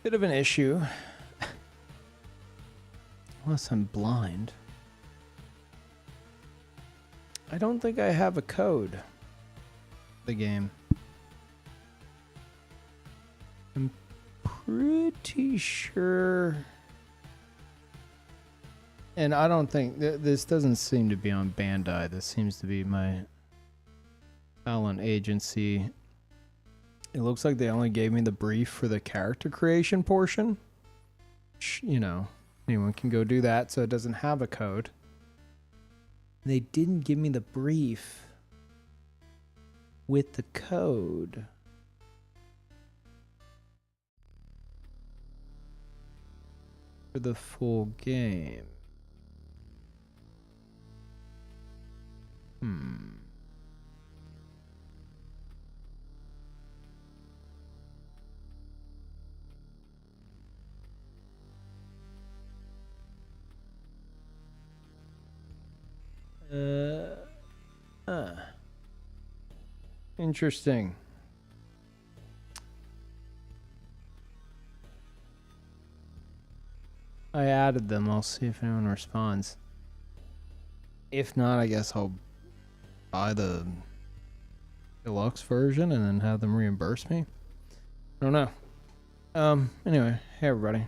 Bit of an issue. Unless I'm blind. I don't think I have a code. The game. I'm pretty sure. And I don't think this doesn't seem to be on Bandai. This seems to be my talent agency. It looks like they only gave me the brief for the character creation portion. Which, you know, anyone can go do that, so it doesn't have a code. They didn't give me the brief with the code. For the full game. Interesting. I added them. I'll see if anyone responds. If not, I guess I'll buy the deluxe version and then have them reimburse me. I don't know. Anyway, hey everybody.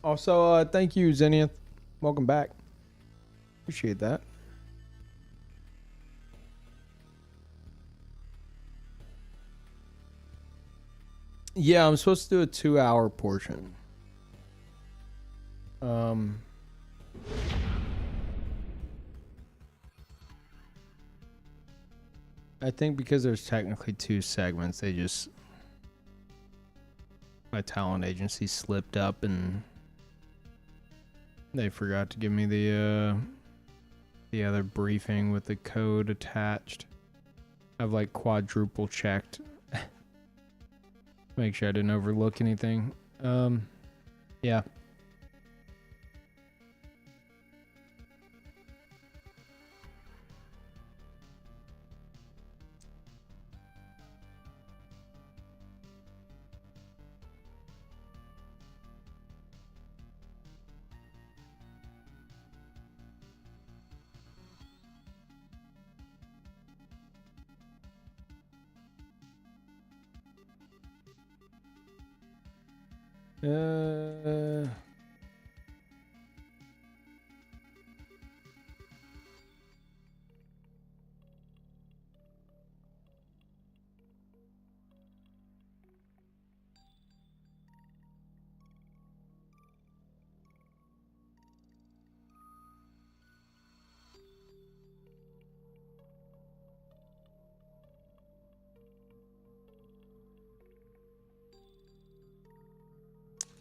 Also, thank you, Zenith. Welcome back. Appreciate that. Yeah, I'm supposed to do a 2-hour portion. I think because there's technically 2 segments, they just... My talent agency slipped up and... They forgot to give me the other briefing with the code attached. I've like quadruple checked. Make sure I didn't overlook anything. Yeah.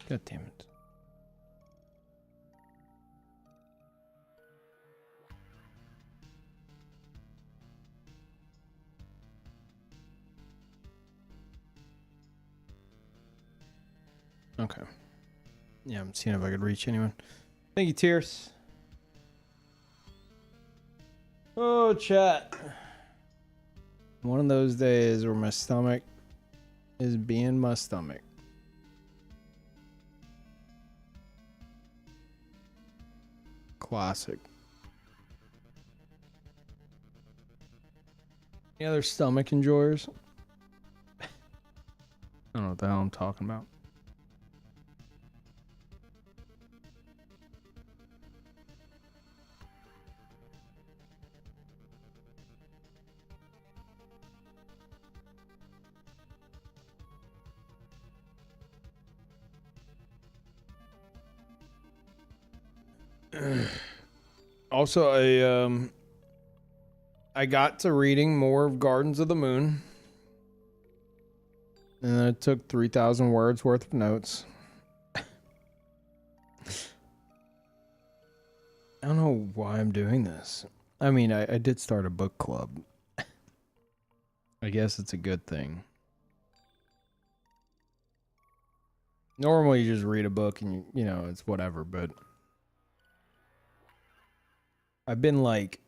God damn it. Okay. Yeah, I'm seeing if I could reach anyone. Thank you, Tears. Oh, chat. One of those days where my stomach is being my stomach. Classic. Any other stomach enjoyers? I don't know what the hell I'm talking about. Also, I got to reading more of Gardens of the Moon. And then I took 3,000 words worth of notes. I don't know why I'm doing this. I mean, I did start a book club. I guess it's a good thing. Normally you just read a book and you know, it's whatever, but I've been like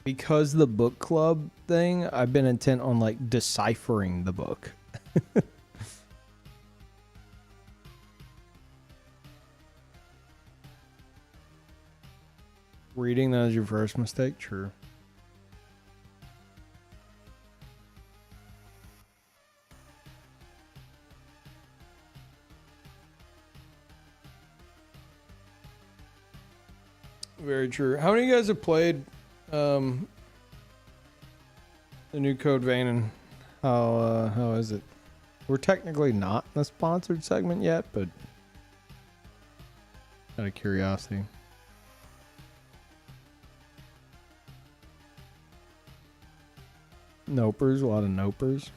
because the book club thing, I've been intent on like deciphering the book. Reading that was your first mistake? True. Very true. How many of you guys have played the new Code Vein, and how is it? We're technically not in the sponsored segment yet, but out of curiosity. Nopers, a lot of nopers.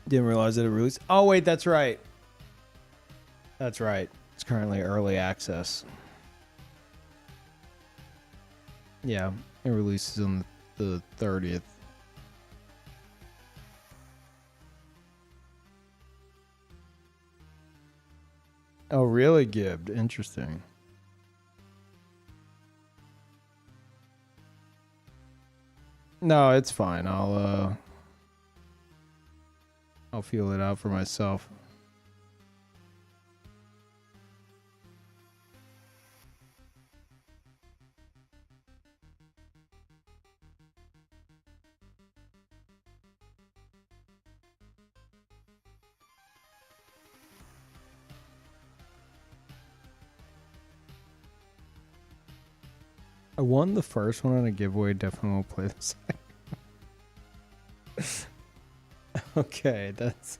Didn't realize that it released. Oh wait, that's right. That's right. It's currently early access. Yeah, it releases on the 30th. Oh, really, Gibbed? Interesting. No, it's fine. I'll feel it out for myself. I won the first one on a giveaway. Definitely won't play the second. Okay, that's.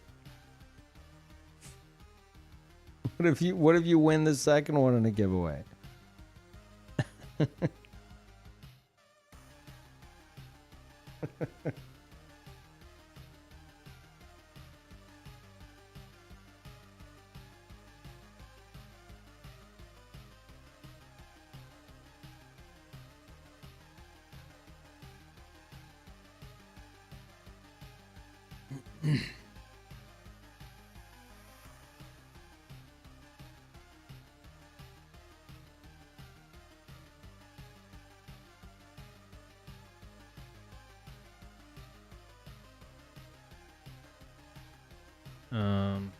What if you win the second one in a giveaway? Um.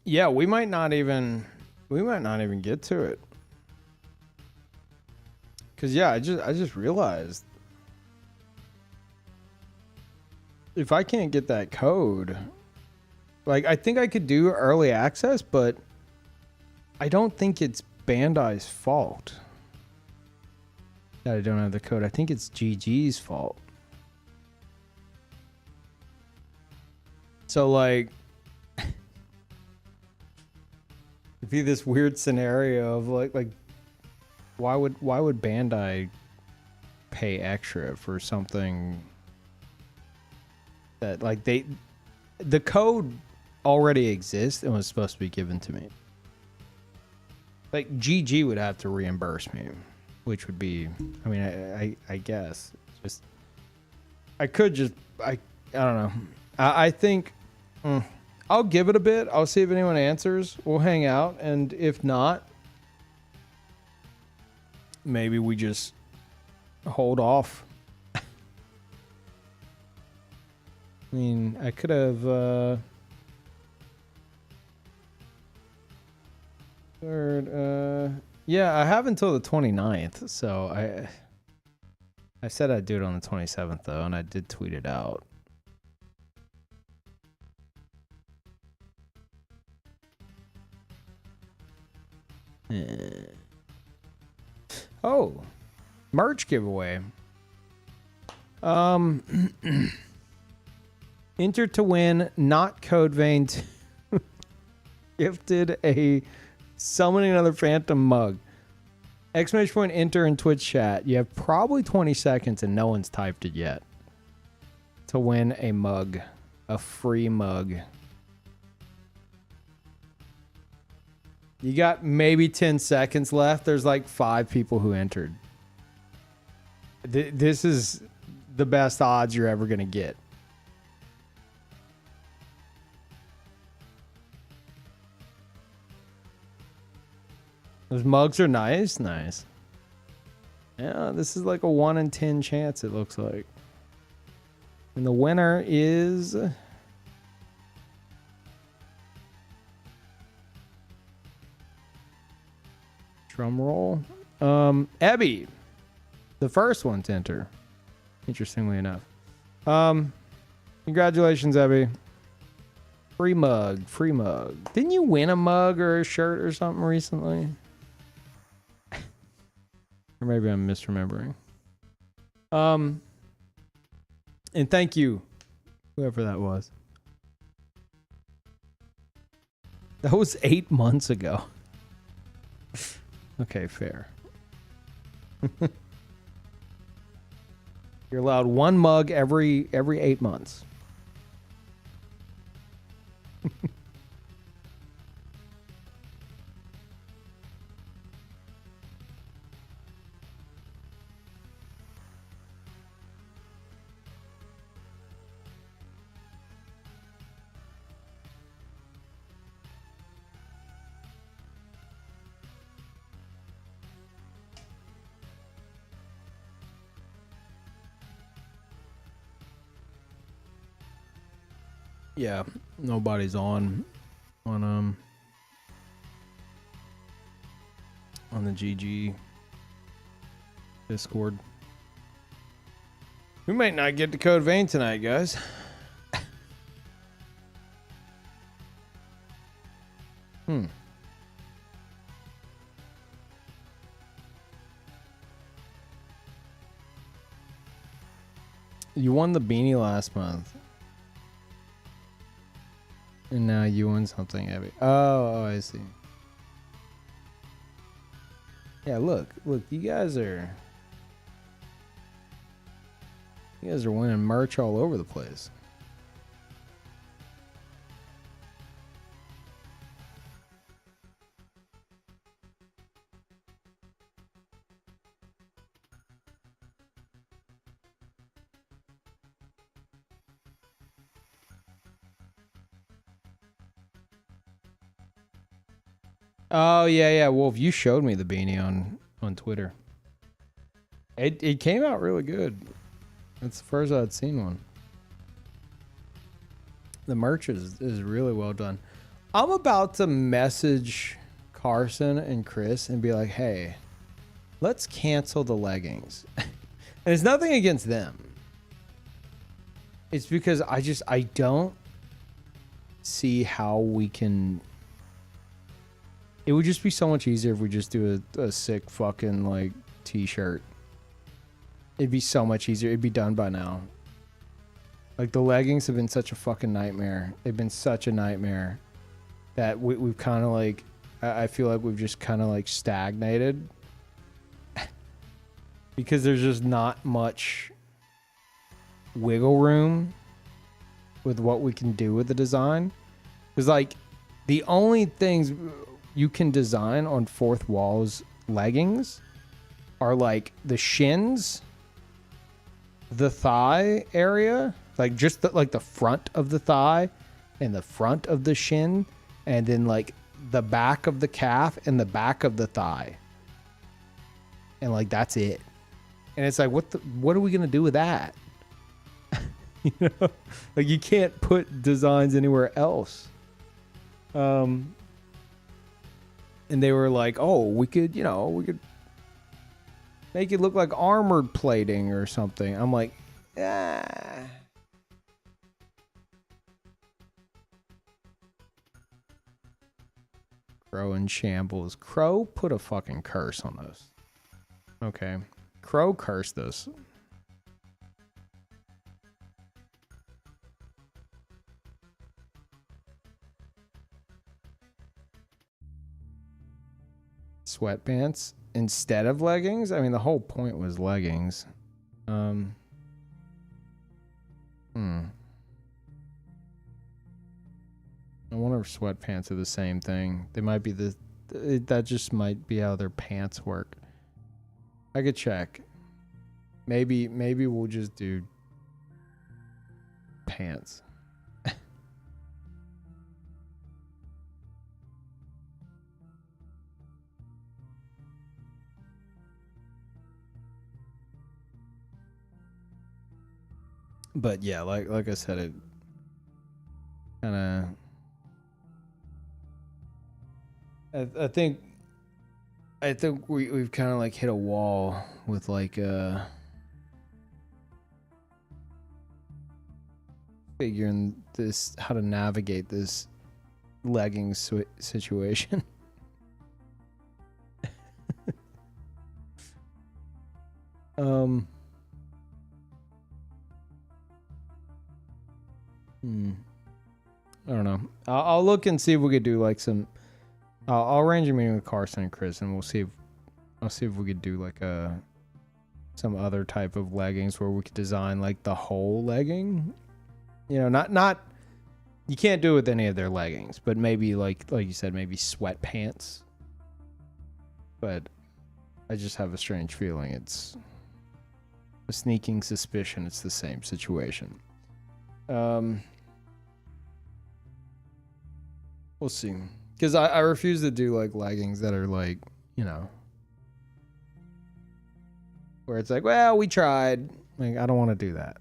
Yeah, we might not even get to it. Cause yeah, I just realized if I can't get that code, like I think I could do early access, but I don't think it's Bandai's fault that I don't have the code. I think it's GG's fault. So like it'd be this weird scenario of like why would Bandai pay extra for something that like the code already exists and was supposed to be given to me. Like GG would have to reimburse me, which would be, I mean, I guess just I could just I don't know. I think I'll give it a bit. I'll see if anyone answers. We'll hang out, and if not, maybe we just hold off. I mean, I could have yeah, I have until the 29th, so I said I'd do it on the 27th though, and I did tweet it out. Oh, merch giveaway. Enter to win, not Code Vein. Gifted a summoning another phantom mug. Exclamation point enter in Twitch chat. You have probably 20 seconds and no one's typed it yet. To win a mug. A free mug. You got maybe 10 seconds left. There's like 5 people who entered. This is the best odds you're ever going to get. Those mugs are nice. Nice. Yeah, this is like a 1 in 10 chance, it looks like. And the winner is... Drum roll. Ebby. The first one to enter. Interestingly enough. Congratulations, Ebby. Free mug. Free mug. Didn't you win a mug or a shirt or something recently? Or maybe I'm misremembering. And thank you, whoever that was. That was 8 months ago. Okay, fair. You're allowed 1 mug every 8 months. Yeah, nobody's on the GG Discord. We might not get to Code Vein tonight, guys. You won the beanie last month. And now you won something, Abby. Oh, I see. Yeah, look, you guys are winning merch all over the place. Oh yeah, Wolf, you showed me the beanie on Twitter. It came out really good. It's the first I'd seen one. The merch is really well done. I'm about to message Carson and Chris and be like, hey, let's cancel the leggings. And it's nothing against them. It's because I don't see how we can. It would just be so much easier if we just do a sick fucking like t-shirt. It'd be so much easier. It'd be done by now. Like the leggings have been such a fucking nightmare. They've been such a nightmare that we've kind of like, I feel like we've just kind of like stagnated because there's just not much wiggle room with what we can do with the design. Because like the only things you can design on fourth wall's leggings are like the shins, the thigh area, like just the front of the thigh and the front of the shin, and then like the back of the calf and the back of the thigh, and like that's it. And it's like, what are we gonna do with that? You know, like you can't put designs anywhere else. And they were like, oh, we could make it look like armored plating or something. I'm like, ah. Crow in shambles. Crow put a fucking curse on this. Okay. Crow cursed this. Sweatpants instead of leggings? I mean, the whole point was leggings. I wonder if sweatpants are the same thing. They might be that just might be how their pants work. I could check. Maybe we'll just do pants. But yeah, like I said, it kind of. I think we've kind of like hit a wall with like figuring this, how to navigate this leggings situation. I don't know. I'll look and see if we could do like some. I'll arrange a meeting with Carson and Chris, and I'll see if we could do like some other type of leggings where we could design like the whole legging. You know, not. You can't do it with any of their leggings, but maybe like you said, maybe sweatpants. But I just have a strange feeling it's a sneaking suspicion it's the same situation. We'll see. Because I refuse to do like leggings that are like, you know, where it's like, well, we tried. Like, I don't want to do that.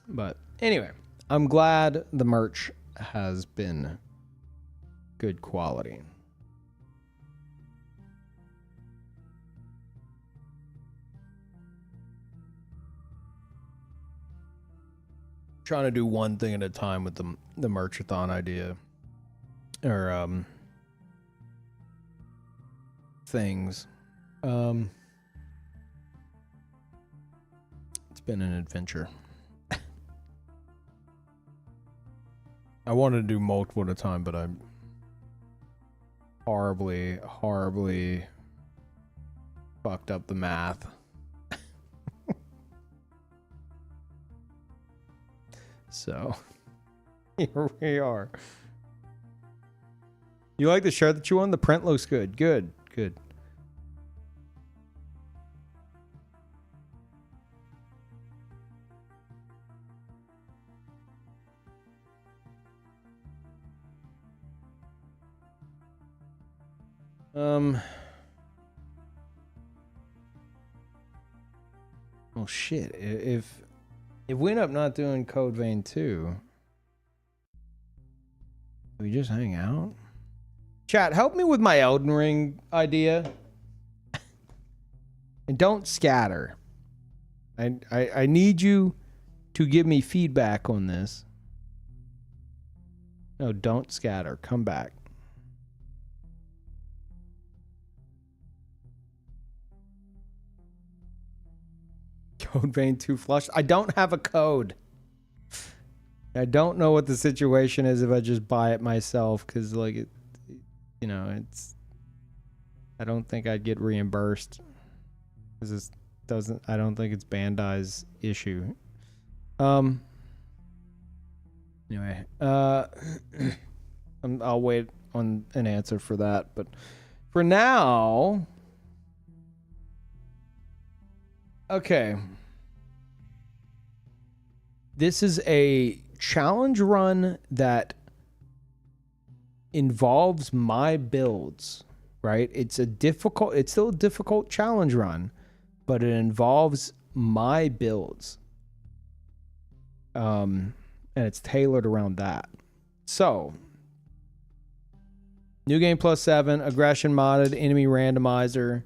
But anyway, I'm glad the merch has been good quality. Trying to do one thing at a time with the merchathon idea, or things. It's been an adventure. I wanted to do multiple at a time, but I'm horribly fucked up the math. So, here we are. You like the shirt that you won? The print looks good. Good. Well, shit. If we end up not doing Code Vein 2, we just hang out? Chat, help me with my Elden Ring idea. And don't scatter. I need you to give me feedback on this. No, don't scatter. Come back. Code Vein 2 flush. I don't have a code. I don't know what the situation is if I just buy it myself, because like it, you know, it's. I don't think I'd get reimbursed. Because this doesn't. I don't think it's Bandai's issue. Anyway, I'll wait on an answer for that, but for now. Okay. This is a challenge run that involves my builds, right? It's still a difficult challenge run, but it involves my builds. And it's tailored around that. So, New game +7, aggression modded, enemy randomizer.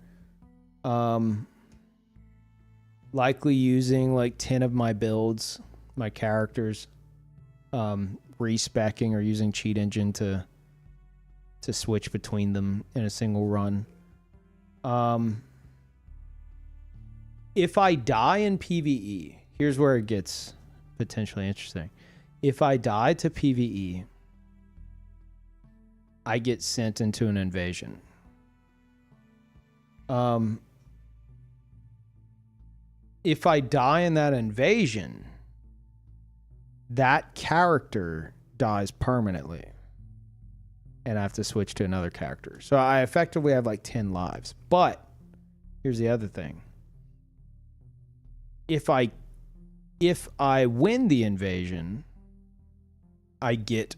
Likely using like 10 of my builds, my characters. Respecking or using cheat engine to switch between them in a single run. If I die in PvE, here's where it gets potentially interesting. If I die to PvE, I get sent into an invasion. If I die in that invasion, that character dies permanently. And I have to switch to another character. So I effectively have like 10 lives. But here's the other thing. If I win the invasion, I get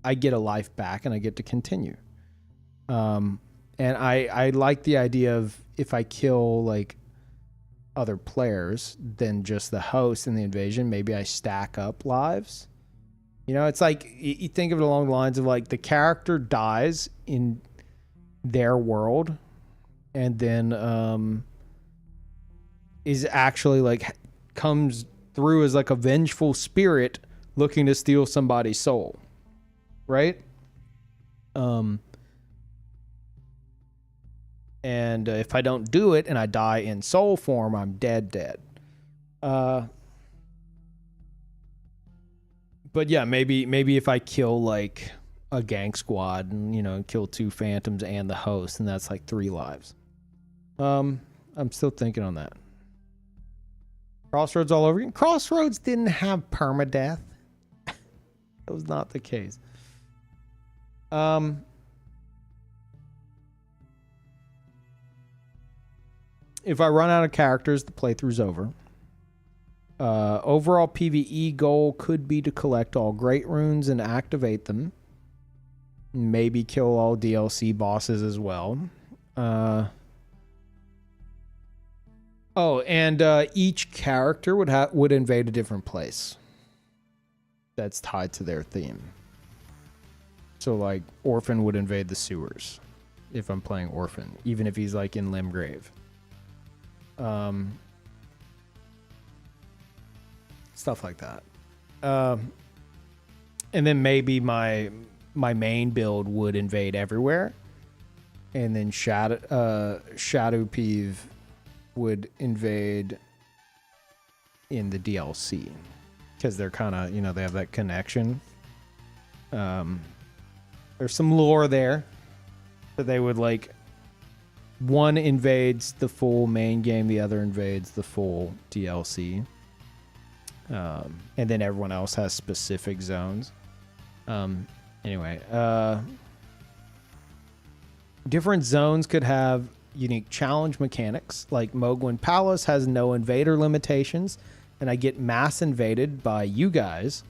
a life back and I get to continue. And I like the idea of if I kill like other players than just the host in the invasion, maybe I stack up lives. You know, it's like you think of it along the lines of like the character dies in their world and then is actually like comes through as like a vengeful spirit looking to steal somebody's soul. Right? And if I don't do it and I die in soul form, I'm dead. But yeah, maybe if I kill like a gang squad and, you know, kill 2 phantoms and the host, and that's like 3 lives. I'm still thinking on that. Crossroads all over again. Crossroads didn't have permadeath. That was not the case. If I run out of characters, the playthrough's over. Overall PvE goal could be to collect all great runes and activate them. Maybe kill all DLC bosses as well. Each character would invade a different place that's tied to their theme. So like Orphan would invade the sewers if I'm playing Orphan, even if he's like in Limgrave. Stuff like that. And then maybe my main build would invade everywhere. And then Shadow Peeve would invade in the DLC. Because they're kind of, you know, they have that connection. There's some lore there. That they would like... One invades the full main game, the other invades the full DLC. And then everyone else has specific zones. Anyway, different zones could have unique challenge mechanics. Like Mogwin Palace has no invader limitations, and I get mass invaded by you guys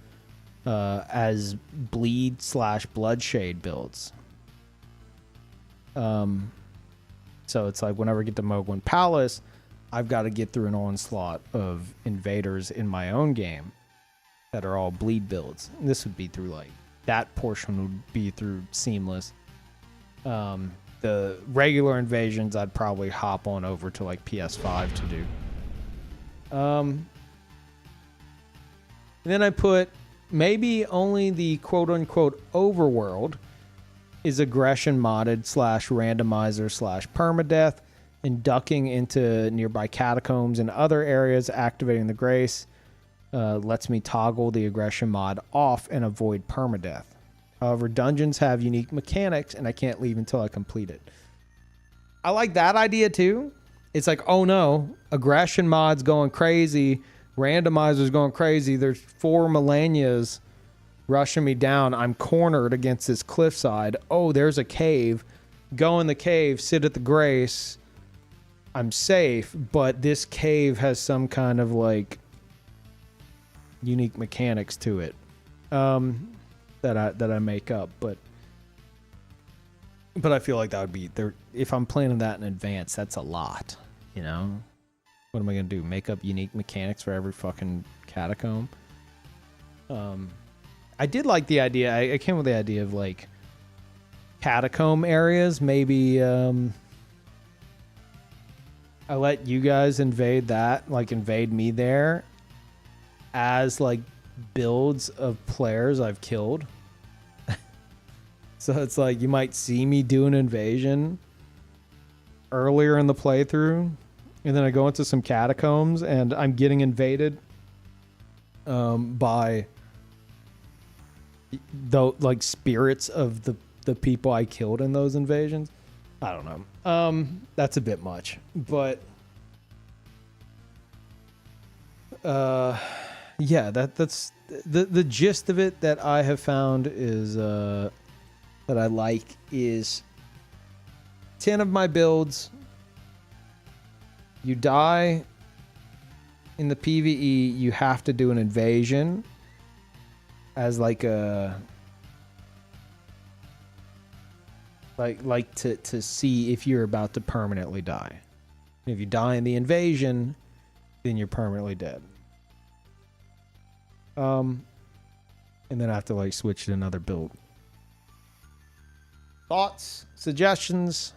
as bleed/bloodshade builds. So it's like whenever I get to Mogwin Palace, I've got to get through an onslaught of invaders in my own game that are all bleed builds. And this would be through like, that portion would be through seamless. The regular invasions, I'd probably hop on over to like PS5 to do. And then I put maybe only the quote unquote overworld is aggression modded /randomizer/permadeath, and ducking into nearby catacombs and other areas, activating the grace lets me toggle the aggression mod off and avoid permadeath. However, dungeons have unique mechanics and I can't leave until I complete it. I like that idea too. It's like, oh no, aggression mod's going crazy, randomizer's going crazy, there's 4 Millennias rushing me down. I'm cornered against this cliffside. Oh, there's a cave. Go in the cave, sit at the grace. I'm safe, but this cave has some kind of like unique mechanics to it that I make up. But I feel like that would be there. If I'm planning that in advance, that's a lot. You know, what am I gonna do? Make up unique mechanics for every fucking catacomb? I did like the idea. I came with the idea of like catacomb areas, maybe I let you guys invade that, like invade me there as like builds of players I've killed. So it's like you might see me do an invasion earlier in the playthrough, and then I go into some catacombs and I'm getting invaded by the like spirits of the people I killed in those invasions. I don't know. That's a bit much, but yeah, that's the gist of it that I have found is that I like is 10 of my builds. You die in the PvE, you have to do an invasion as like a like to see if you're about to permanently die. If you die in the invasion, then you're permanently dead. And then I have to like switch to another build. Thoughts, suggestions?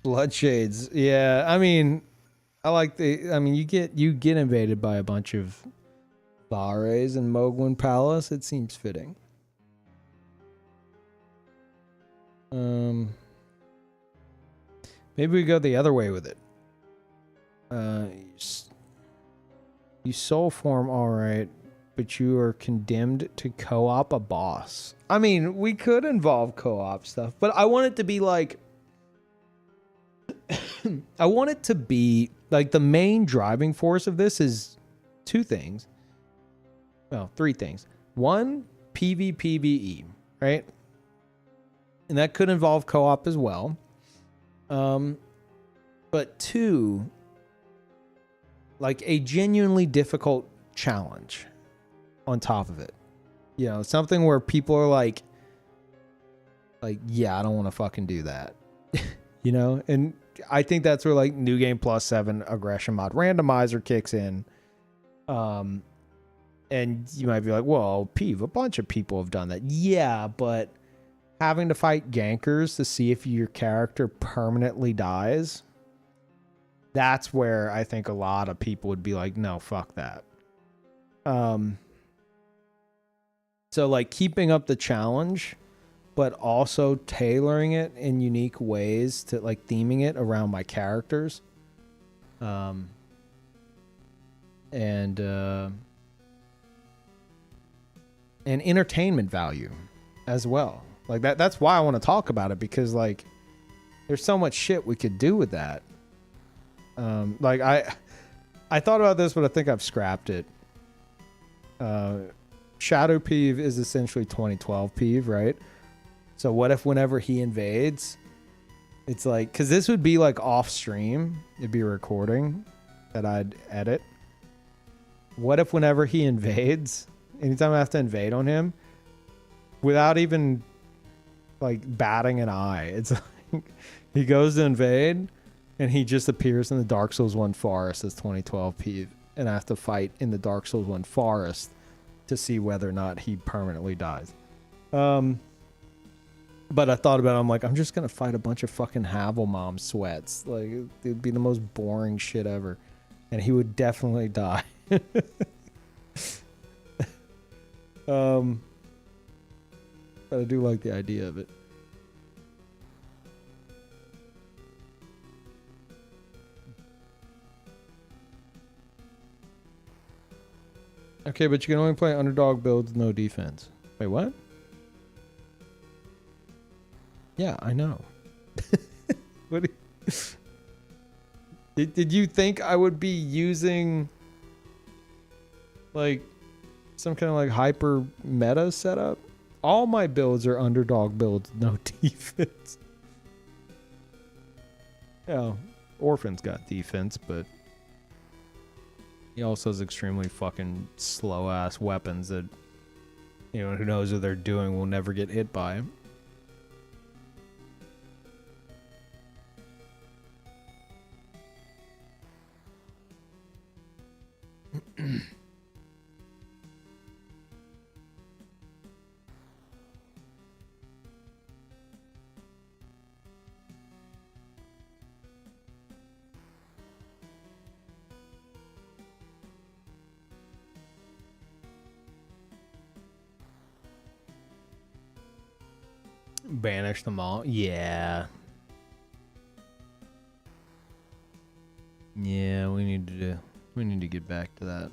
Bloodshades. Yeah, I mean, I like the. I mean, you get invaded by a bunch of Vares in Mogwin Palace. It seems fitting. Maybe we go the other way with it. You soul form, all right, but you are condemned to co-op a boss. I mean, we could involve co-op stuff, but I want it to be like. I want it to be like the main driving force of this is two things. Well, three things. One, PvPvE, right? And that could involve co-op as well. But two, like a genuinely difficult challenge on top of it. You know, something where people are like, yeah, I don't want to fucking do that. You know? And I think that's where like New Game Plus 7 aggression mod randomizer kicks in. And you might be like, well, Peeve, a bunch of people have done that. Yeah, but having to fight gankers to see if your character permanently dies, that's where I think a lot of people would be like, no, fuck that. So like keeping up the challenge, but also tailoring it in unique ways to like theming it around my characters. And entertainment value as well. Like that's why I want to talk about it, because like there's so much shit we could do with that. Like I thought about this, but I think I've scrapped it. Shadow Peeve is essentially 2012 Peeve, right? So what if whenever he invades, it's like, because this would be like off stream, it'd be a recording that I'd edit. What if whenever he invades, anytime I have to invade on him, without even like batting an eye, it's like he goes to invade and he just appears in the Dark Souls 1 forest as 2012 Peeve, and I have to fight in the Dark Souls 1 forest to see whether or not he permanently dies. But I thought about it, I'm like, I'm just gonna fight a bunch of fucking Havelmom sweats. Like, it'd be the most boring shit ever. And he would definitely die. But I do like the idea of it. Okay, but you can only play underdog builds, no defense. Wait, what? Yeah, I know. What did you think I would be using like some kind of like hyper meta setup? All my builds are underdog builds, no defense. Yeah, Orphan's got defense, but he also has extremely fucking slow ass weapons that, you know, who knows what they're doing will never get hit by him. Banish them all. Yeah. Yeah, we need to get back to that.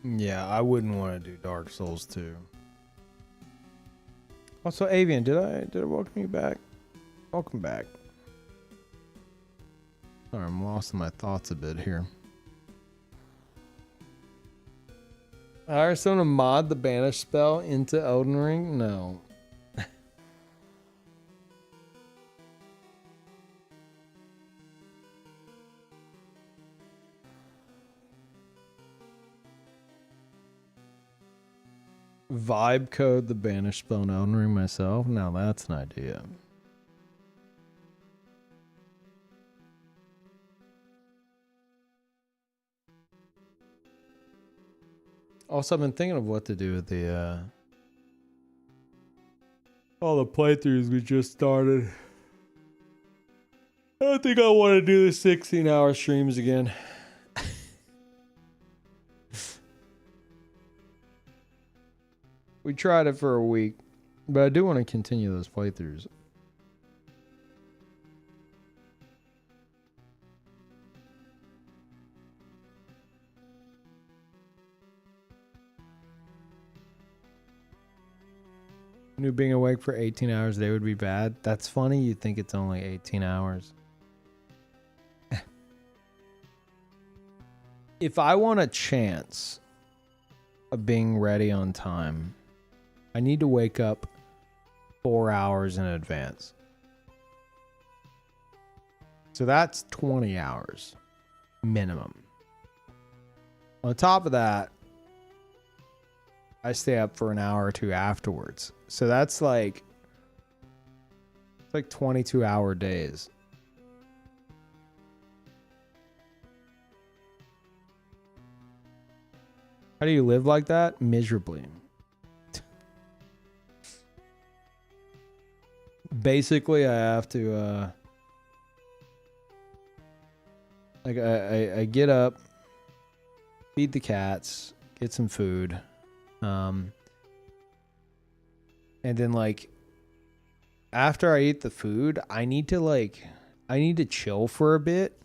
Yeah, I wouldn't want to do Dark Souls 2. Also, Avian, did I welcome you back? Welcome back. Sorry, I'm lost in my thoughts a bit here. Hire someone to mod the banish spell into Elden Ring? No. Vibe code the banish spell in Elden Ring myself? Now that's an idea. Also, I've been thinking of what to do with the all the playthroughs we just started. I don't think I want to do the 16-hour streams again. We tried it for a week, but I do want to continue those playthroughs. Knew being awake for 18 hours a day would be bad. That's funny. You think it's only 18 hours. If I want a chance of being ready on time, I need to wake up 4 hours in advance. So that's 20 hours minimum. On top of that, I stay up for an hour or two afterwards. So that's like, it's like 22-hour days. How do you live like that? Miserably. Basically, I have to, like, I get up, feed the cats, get some food, and then, like, after I eat the food, I need to chill for a bit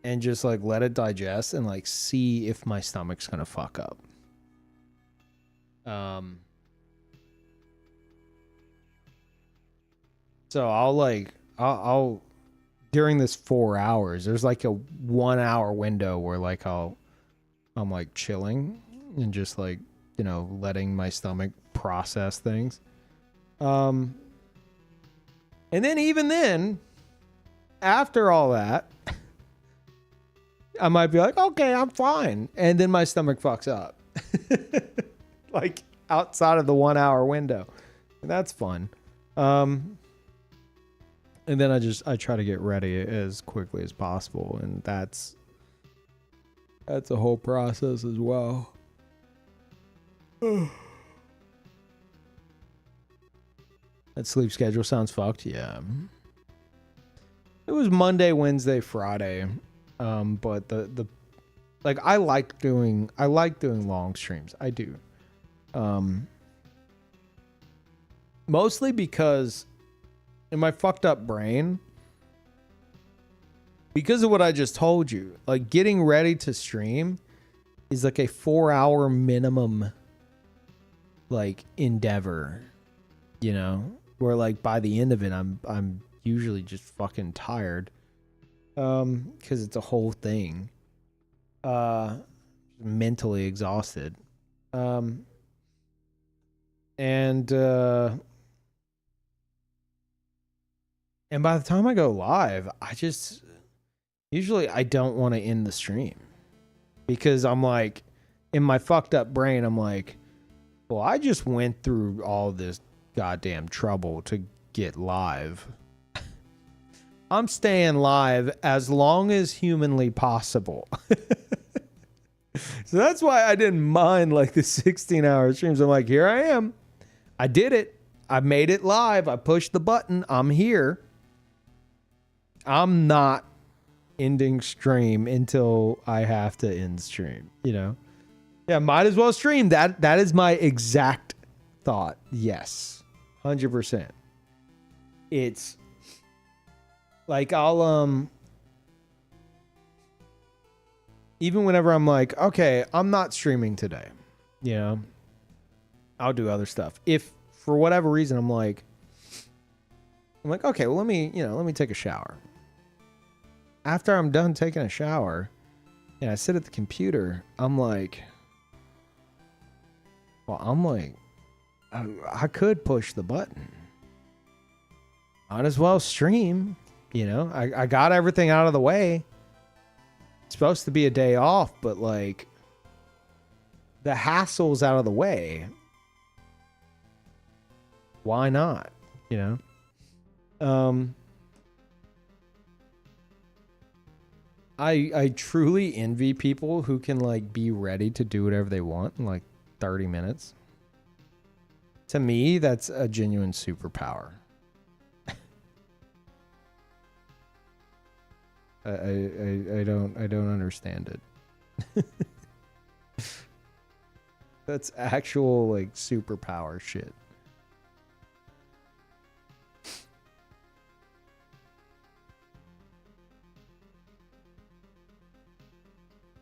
and just, like, let it digest and, like, see if my stomach's gonna fuck up. So I'll during this 4 hours, there's like a 1 hour window where like I'm like chilling and just like, you know, letting my stomach process things. And then even then, after all that, I might be like, okay, I'm fine. And then my stomach fucks up. Like outside of the 1 hour window. And that's fun. And then I try to get ready as quickly as possible, and that's a whole process as well. That sleep schedule sounds fucked. Yeah. It was Monday, Wednesday, Friday. But the like I like doing long streams. I do. Mostly because in my fucked up brain, because of what I just told you, like getting ready to stream is like a 4 hour minimum like endeavor, you know, where like by the end of it, I'm usually just fucking tired. Cause it's a whole thing, mentally exhausted. And by the time I go live, I don't want to end the stream because I'm like, in my fucked up brain, I'm like, well, I just went through all this goddamn trouble to get live. I'm staying live as long as humanly possible. So that's why I didn't mind like the 16-hour streams. I'm like, here I am. I did it. I made it live. I pushed the button. I'm here. I'm not ending stream until I have to end stream, you know? Yeah, might as well stream. That is my exact thought. Yes. 100%. It's like I'll even whenever I'm like, okay, I'm not streaming today, you know, I'll do other stuff. If for whatever reason I'm like, okay, well let me take a shower. After I'm done taking a shower and I sit at the computer, I'm like, I could push the button. Might as well stream, you know. I got everything out of the way. It's supposed to be a day off, but like the hassle's out of the way. Why not? You know? I truly envy people who can like be ready to do whatever they want in like 30 minutes. To me, that's a genuine superpower. I don't understand it. That's actual like superpower shit.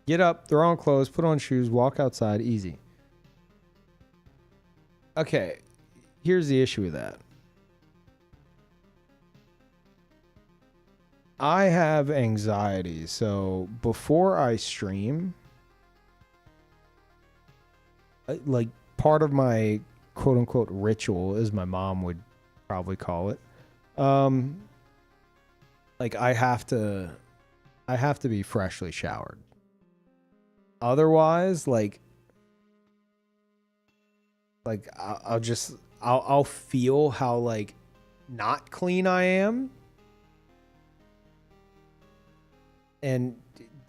Get up, throw on clothes, put on shoes, walk outside, easy. Okay, here's the issue with that. I have anxiety, so before I stream, like part of my quote unquote ritual, as my mom would probably call it, like I have to be freshly showered. Otherwise, like I'll feel how like not clean I am, and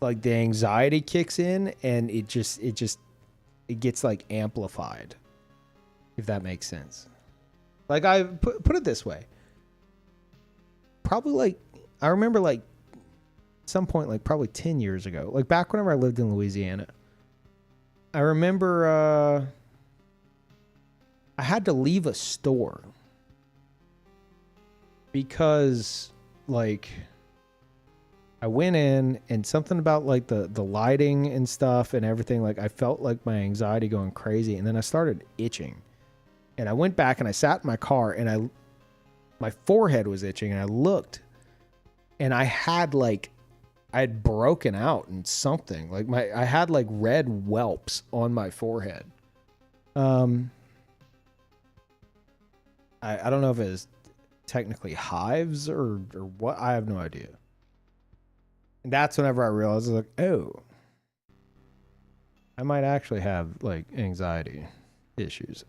like the anxiety kicks in, and it gets like amplified, if that makes sense. Like I put it this way, probably like I remember like some point like probably 10 years ago, like back whenever I lived in Louisiana, I remember I had to leave a store because like I went in and something about like the lighting and stuff and everything, like I felt like my anxiety going crazy, and then I started itching, and I went back and I sat in my car and my forehead was itching, and I looked and I had broken out in something, like I had like red whelps on my forehead. I don't know if it's technically hives or what. I have no idea. And that's whenever I realized, I was like, oh, I might actually have like anxiety issues.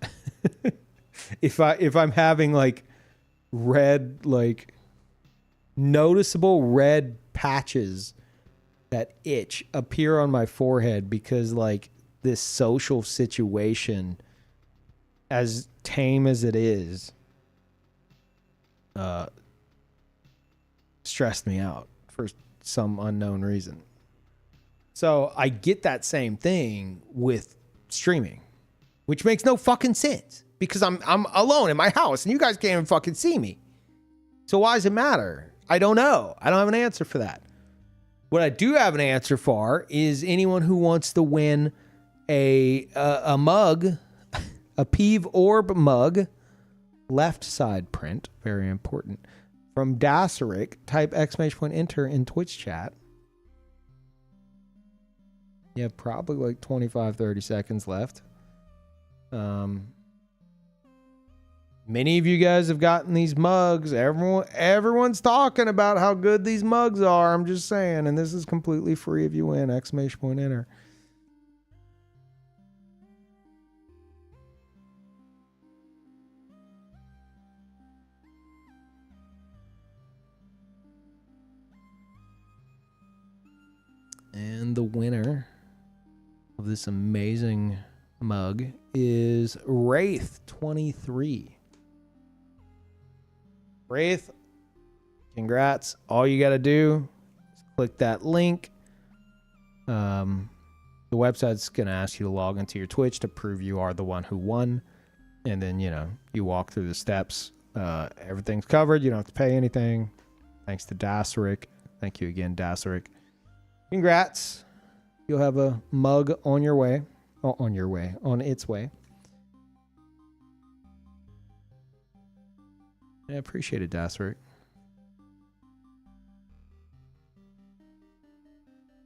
if I'm having like red, like noticeable red patches that itch appear on my forehead because like this social situation, as tame as it is, stressed me out for some unknown reason. So I get that same thing with streaming, which makes no fucking sense because I'm alone in my house and you guys can't even fucking see me. So why does it matter? I don't know. I don't have an answer for that. What I do have an answer for is anyone who wants to win a mug, a Peeve Orb mug, left side print, very important, from Daseric. Type !enter in Twitch chat. You have probably like 25-30 seconds left. Many of you guys have gotten these mugs. Everyone's talking about how good these mugs are. I'm just saying, and this is completely free if you win. !enter. And the winner of this amazing mug is Wraith23. Wraith, congrats. All you got to do is click that link. The website's going to ask you to log into your Twitch to prove you are the one who won. And then, you know, you walk through the steps. Everything's covered. You don't have to pay anything. Thanks to Daseric. Thank you again, Daseric. Congrats. You'll have a mug on your way. Oh, on its way. I appreciate it, Daseric.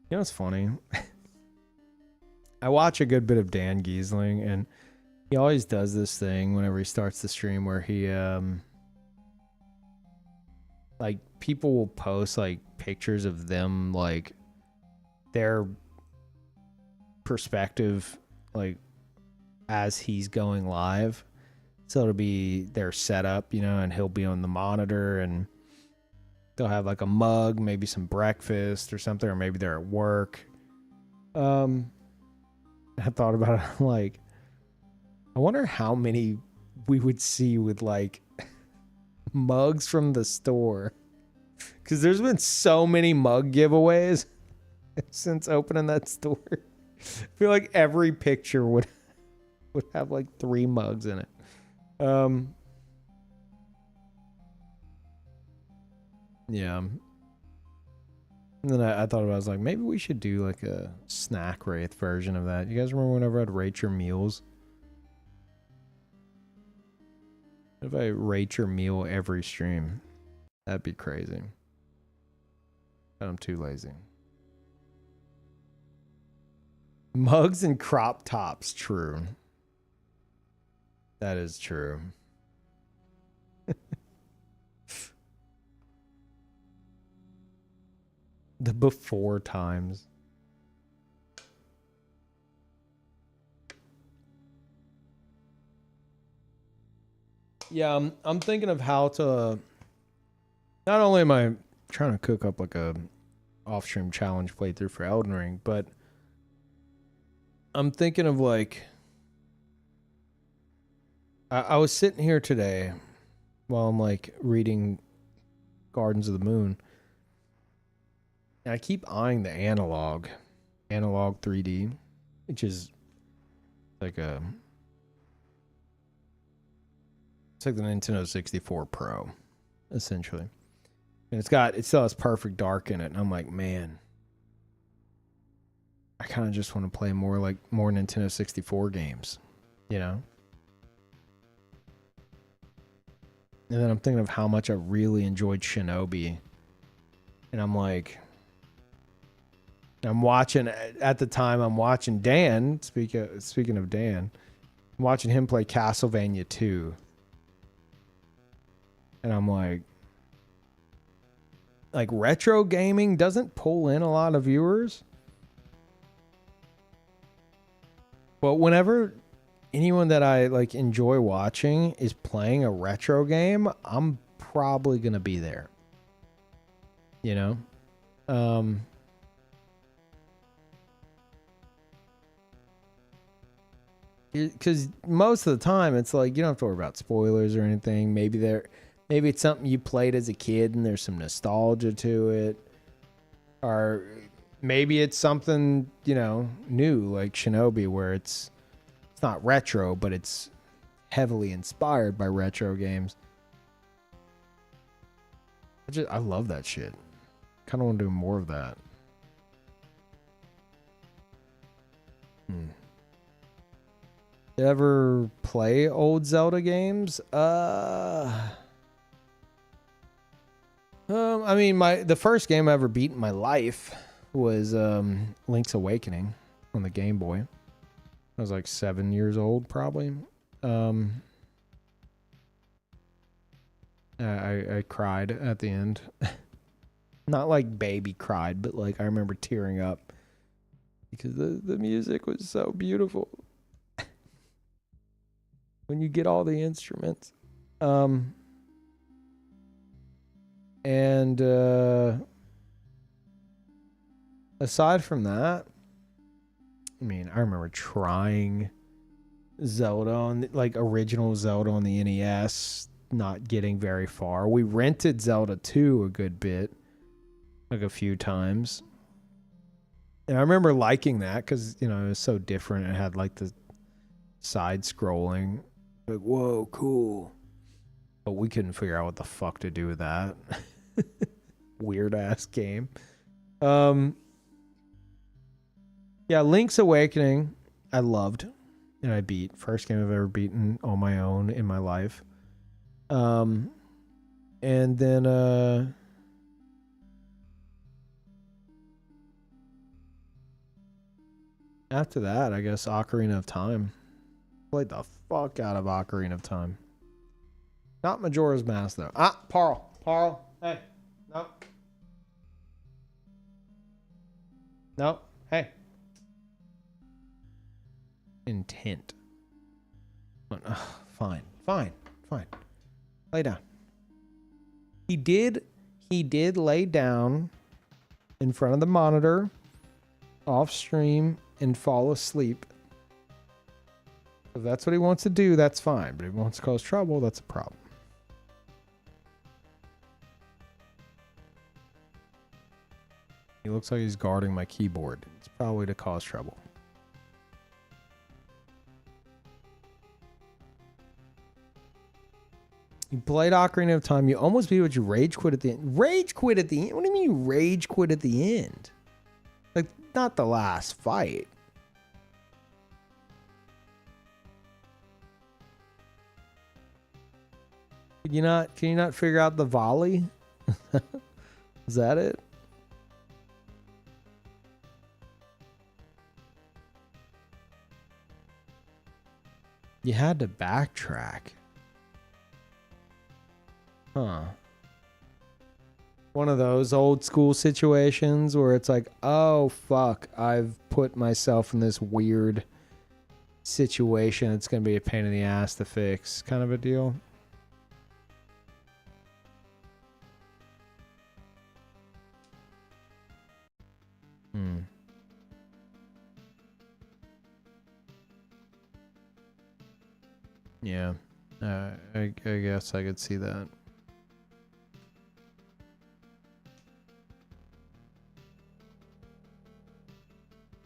You know what's funny? I watch a good bit of Dan Giesling, and he always does this thing whenever he starts the stream where he, like, people will post, like, pictures of them, like, their perspective, like, as he's going live. So it'll be their setup, you know, and he'll be on the monitor, and they'll have, like, a mug, maybe some breakfast or something, or maybe they're at work. I thought about it, like, I wonder how many we would see with, like, mugs from the store. Because there's been so many mug giveaways since opening that store. I feel like every picture would have, like, 3 mugs in it. Yeah. And then I thought about it, I was like, maybe we should do, like, a snack Wraith version of that. You guys remember whenever I'd rate your meals? If I rate your meal every stream, that'd be crazy. But I'm too lazy. Mugs and crop tops, true. That is true. The before times. Yeah, I'm thinking of how to. Not only am I trying to cook up like a off-stream challenge playthrough for Elden Ring, but I'm thinking of like. I was sitting here today while I'm like reading Gardens of the Moon, and I keep eyeing the analog 3D, which is like a. It's like the Nintendo 64 Pro, essentially. And it still has perfect dark in it. And I'm like, man, I kind of just want to play more Nintendo 64 games, you know? And then I'm thinking of how much I really enjoyed Shinobi. And I'm like, at the time, I'm watching Dan, speaking of Dan, I'm watching him play Castlevania 2. And I'm like retro gaming doesn't pull in a lot of viewers. But whenever anyone that I like enjoy watching is playing a retro game, I'm probably going to be there. You know? Because most of the time it's like you don't have to worry about spoilers or anything. Maybe it's something you played as a kid and there's some nostalgia to it. Or maybe it's something, you know, new like Shinobi where it's not retro, but it's heavily inspired by retro games. I love that shit. Kind of want to do more of that. You ever play old Zelda games? I mean, the first game I ever beat in my life was Link's Awakening on the Game Boy. I was like 7 years old, probably. I cried at the end. Not like baby cried, but like I remember tearing up because the music was so beautiful. When you get all the instruments. And aside from that, I mean, I remember trying Zelda on like original Zelda on the NES, not getting very far. We rented Zelda 2 a good bit, like a few times. And I remember liking that because, you know, it was so different. It had like the side scrolling. Like, whoa, cool. But we couldn't figure out what the fuck to do with that. Weird ass game. Yeah, Link's Awakening, I loved. And I beat. First game I've ever beaten on my own in my life. And then after that, I guess Ocarina of Time. Played the fuck out of Ocarina of Time. Not Majora's Mask though. Ah, Parl. Hey. No. No. Hey. Intent. Fine. Lay down. He did lay down in front of the monitor off stream and fall asleep. If that's what he wants to do, that's fine. But if he wants to cause trouble, that's a problem. He looks like he's guarding my keyboard. It's probably to cause trouble. You played Ocarina of Time. You almost beat it, but you rage quit at the end. Rage quit at the end? What do you mean you rage quit at the end? Like, not the last fight. Can you not figure out the volley? Is that it? You had to backtrack. Huh. One of those old school situations where it's like, oh fuck, I've put myself in this weird situation. It's going to be a pain in the ass to fix, kind of a deal. Yeah. I guess I could see that.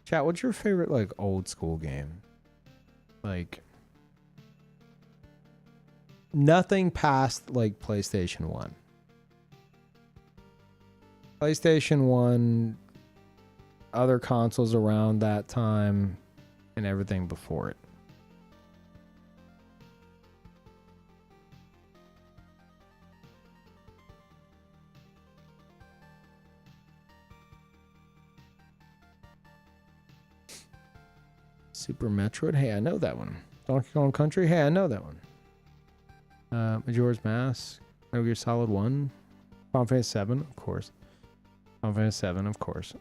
Chat, what's your favorite, like, old school game? Like, nothing past, like, PlayStation 1. PlayStation 1, other consoles around that time, and everything before it. Super Metroid? Hey, I know that one. Donkey Kong Country? Hey, I know that one. Majora's Mask? Metal Gear Solid 1? Final Fantasy 7? Of course. Final Fantasy 7, of course.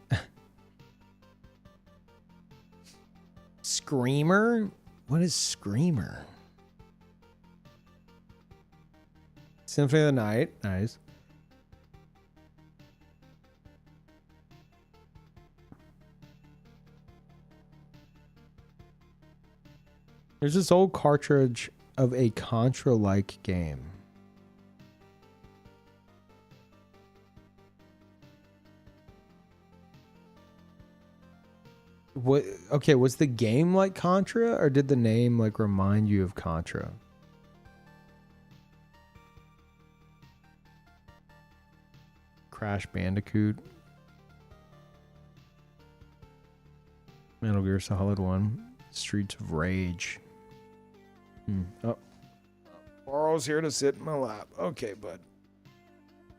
Screamer? What is Screamer? Symphony of the Night. Nice. There's this old cartridge of a Contra-like game. What? Okay, was the game like Contra, or did the name like remind you of Contra? Crash Bandicoot. Metal Gear Solid 1. Streets of Rage. Oh. Borrow's here to sit in my lap. Okay, bud.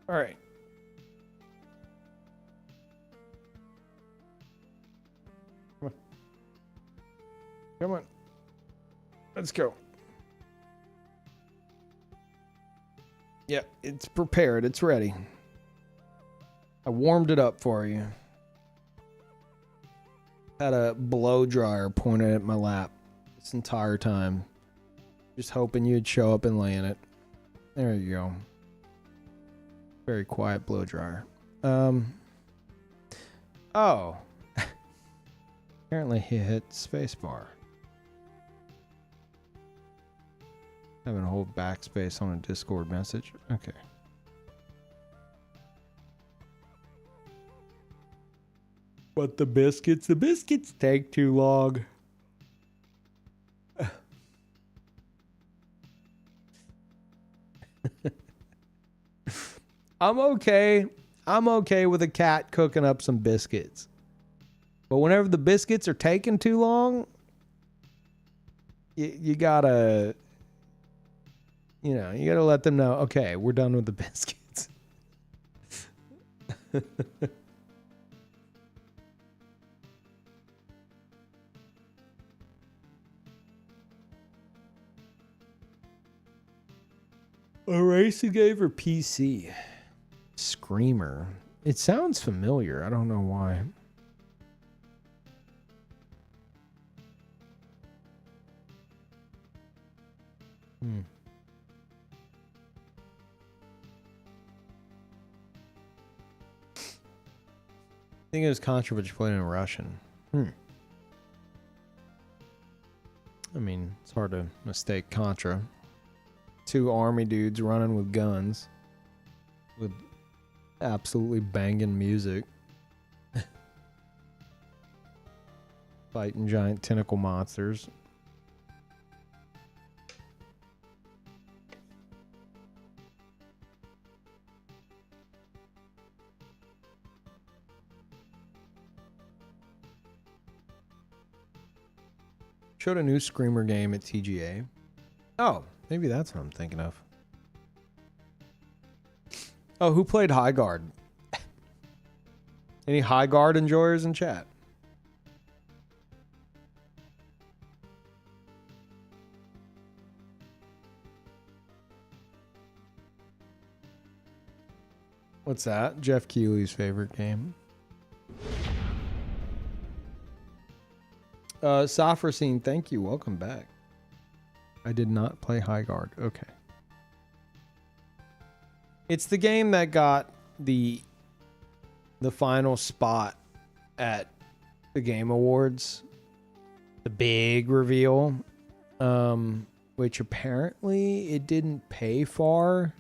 All right. Come on. Let's go. Yeah, it's prepared. It's ready. I warmed it up for you. Had a blow dryer pointed at my lap this entire time. Just hoping you'd show up and lay in it. There you go. Very quiet blow dryer. Oh. Apparently he hit spacebar. Having to hold backspace on a Discord message. Okay. But the biscuits take too long. I'm okay. I'm okay with a cat cooking up some biscuits. But whenever the biscuits are taking too long, you gotta, you gotta let them know, okay, we're done with the biscuits. A racing game for PC. Screamer. It sounds familiar. I don't know why. I think it was Contra, but you played in Russian. I mean, it's hard to mistake Contra. Two army dudes running with guns. With absolutely banging music. Fighting giant tentacle monsters. Showed a new Screamer game at TGA. Oh, maybe that's what I'm thinking of. Oh, who played High Guard? Any High Guard enjoyers in chat? What's that? Jeff Keighley's favorite game. Sophrosine, thank you. Welcome back. I did not play High Guard. Okay. It's the game that got the final spot at the Game Awards. The big reveal. Which apparently it didn't pay for.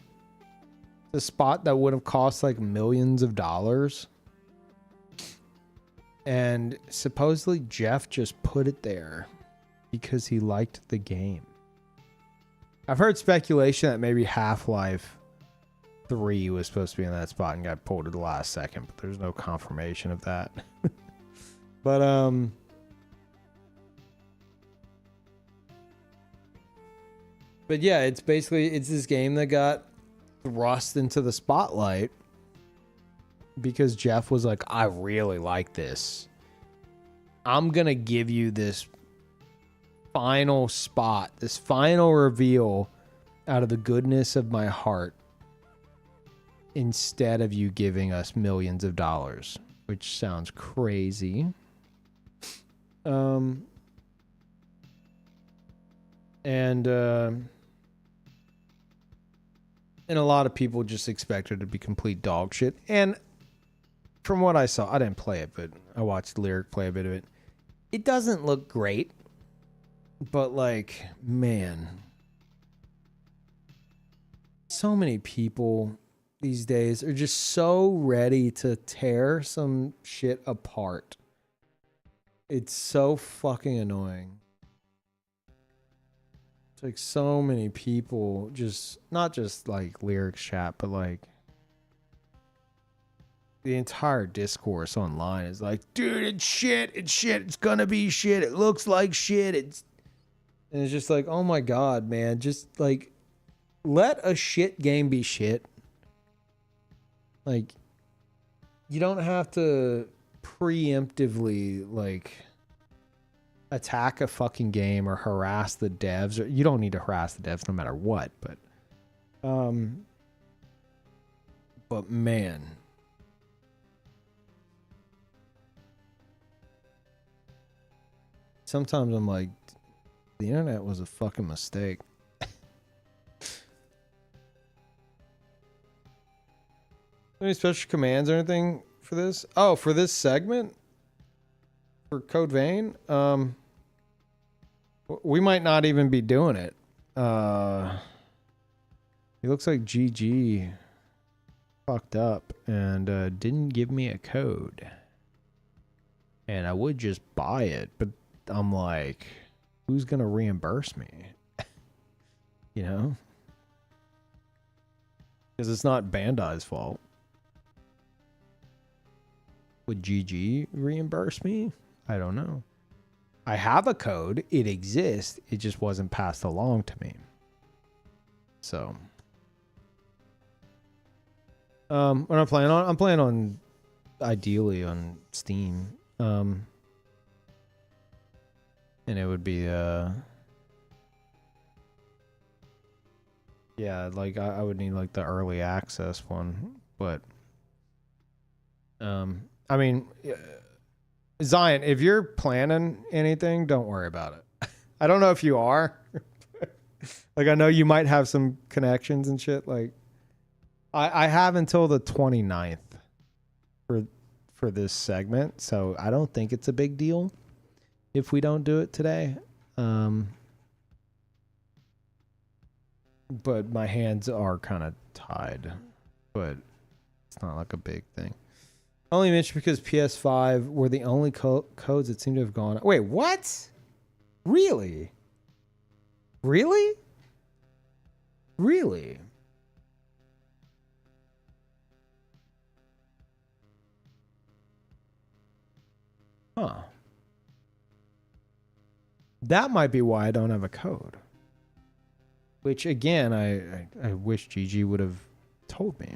The spot that would have cost like millions of dollars. And supposedly Jeff just put it there because he liked the game. I've heard speculation that maybe Half-Life 3 was supposed to be in that spot and got pulled at the last second, but there's no confirmation of that. But yeah, it's this game that got thrust into the spotlight because Jeff was like, I really like this. I'm going to give you this final spot, this final reveal out of the goodness of my heart instead of you giving us millions of dollars, which sounds crazy. And a lot of people just expected it to be complete dog shit. And from what I saw, I didn't play it, but I watched Lyric play a bit of it. It doesn't look great, but like, man, so many people these days are just so ready to tear some shit apart. It's so fucking annoying. It's like so many people just, not just like Lyrics chat, but like the entire discourse online is like, dude, it's shit, it's gonna be shit, it looks like shit, and it's just like, oh my god, man, just like let a shit game be shit. Like, you don't have to preemptively like attack a fucking game or harass the devs, or you don't need to harass the devs no matter what, but man, sometimes I'm like, the internet was a fucking mistake. Any special commands or anything for this? Oh, for this segment? For Code Vein? We might not even be doing it. It looks like GG fucked up and didn't give me a code. And I would just buy it, but I'm like, who's gonna reimburse me? You know? Because it's not Bandai's fault. Would GG reimburse me? I don't know. I have a code. It exists. It just wasn't passed along to me. So, what I'm playing on? I'm playing on, ideally on Steam. And it would be, yeah, like I would need like the early access one, but, I mean, Zion, if you're planning anything, don't worry about it. I don't know if you are. Like, I know you might have some connections and shit. Like, I have until the 29th for this segment, so I don't think it's a big deal if we don't do it today. But my hands are kind of tied, but it's not like a big thing. Only mentioned because PS5 were the only codes that seem to have gone. Wait, what? Really? Really? Really? Huh. That might be why I don't have a code. Which, again, I wish GG would have told me.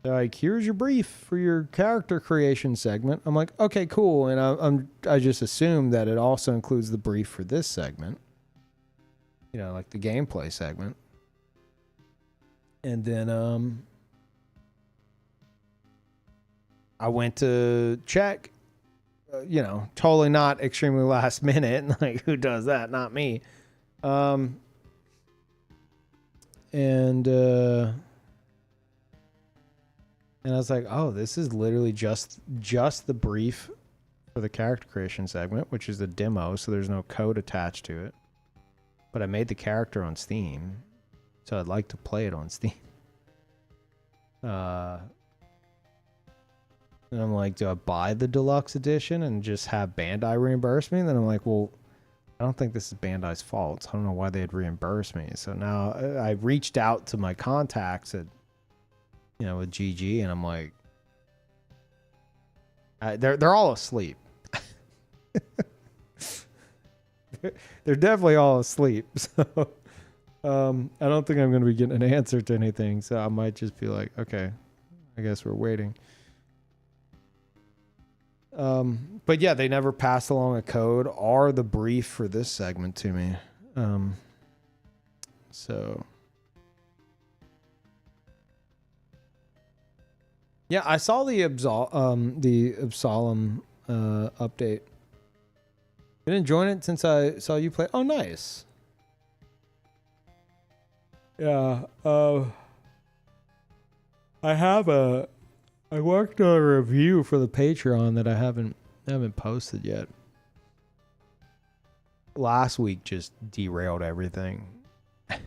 Like, here's your brief for your character creation segment. I'm like, okay, cool. And I just assume that it also includes the brief for this segment. You know, like the gameplay segment. And then I went to check. You know, totally not extremely last minute. Like, who does that? Not me. And I was like, oh, this is literally just the brief for the character creation segment, which is the demo, so there's no code attached to it. But I made the character on Steam, so I'd like to play it on Steam. And I'm like, do I buy the deluxe edition and just have Bandai reimburse me? And then I'm like, well, I don't think this is Bandai's fault. So I don't know why they'd reimburse me. So now I reached out to my contacts at, you know, with GG, and I'm like, they're all asleep. They're definitely all asleep. So I don't think I'm going to be getting an answer to anything. So I might just be like, okay, I guess we're waiting. But yeah, they never passed along a code or the brief for this segment to me. So yeah, I saw the Absalom update. I didn't join it since I saw you play. Oh, nice. Yeah. I worked on a review for the Patreon that I haven't posted yet. Last week just derailed everything. Like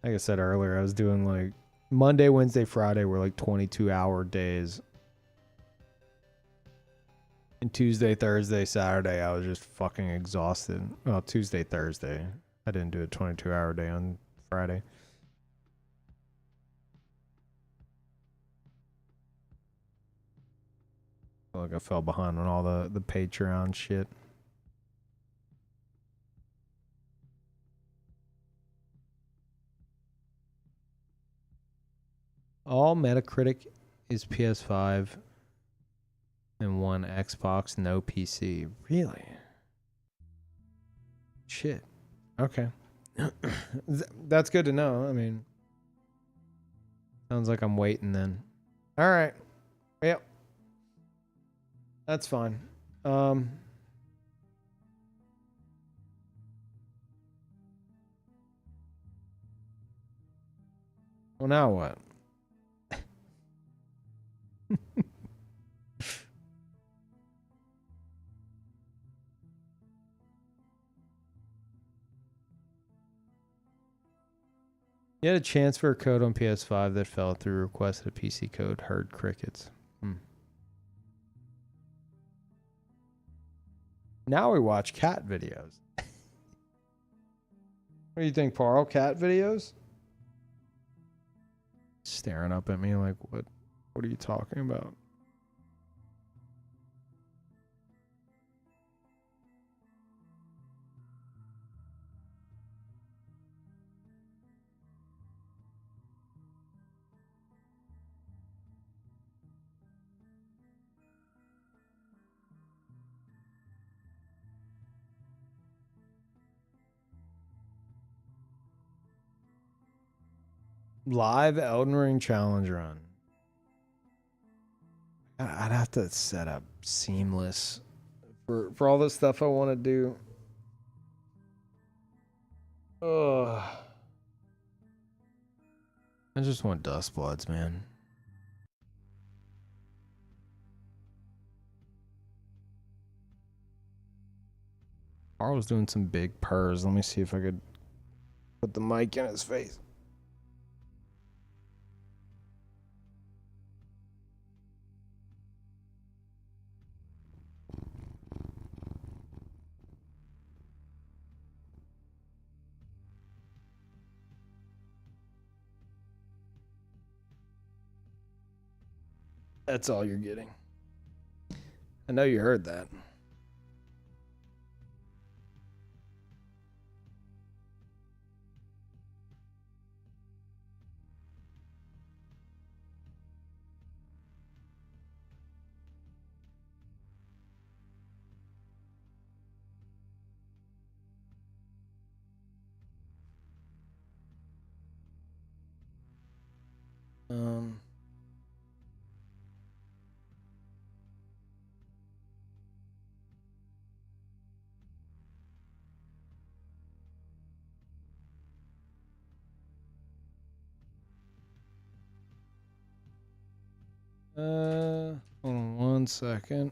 I said earlier, I was doing like Monday, Wednesday, Friday were like 22-hour days. And Tuesday, Thursday, Saturday, I was just fucking exhausted. Well, Tuesday, Thursday. I didn't do a 22-hour day on Friday. I feel like I fell behind on all the Patreon shit. All Metacritic is PS5 and one Xbox, no PC. Really? Shit. Okay. That's good to know. I mean, sounds like I'm waiting then. All right. Yep. That's fine. Well, now what? You had a chance for a code on PS5 that fell through. Requested a PC code. Heard crickets. Now we watch cat videos. What do you think, Parl? Cat videos? Staring up at me like, what? What are you talking about? Live Elden Ring challenge run. I'd have to set up seamless for all the stuff I want to do. Ugh. I just want Dust Bloods, man. Carl was doing some big purrs. Let me see if I could put the mic in his face. That's all you're getting. I know you heard that. Um... hold on 1 second.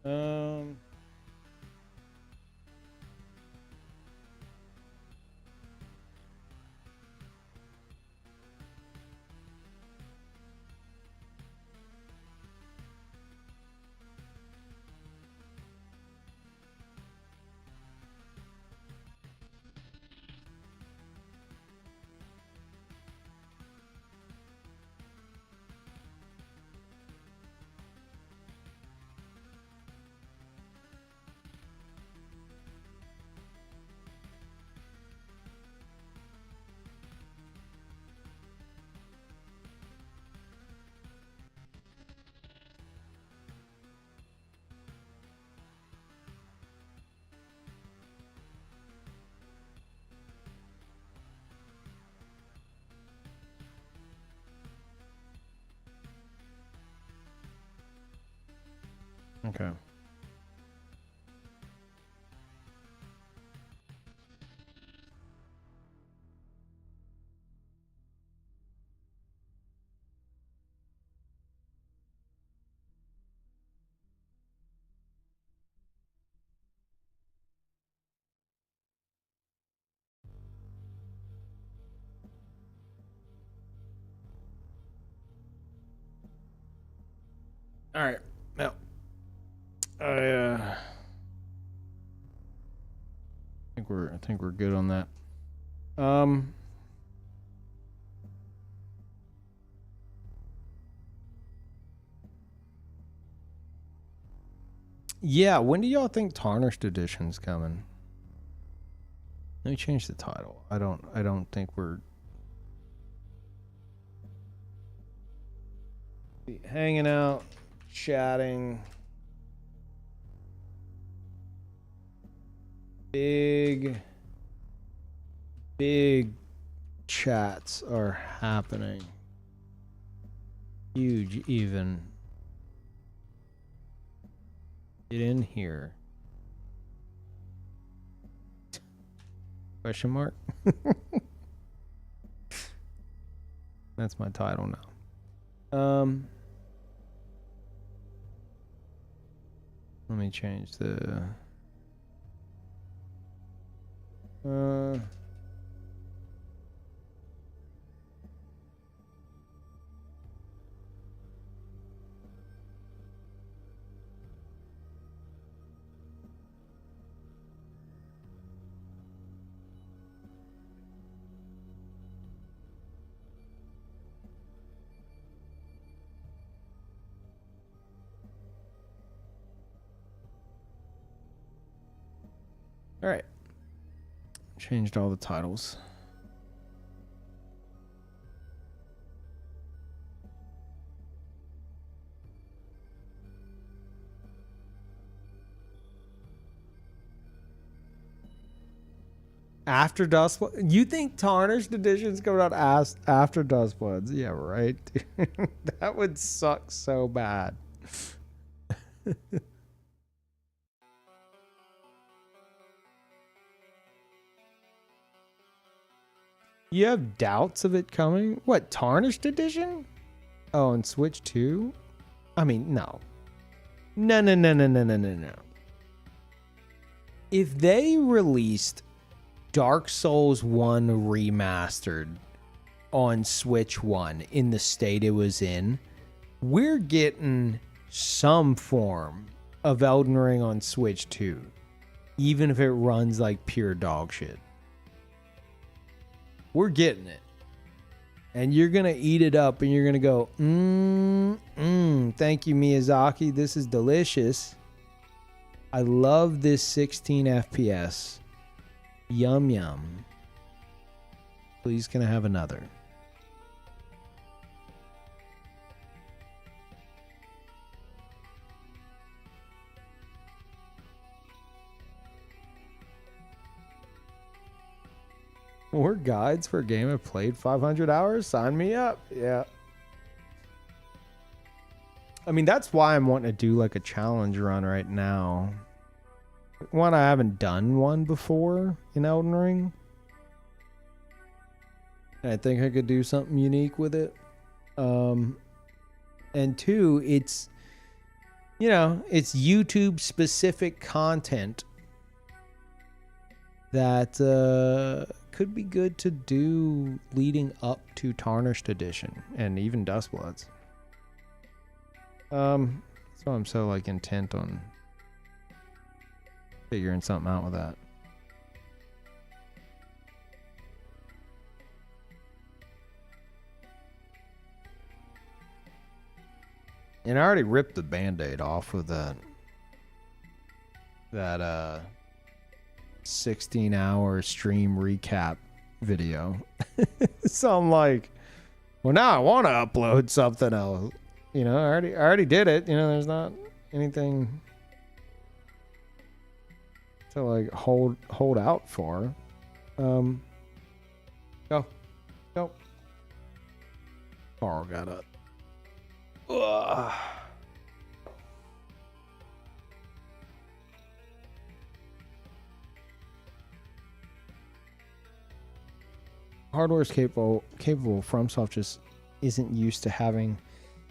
Um... Okay. All right. Now, I think we're good on that. Yeah, when do y'all think Tarnished Edition's coming? Let me change the title. I don't think we're Hanging out, chatting. Big chats are happening. Huge even. Get in here. Question mark? That's my title now. Let me change the all right. Changed all the titles. After Dustblood? You think Tarnished Edition's coming out after Dustbloods? Yeah, right. That would suck so bad. You have doubts of it coming? What, Tarnished Edition? Oh, and Switch 2? I mean, no. No. If they released Dark Souls 1 remastered on Switch 1 in the state it was in, we're getting some form of Elden Ring on Switch 2, even if it runs like pure dog shit. We're getting it. And you're going to eat it up and you're going to go, thank you, Miyazaki. This is delicious. I love this 16 FPS. Yum, yum. Please, can I have another? More guides for a game I've played 500 hours? Sign me up. Yeah. I mean, that's why I'm wanting to do like a challenge run right now. One, I haven't done one before in Elden Ring. I think I could do something unique with it. And two, it's, you know, it's YouTube specific content that could be good to do leading up to Tarnished Edition and even Dustbloods. So I'm so like intent on figuring something out with that. And I already ripped the band-aid off with that 16-hour stream recap video. So I'm like, well, now I want to upload something else. You know, I already did it. You know, there's not anything to like hold out for. Go. Carl got up. Ugh. Hardware is capable. FromSoft just isn't used to having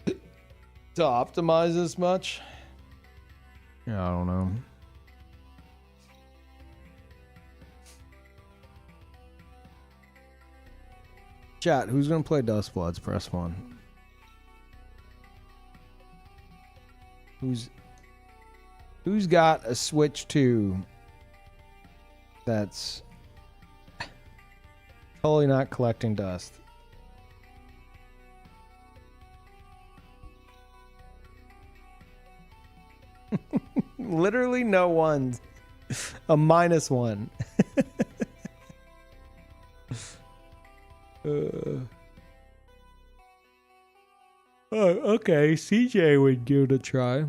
to optimize as much. Yeah, I don't know. Chat, who's gonna play Dustbloods? Press 1. Who's got a Switch 2 that's totally not collecting dust? Literally no ones. A -1. Oh, okay. CJ would give it a try.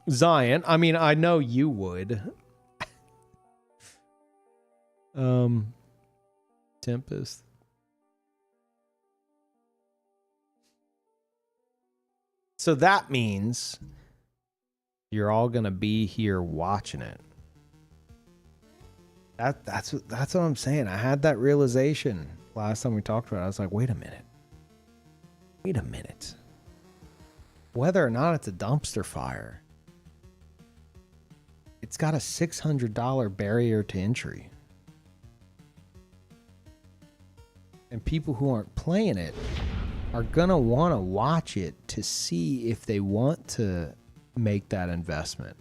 Zion, I mean, I know you would. Tempest. So that means you're all gonna be here watching it. That's what I'm saying. I had that realization last time we talked about it. I was like, wait a minute. Wait a minute. Whether or not it's a dumpster fire, it's got a $600 barrier to entry. And people who aren't playing it are gonna want to watch it to see if they want to make that investment.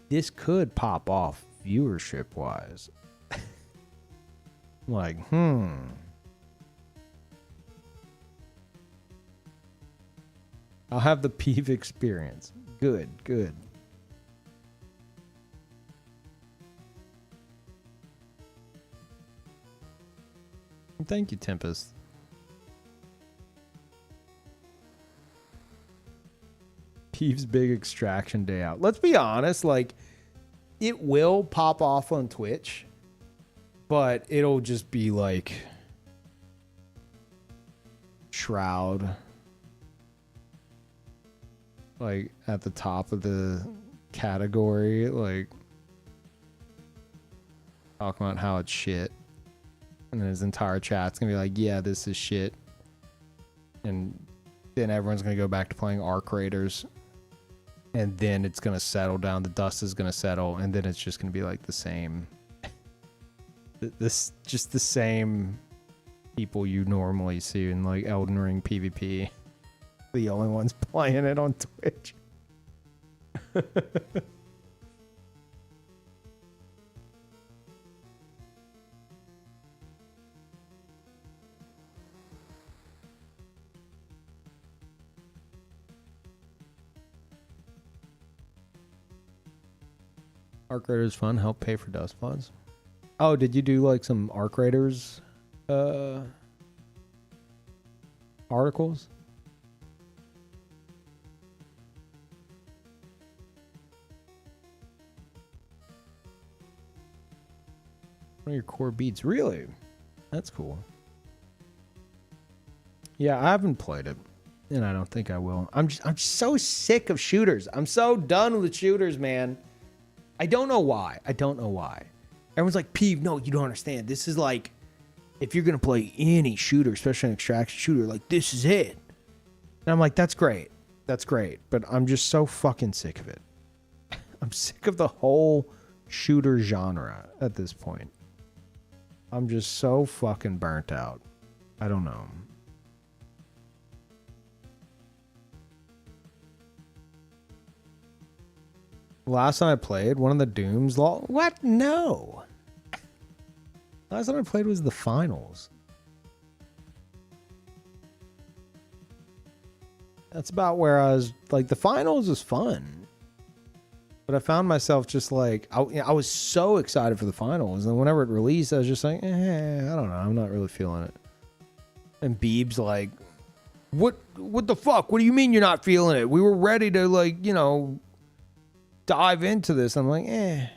This could pop off viewership wise. Like, I'll have the Peeve experience. Good, good. Thank you, Tempest. Peeve's big extraction day out. Let's be honest, like, it will pop off on Twitch, but it'll just be like Shroud, like at the top of the category, like talking about how it's shit, and then his entire chat's gonna be like, yeah, this is shit, and then everyone's gonna go back to playing Arc Raiders, and then it's gonna settle down, the dust is gonna settle, and then it's just gonna be like the same just the same people you normally see in like Elden Ring PvP, the only ones playing it on Twitch. Arc Raiders fun, help pay for dust pods. Oh, did you do like some Arc Raiders articles? One of your core beats, really? That's cool. Yeah, I haven't played it, and I don't think I will. I'm so sick of shooters. I'm so done with shooters, man. I don't know why. I don't know why. Everyone's like, Peeve, no, you don't understand. This is like, if you're going to play any shooter, especially an extraction shooter, like, this is it. And I'm like, that's great. That's great. But I'm just so fucking sick of it. I'm sick of the whole shooter genre at this point. I'm just so fucking burnt out. I don't know. Last time I played, one of the Dooms. What? No. Last time I played was the finals. That's about where I was. Like, the finals was fun. But I found myself just like, I was so excited for the finals. And whenever it released, I was just like, I don't know. I'm not really feeling it. And Beeb's like, what the fuck? What do you mean you're not feeling it? We were ready to, like, you know, dive into this. I'm like, I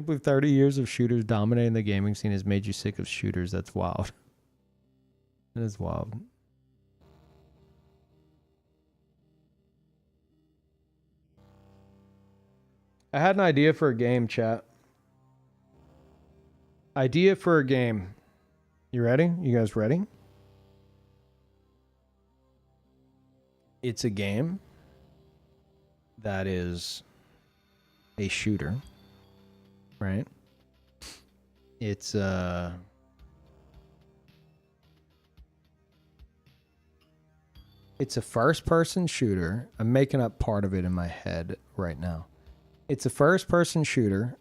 believe 30 years of shooters dominating the gaming scene has made you sick of shooters. That's wild. That is wild. I had an idea for a game, chat. Idea for a game. You ready? You guys ready? It's a game that is a shooter, right? It's a first-person shooter. I'm making up part of it in my head right now. It's a first-person shooter.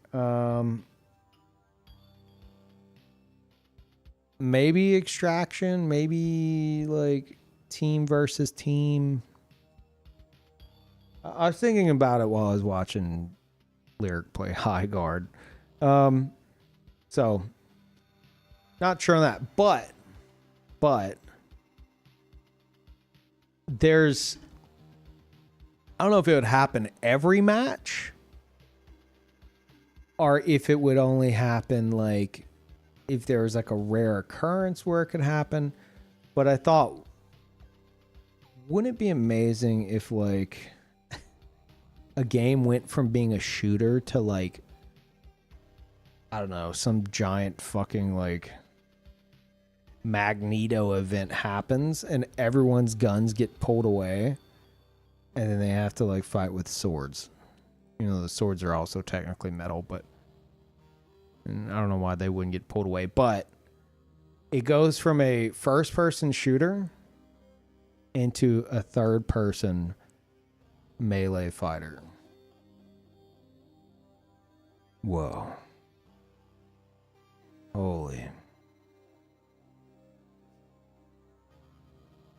Maybe extraction, maybe like team versus team. I was thinking about it while I was watching Lyric play High Guard. So not sure on that, but there's, I don't know if it would happen every match or if it would only happen like if there was like a rare occurrence where it could happen. But I thought, wouldn't it be amazing if like a game went from being a shooter to like, I don't know, some giant fucking like Magneto event happens and everyone's guns get pulled away and then they have to like fight with swords. You know, the swords are also technically metal, but and I don't know why they wouldn't get pulled away, but it goes from a first person shooter into a third person melee fighter. Whoa. Holy.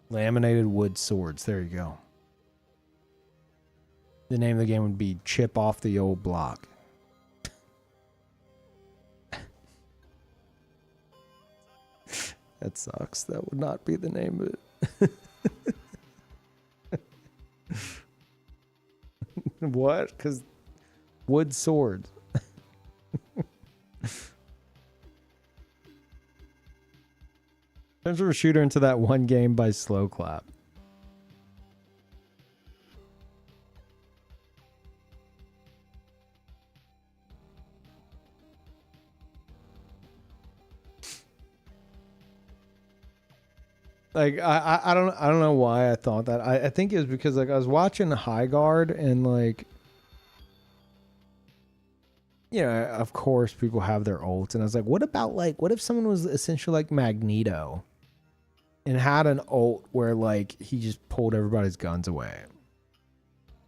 Laminated wood swords. There you go. The name of the game would be Chip Off the Old Block. That sucks. That would not be the name of it. What? Because wood swords. Turns from a shooter into that one game by Slow Clap. Like I don't know why I thought that. I think it was because like I was watching High Guard and like, you know, of course people have their ults and I was like, what about like, what if someone was essentially like Magneto and had an ult where like he just pulled everybody's guns away?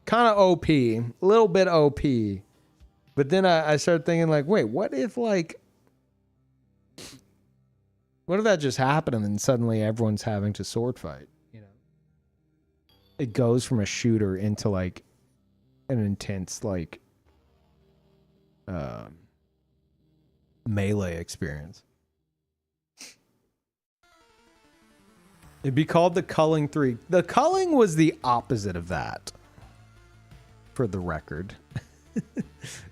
Kind of OP, a little bit OP. But then I started thinking like, wait, what if like, what if that just happened and then suddenly everyone's having to sword fight? You know, it goes from a shooter into like an intense like melee experience. It'd be called the Culling 3. The Culling was the opposite of that, for the record.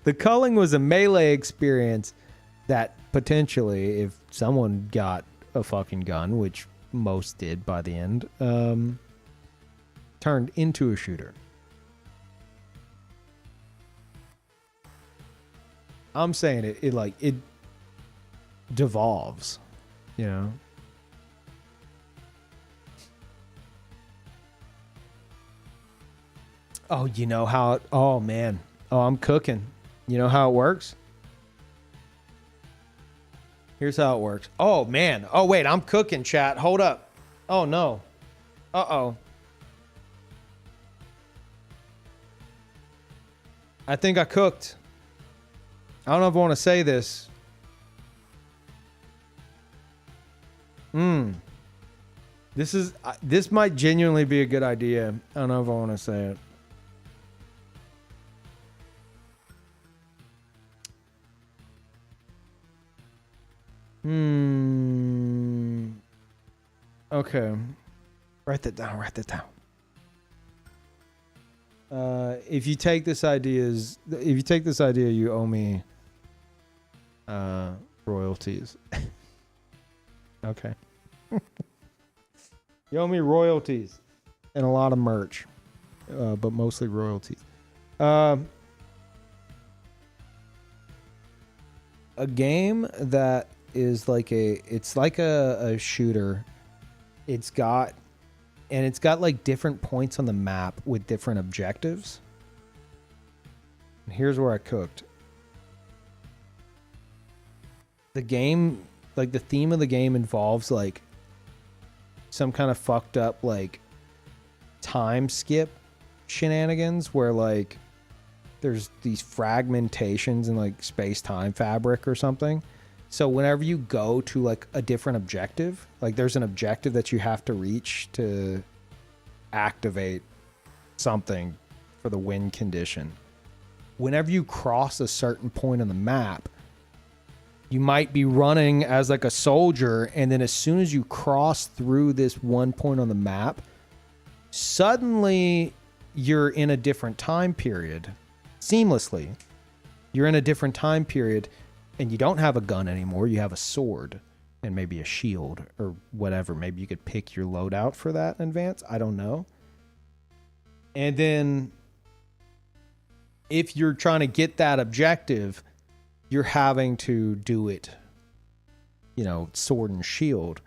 The Culling was a melee experience that potentially, if someone got a fucking gun, which most did by the end, turned into a shooter. I'm saying it devolves, you know? Oh, you know how it, oh man. Oh, I'm cooking. You know how it works? Here's how it works. Oh man. Oh wait, I'm cooking, chat. Hold up. Oh no. Uh-oh. I think I cooked. I don't know if I want to say this. This might genuinely be a good idea. I don't know if I want to say it. Okay. Write that down. Write that down. If you take this idea, you owe me royalties. Okay. You owe me royalties and a lot of merch, but mostly royalties. A game that is like it's like a shooter. It's got like different points on the map with different objectives. And here's where I cooked. The game, like the theme of the game involves like some kind of fucked up like time skip shenanigans where like there's these fragmentations in like space-time fabric or something. So whenever you go to like a different objective, like there's an objective that you have to reach to activate something for the win condition. Whenever you cross a certain point on the map, you might be running as like a soldier, and then as soon as you cross through this one point on the map, suddenly you're in a different time period. Seamlessly. You're in a different time period, and you don't have a gun anymore. You have a sword and maybe a shield or whatever. Maybe you could pick your loadout for that in advance. I don't know. And then if you're trying to get that objective, you're having to do it, you know, sword and shield.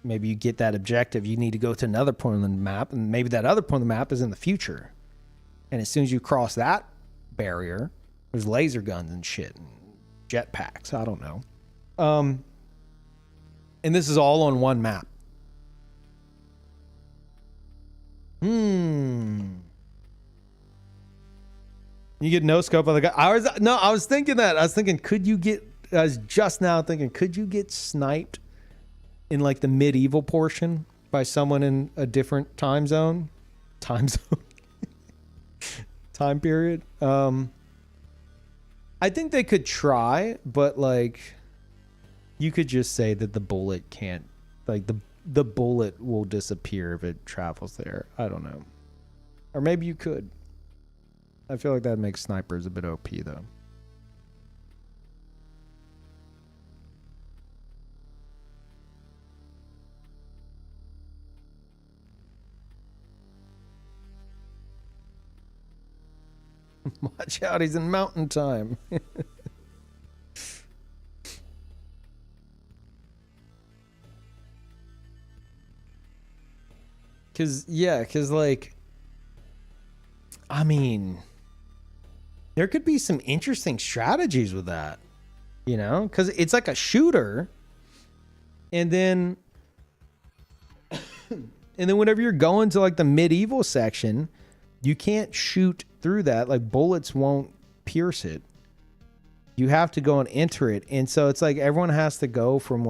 Maybe you get that objective, you need to go to another point on the map, and maybe that other point on the map is in the future. And as soon as you cross that barrier, there's laser guns and shit, and jetpacks. I don't know. And this is all on one map. You get no scope on the guy. I was thinking that. I was just now thinking, could you get sniped in like the medieval portion by someone in a different time period? I think they could try, but like you could just say that the bullet can't, like the bullet will disappear if it travels there. I don't know. Or maybe you could. I feel like that makes snipers a bit OP though. Watch out, he's in mountain time. Cause like, I mean, there could be some interesting strategies with that, you know, cause it's like a shooter, and then whenever you're going to like the medieval section, you can't shoot through that. Like bullets won't pierce it. You have to go and enter it. And so it's like everyone has to go from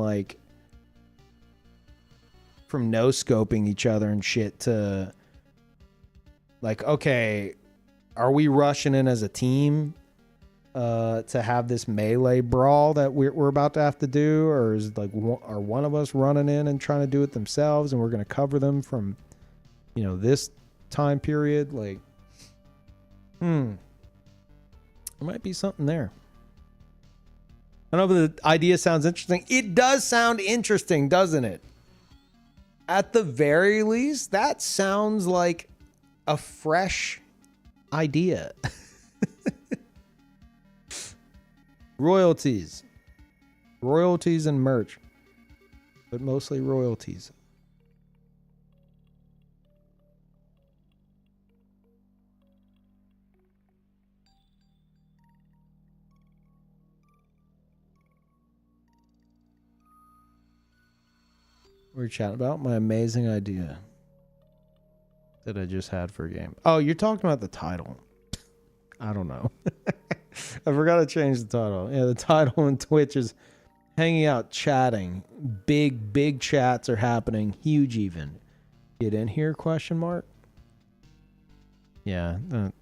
no scoping each other and shit to like, okay, are we rushing in as a team to have this melee brawl that we're about to have to do? Or is like, are one of us running in and trying to do it themselves and we're going to cover them from, you know, this time period? Like, there might be something there. I don't know if the idea sounds interesting. It does sound interesting, doesn't it? At the very least, that sounds like a fresh idea. Royalties and merch, but mostly royalties. We're chatting about my amazing idea that I just had for a game. Oh, you're talking about the title. I don't know. I forgot to change the title. Yeah, the title on Twitch is hanging out, chatting. Big chats are happening. Huge even. Get in here, question mark? Yeah. I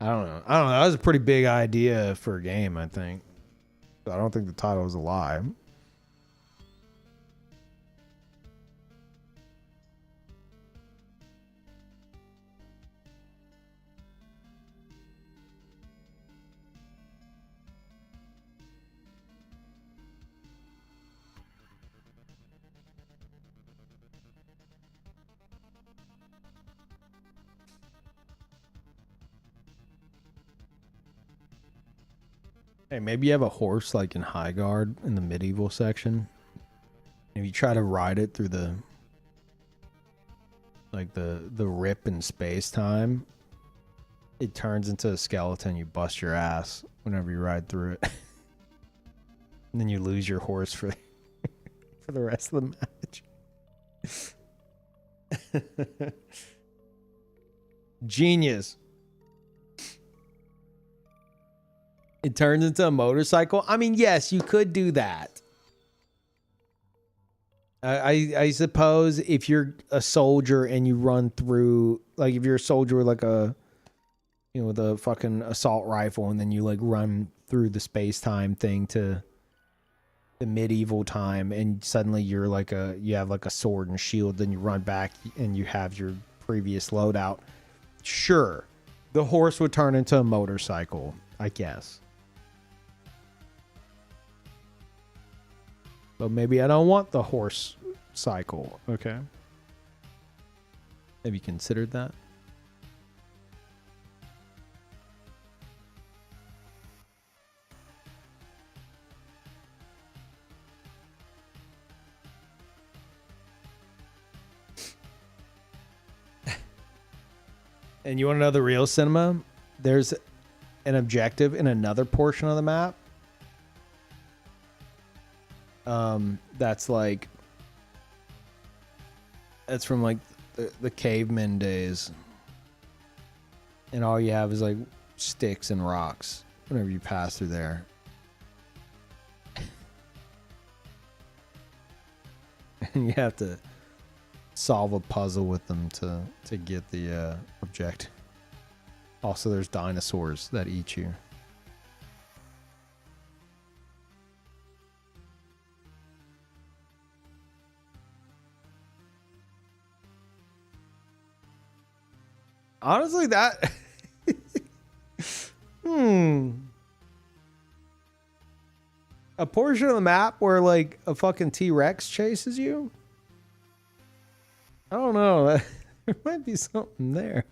don't know. That was a pretty big idea for a game, I think. I don't think the title was a lie. Hey, maybe you have a horse like in High Guard in the medieval section. If you try to ride it through the rip in space time, it turns into a skeleton. You bust your ass whenever you ride through it. And then you lose your horse for the rest of the match. Genius. It turns into a motorcycle. I mean, yes, you could do that. I suppose if you're a soldier and you run through, like if you're a soldier with like a, you know, with a fucking assault rifle, and then you like run through the space time thing to the medieval time, and suddenly you're like you have like a sword and shield, then you run back and you have your previous loadout. Sure, the horse would turn into a motorcycle, I guess. But maybe I don't want the horse cycle. Okay. Have you considered that? And you want to know the real cinema? There's an objective in another portion of the map. That's like, that's from like the caveman days. And all you have is like sticks and rocks whenever you pass through there. And you have to solve a puzzle with them to get the objective. Also, there's dinosaurs that eat you. Honestly, that... A portion of the map where, like, a fucking T-Rex chases you? I don't know. There might be something there.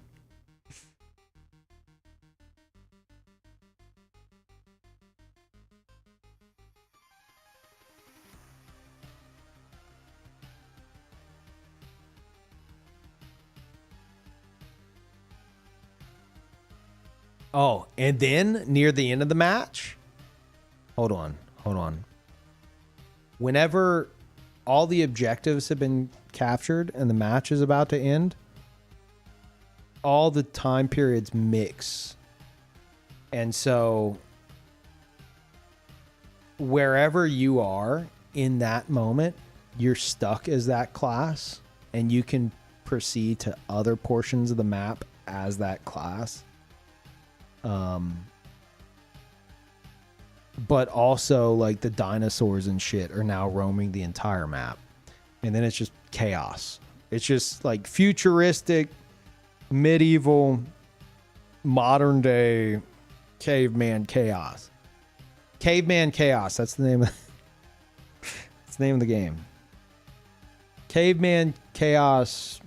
Oh, and then near the end of the match, hold on. Whenever all the objectives have been captured and the match is about to end, all the time periods mix. And so wherever you are in that moment, you're stuck as that class, and you can proceed to other portions of the map as that class. But also, like, the dinosaurs and shit are now roaming the entire map. And then it's just chaos. It's just, like, futuristic, medieval, modern-day caveman chaos. Caveman Chaos. That's the name of that's the name of the game. Caveman Chaos.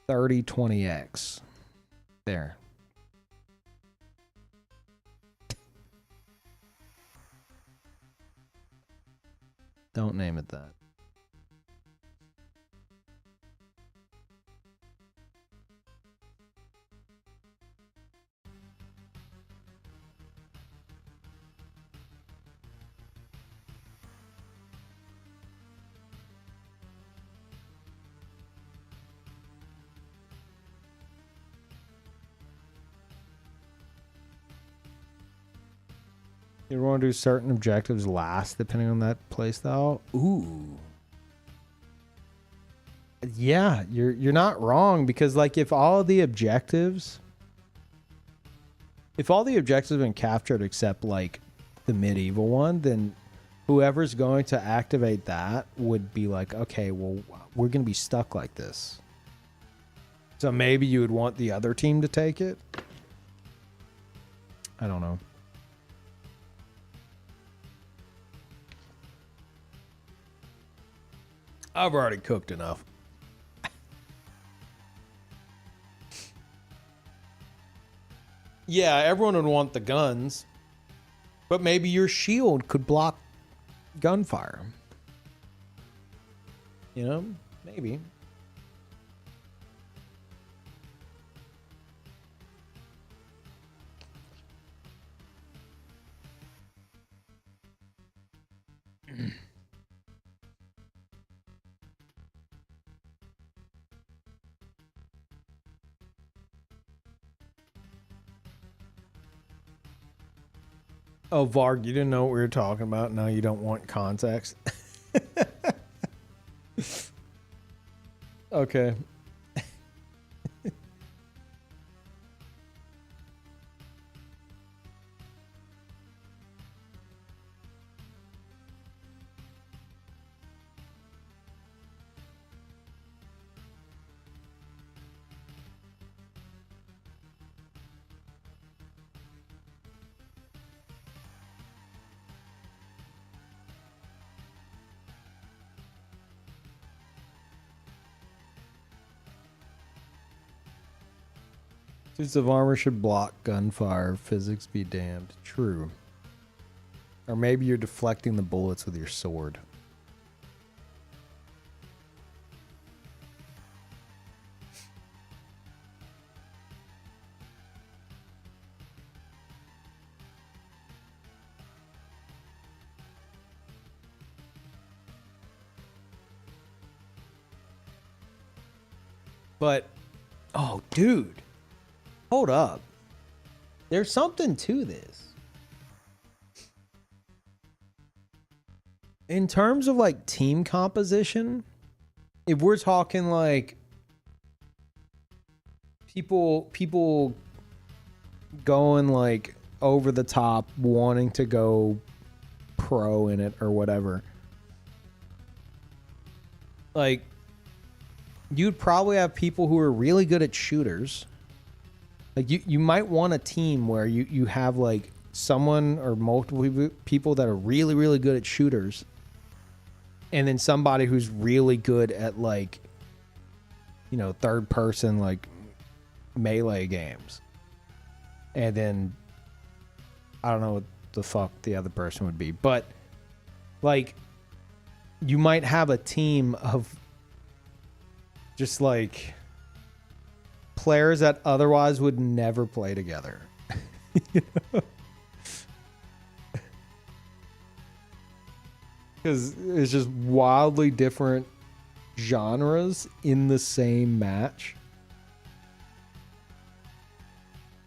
3020X. There. Don't name it that. You want to do certain objectives last, depending on that playstyle? Ooh. Yeah, you're not wrong, because like if all the objectives have been captured except like the medieval one, then whoever's going to activate that would be like, okay, well, we're going to be stuck like this. So maybe you would want the other team to take it. I don't know. I've already cooked enough. Yeah, everyone would want the guns, but maybe your shield could block gunfire. You know, maybe. Oh, Varg, you didn't know what we were talking about. Now you don't want context. Okay. Suits of armor should block gunfire. Physics be damned. True. Or maybe you're deflecting the bullets with your sword. But, oh, dude. Hold up. There's something to this. In terms of like team composition, if we're talking like people going like over the top, wanting to go pro in it or whatever, like you'd probably have people who are really good at shooters. Like you might want a team where you have like someone or multiple people that are really, really good at shooters. And then somebody who's really good at like, you know, third person, like melee games. And then I don't know what the fuck the other person would be, but like you might have a team of just like players that otherwise would never play together. You know? Because it's just wildly different genres in the same match.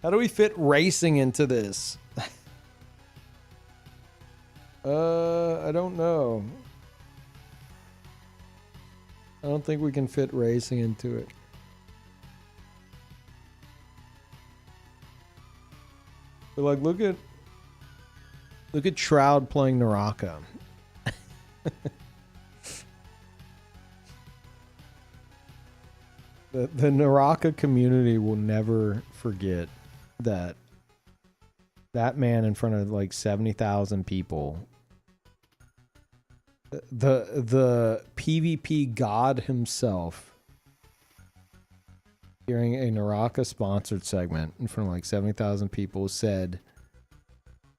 How do we fit racing into this? I don't know. I don't think we can fit racing into it. But like, look at Shroud playing Naraka. The Naraka community will never forget that man in front of like 70,000 people, the PvP god himself, during a Naraka sponsored segment in front of like 70,000 people, said,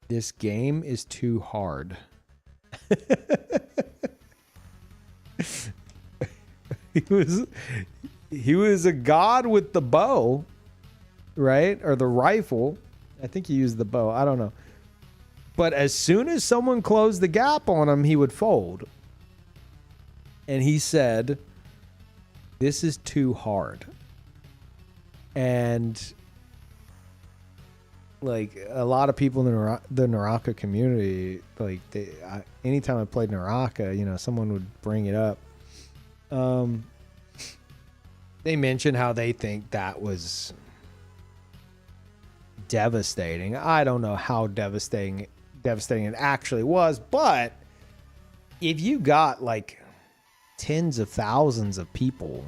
"This game is too hard." He was a god with the bow, right? Or the rifle. I think he used the bow. I don't know. But as soon as someone closed the gap on him, he would fold. And he said, "This is too hard." And like a lot of people in the Naraka community, like anytime I played Naraka, you know, someone would bring it up. They mentioned how they think that was devastating. I don't know how devastating it actually was, but if you got like tens of thousands of people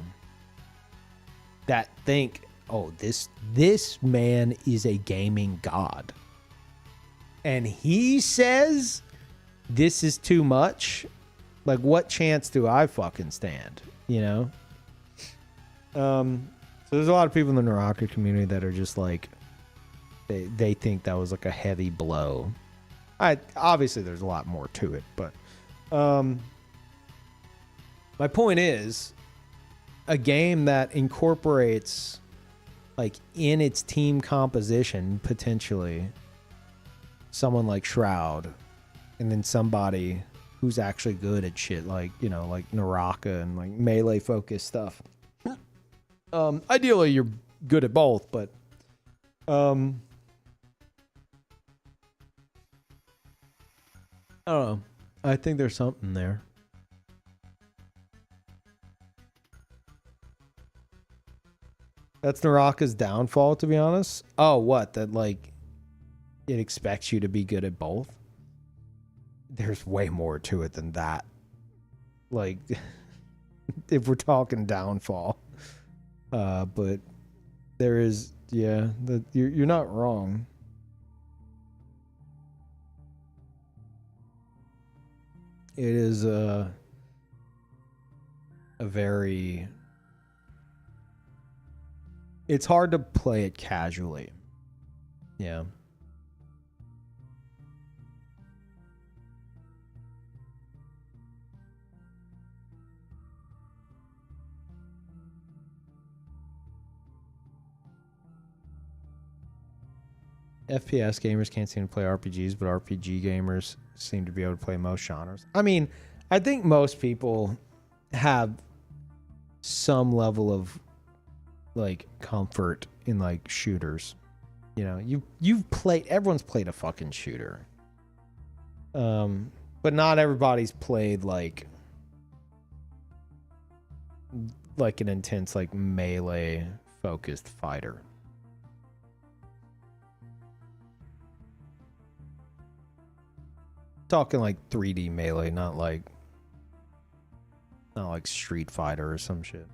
that think, "Oh, this man is a gaming god," and he says this is too much, like what chance do I fucking stand, you know? So there's a lot of people in the Naraka community that are just like, they think that was like a heavy blow. Obviously there's a lot more to it, but my point is, a game that incorporates like in its team composition potentially someone like Shroud, and then somebody who's actually good at shit like, you know, like Naraka and like melee focused stuff. Ideally you're good at both, but I don't know. I think there's something there. That's Naraka's downfall, to be honest. Oh, what? That, like, it expects you to be good at both? There's way more to it than that. Like, if we're talking downfall. But there is, yeah, you're not wrong. It is a very... It's hard to play it casually. Yeah. FPS gamers can't seem to play RPGs, but RPG gamers seem to be able to play most genres. I mean, I think most people have some level of like comfort in like shooters. You know, you've played, everyone's played a fucking shooter. But not everybody's played like an intense like melee focused fighter. Talking like 3D melee, not like Street Fighter or some shit.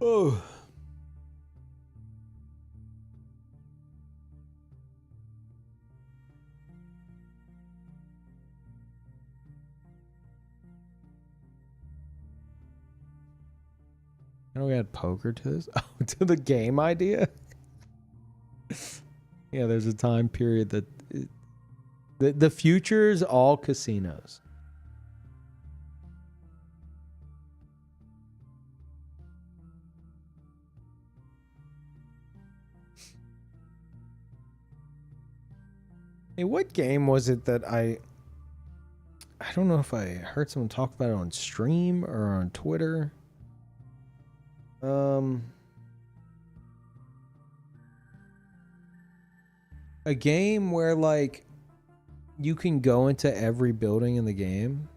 Oh. I know we add poker to this. Oh, to the game idea? Yeah, there's a time period that the future is all casinos. Hey, what game was it that I don't know if I heard someone talk about it on stream or on Twitter. A game where like you can go into every building in the game.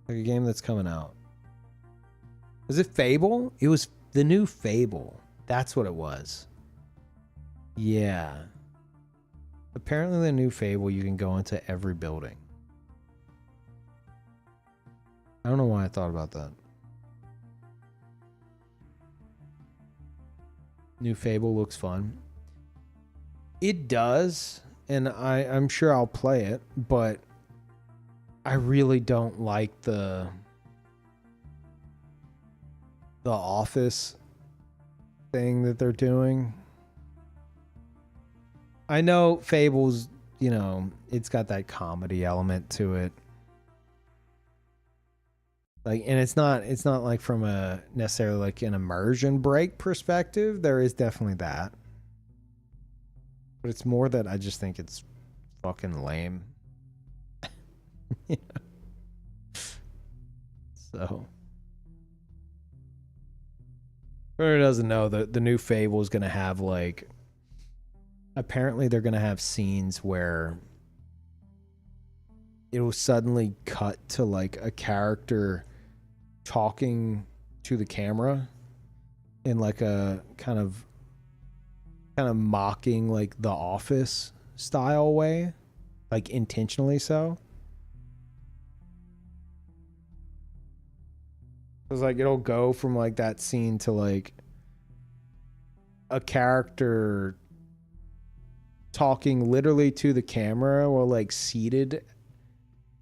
Like a game that's coming out. Was it Fable? It was the new Fable. That's what it was. Yeah. Apparently the new Fable, you can go into every building. I don't know why I thought about that. New Fable looks fun. It does, and I'm sure I'll play it, but I really don't like the office thing that they're doing. I know Fable's, you know, it's got that comedy element to it. Like, and it's not like from a necessarily like an immersion break perspective. There is definitely that. But it's more that I just think it's fucking lame. You know? So, whoever doesn't know, the new Fable is gonna have like, apparently they're gonna have scenes where it will suddenly cut to like a character talking to the camera in like a kind of mocking like The Office style way, like intentionally so. It's like it'll go from like that scene to like a character talking literally to the camera or like seated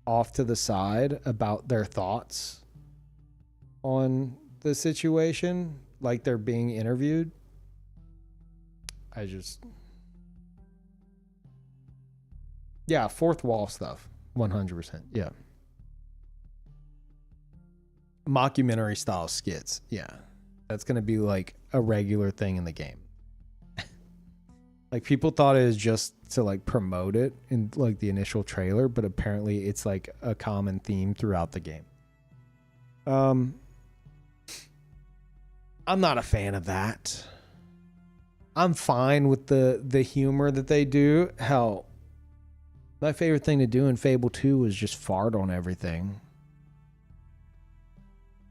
off to the side about their thoughts on the situation, like they're being interviewed. Yeah, fourth wall stuff. 100%. Yeah. Mockumentary style skits. Yeah. That's going to be like a regular thing in the game. Like people thought it was just to like promote it in like the initial trailer, but apparently it's like a common theme throughout the game. I'm not a fan of that. I'm fine with the humor that they do. Hell, my favorite thing to do in Fable 2 was just fart on everything.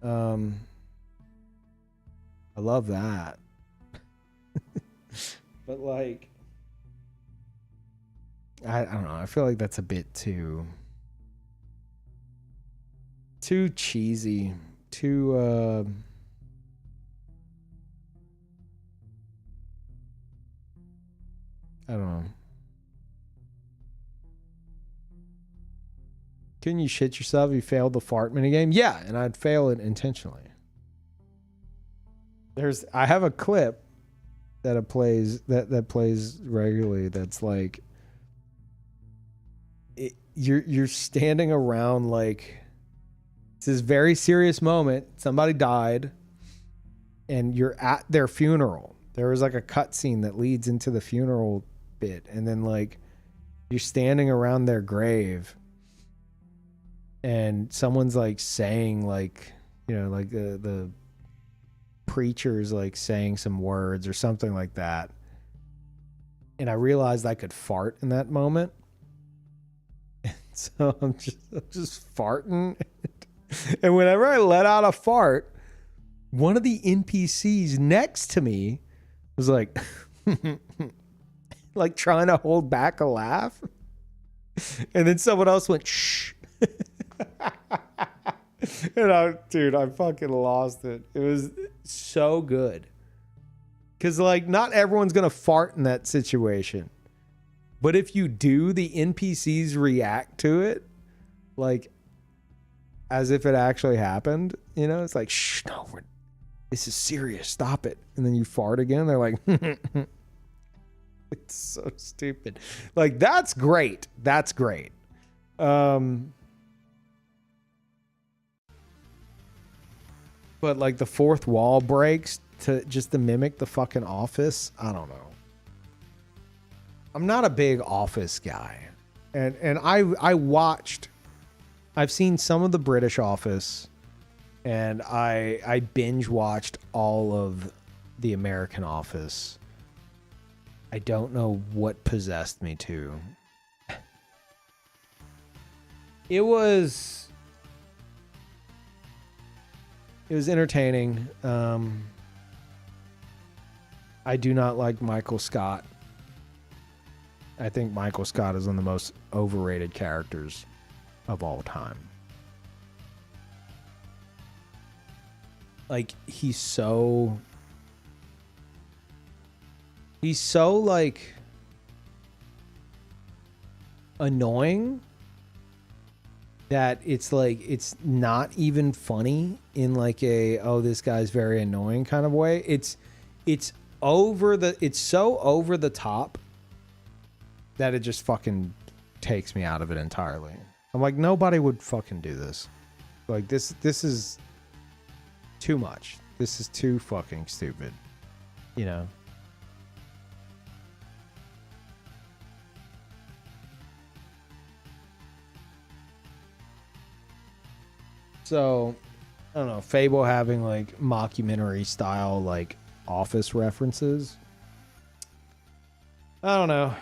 I love that. But like I don't know, I feel like that's a bit too cheesy, too I don't know. Couldn't you shit yourself if you failed the fart minigame? Yeah, and I'd fail it intentionally. I have a clip that it plays that plays regularly that's like you're standing around like it's this very serious moment. Somebody died and you're at their funeral. There was like a cutscene that leads into the funeral bit, and then like you're standing around their grave and someone's like saying like, you know, like the preacher's like saying some words or something like that. And I realized I could fart in that moment. And so I'm just farting. And whenever I let out a fart, one of the NPCs next to me was like, like trying to hold back a laugh. And then someone else went, shh. And I fucking lost it. It was so good. Because, like, not everyone's going to fart in that situation. But if you do, the NPCs react to it, like, as if it actually happened. You know, it's like, shh, no, this is serious. Stop it. And then you fart again. They're like, it's so stupid. Like, that's great. That's great. But like the fourth wall breaks to mimic the fucking Office. I don't know. I'm not a big Office guy. And I've seen some of the British Office, and I binge watched all of the American Office. I don't know what possessed me to. It was entertaining. I do not like Michael Scott. I think Michael Scott is one of the most overrated characters of all time. Like, he's so like annoying that it's like it's not even funny in like a, oh, this guy's very annoying kind of way. It's so over the top that it just fucking takes me out of it entirely. I'm like, nobody would fucking do this. Like, this is too much. This is too fucking stupid. You know? So, I don't know, Fable having like mockumentary style like Office references. I don't know.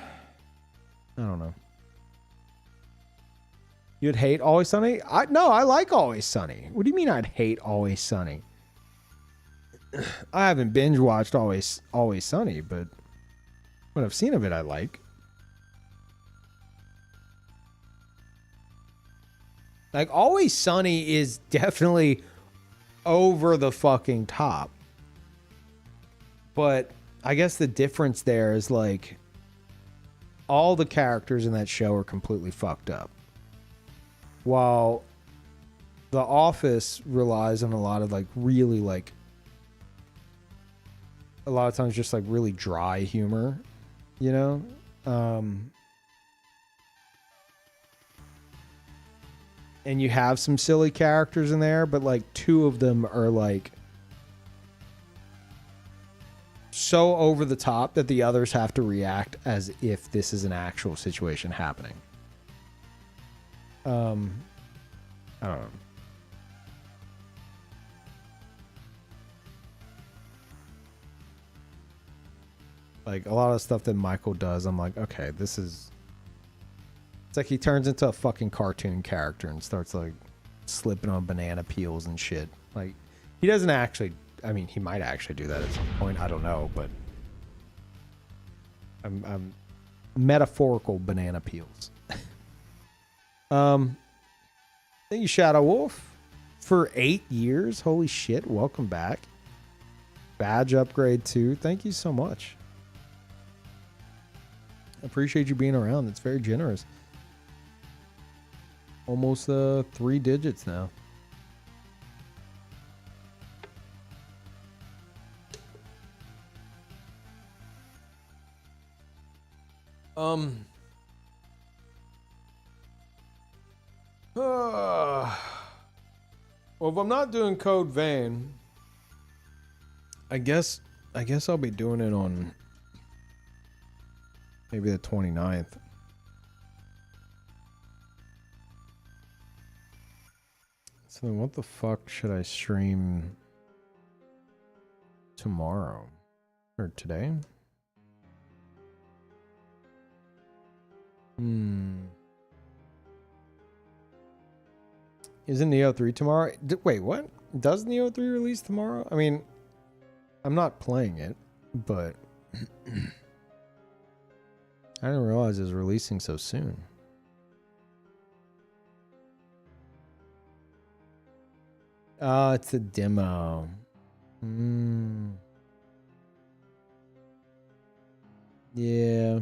You'd hate Always Sunny? No, I like Always Sunny. What do you mean I'd hate Always Sunny? I haven't binge watched Always Sunny, but what I've seen of it I like. Like, Always Sunny is definitely over the fucking top. But I guess the difference there is, like, all the characters in that show are completely fucked up. While The Office relies on a lot of, like, really, like, a lot of times just, like, really dry humor, you know? And you have some silly characters in there, but like two of them are like so over the top that the others have to react as if this is an actual situation happening. I don't know. Like, a lot of stuff that Michael does, I'm like, okay, this is... It's like he turns into a fucking cartoon character and starts, like, slipping on banana peels and shit. Like, he doesn't actually... I mean, he might actually do that at some point. I don't know, but... I'm metaphorical banana peels. Thank you, Shadow Wolf, for 8 years. Holy shit, welcome back. Badge upgrade, too. Thank you so much. I appreciate you being around. It's very generous. Almost 3 digits now. Well, if I'm not doing Code Vein, I guess I'll be doing it on maybe the 29th. So then what the fuck should I stream tomorrow? Or today? Isn't Neo 3 tomorrow? Wait, what? Does Neo 3 release tomorrow? I mean, I'm not playing it, but I didn't realize it was releasing so soon. Oh, it's a demo. Yeah.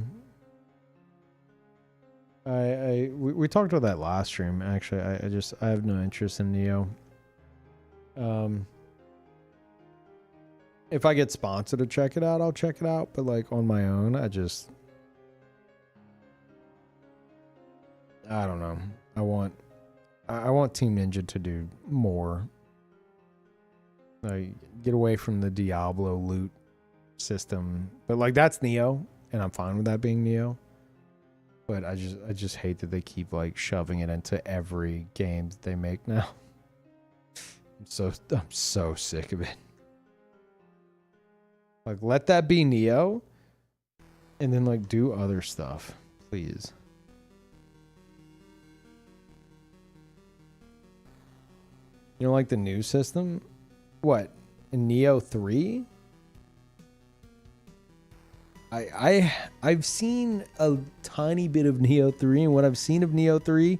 We talked about that last stream, actually. I have no interest in Neo. If I get sponsored to check it out, I'll check it out, but like on my own, I don't know. I want Team Ninja to do more. Like, get away from the Diablo loot system. But like, that's Neo, and I'm fine with that being Neo. But I just hate that they keep like shoving it into every game that they make now. I'm so sick of it. Like, let that be Neo, and then like do other stuff, please. You know, like the new system? What? In Neo 3? I've seen a tiny bit of Neo 3, and what I've seen of Neo 3,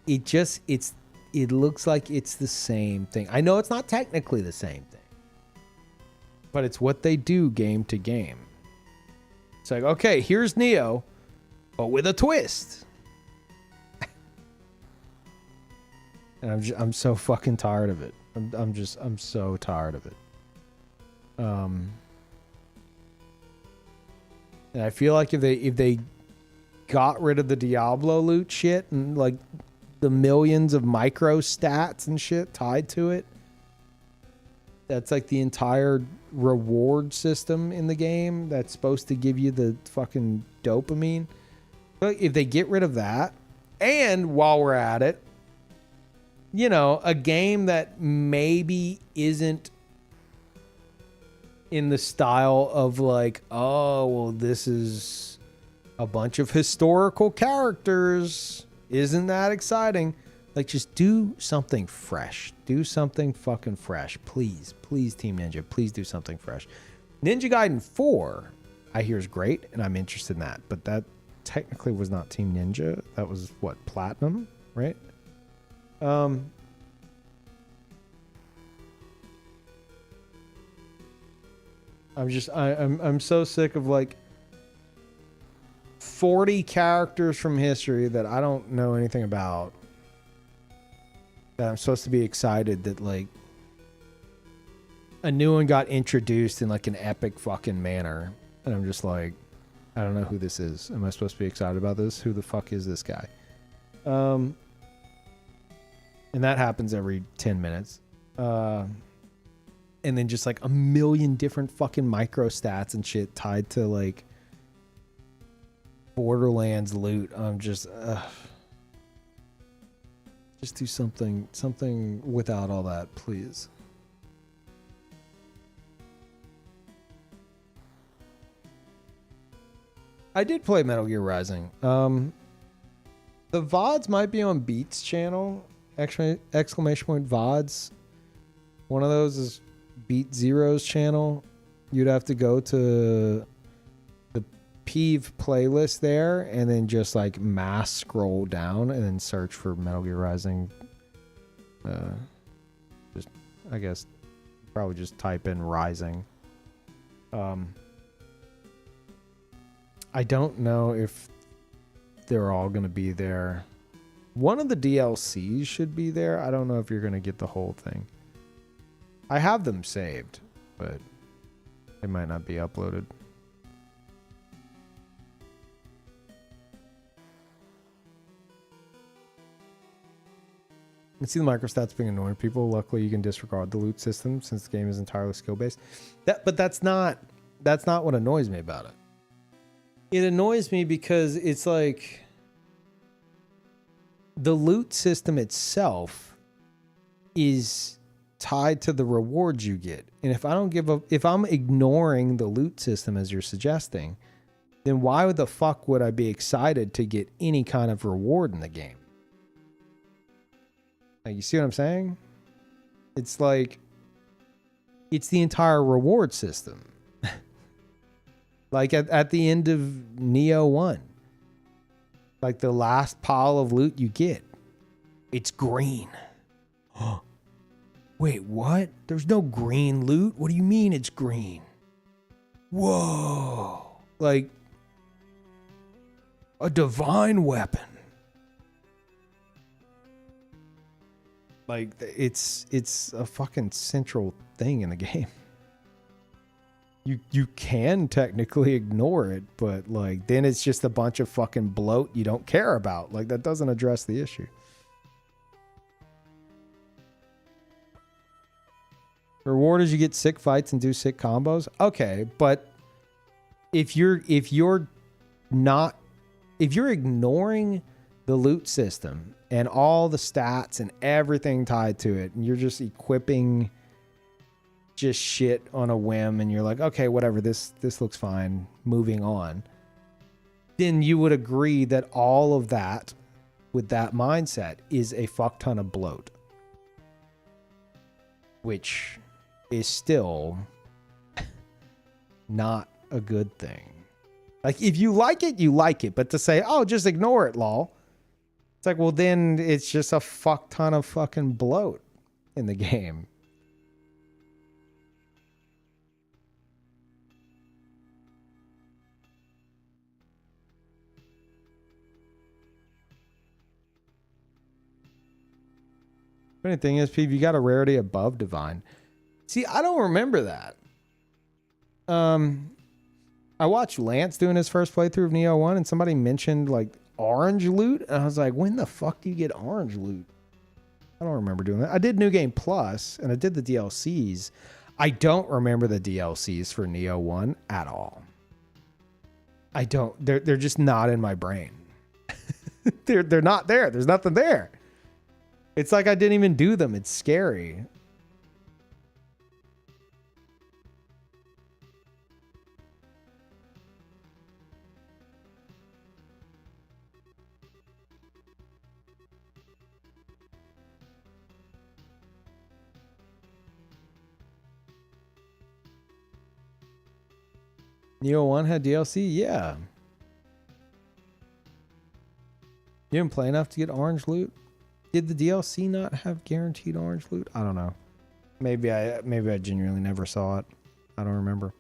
it looks like it's the same thing. I know it's not technically the same thing, but it's what they do game to game. It's like, okay, here's Neo, but with a twist. And I'm so fucking tired of it. I'm so tired of it. And I feel like if they got rid of the Diablo loot shit and like the millions of micro stats and shit tied to it, that's like the entire reward system in the game that's supposed to give you the fucking dopamine. But if they get rid of that, and while we're at it, you know, a game that maybe isn't in the style of like, oh, well, this is a bunch of historical characters. Isn't that exciting? Like, just do something fresh. Do something fucking fresh. Please, please, Team Ninja. Please do something fresh. Ninja Gaiden 4, I hear is great, and I'm interested in that. But that technically was not Team Ninja. That was, what, Platinum, right? I'm so sick of like 40 characters from history that I don't know anything about, that I'm supposed to be excited that like a new one got introduced in like an epic fucking manner, and I'm just like, I don't know who this is. Am I supposed to be excited about this? Who the fuck is this guy? And that happens every 10 minutes. and then just like a million different fucking micro stats and shit tied to like Borderlands loot. I'm just do something without all that, please. I did play Metal Gear Rising. The VODs might be on Beats channel. Exclamation point VODs. One of those is Beat Zero's channel. You'd have to go to the Peeve playlist there and then just like mass scroll down and then search for Metal Gear Rising. Just, I guess, probably just type in Rising. I don't know if they're all going to be there. One of the DLCs should be there. I don't know if you're going to get the whole thing. I have them saved, but they might not be uploaded. I can see the microstats being annoying people. Luckily, you can disregard the loot system since the game is entirely skill-based. But that's not what annoys me about it. It annoys me because it's like the loot system itself is tied to the rewards you get. And if I don't if I'm ignoring the loot system as you're suggesting, then why the fuck would I be excited to get any kind of reward in the game? Like, you see what I'm saying? It's like, it's the entire reward system. Like at the end of Neo 1. Like the last pile of loot you get. It's green. Wait, what? There's no green loot? What do you mean it's green? Whoa. Like a divine weapon. Like it's a fucking central thing in the game. You can technically ignore it, but like then it's just a bunch of fucking bloat you don't care about. Like that doesn't address the issue. Reward is you get sick fights and do sick combos. Okay, but if you're ignoring the loot system and all the stats and everything tied to it, and you're just equipping just shit on a whim, and you're like, okay, whatever, this looks fine, moving on, then you would agree that all of that with that mindset is a fuck ton of bloat, which is still not a good thing. Like, if you like it, you like it, but to say, oh, just ignore it, lol, it's like, well, then it's just a fuck ton of fucking bloat in the game. Funny thing is, Peeve, you got a rarity above divine. See, I don't remember that. I watched Lance doing his first playthrough of Neo 1, and somebody mentioned like orange loot, and I was like, when the fuck do you get orange loot? I don't remember doing that. I did New Game Plus, and I did the DLCs. I don't remember the DLCs for Neo 1 at all. I don't. They're just not in my brain. They're not there. There's nothing there. It's like I didn't even do them. It's scary. Neo 1 had DLC? Yeah. You didn't play enough to get orange loot? Did the DLC not have guaranteed orange loot? I don't know. Maybe I genuinely never saw it. I don't remember.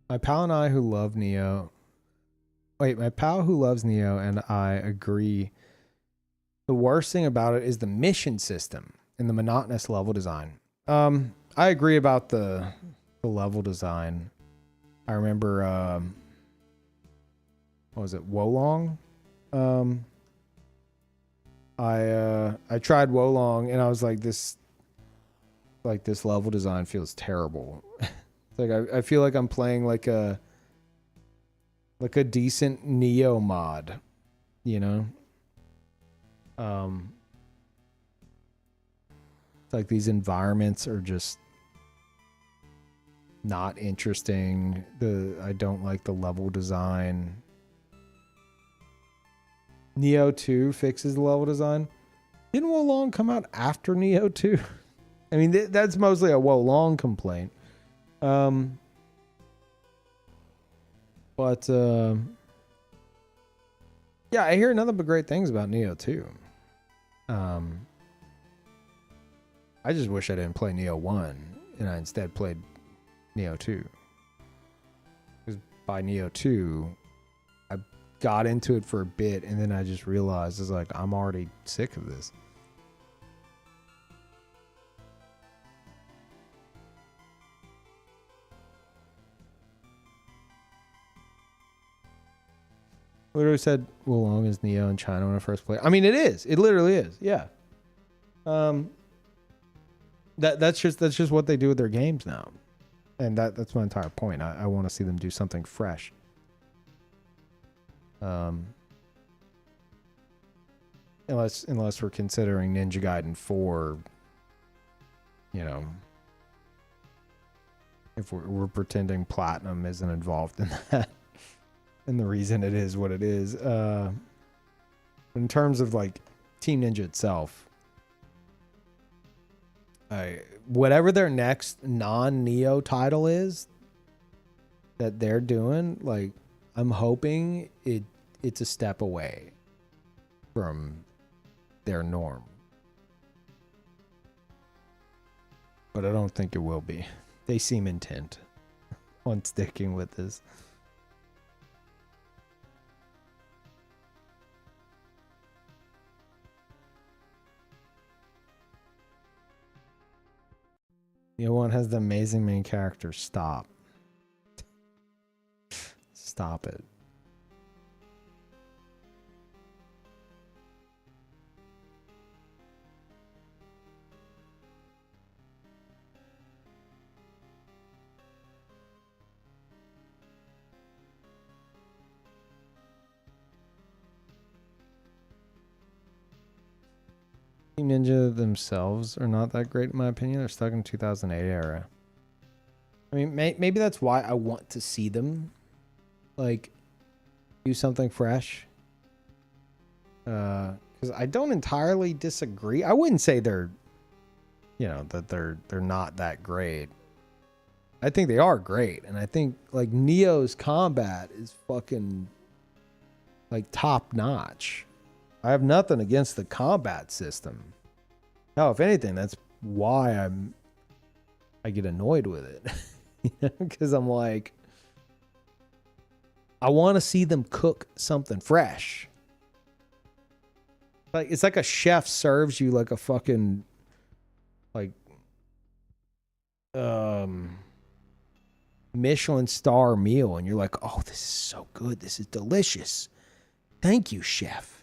My pal and I who love Neo. Wait, my pal who loves Neo and I agree. The worst thing about it is the mission system and the monotonous level design. I I agree about the level design. I remember, what was it, Wolong? I tried Wolong and I was like, this level design feels terrible. Like I feel like I'm playing like a decent Neo mod, you know? It's like these environments are just not interesting. I don't like the level design. Neo 2 fixes the level design. Didn't Wolong come out after Neo 2? I mean, that's mostly a Wolong complaint. But yeah, I hear nothing but great things about Neo 2. I just wish I didn't play Neo 1 and I instead played Neo 2. Because by Neo 2, I got into it for a bit and then I just realized it's like I'm already sick of this. Literally said Wolong is Neo in China when I first played. I mean, it is. It literally is. Yeah. That's just what they do with their games now, and that's my entire point. I want to see them do something fresh. Unless we're considering Ninja Gaiden 4, you know, if we're pretending Platinum isn't involved in that. And the reason it is what it is. In terms of like Team Ninja itself, whatever their next non-Neo title is that they're doing, like I'm hoping it's a step away from their norm. But I don't think it will be. They seem intent on sticking with this. Neo 1 has the amazing main character. Stop. Stop it. Team Ninja themselves are not that great in my opinion. They're stuck in 2008 era. I mean, maybe that's why I want to see them like do something fresh. Because I don't entirely disagree. I wouldn't say they're, you know, that they're not that great. I think they are great, and I think like Neo's combat is fucking like top notch. I have nothing against the combat system. No, if anything, that's why I get annoyed with it. You know, because I'm like, I want to see them cook something fresh. Like it's like a chef serves you like a fucking like Michelin star meal, and you're like, oh, this is so good. This is delicious. Thank you, chef.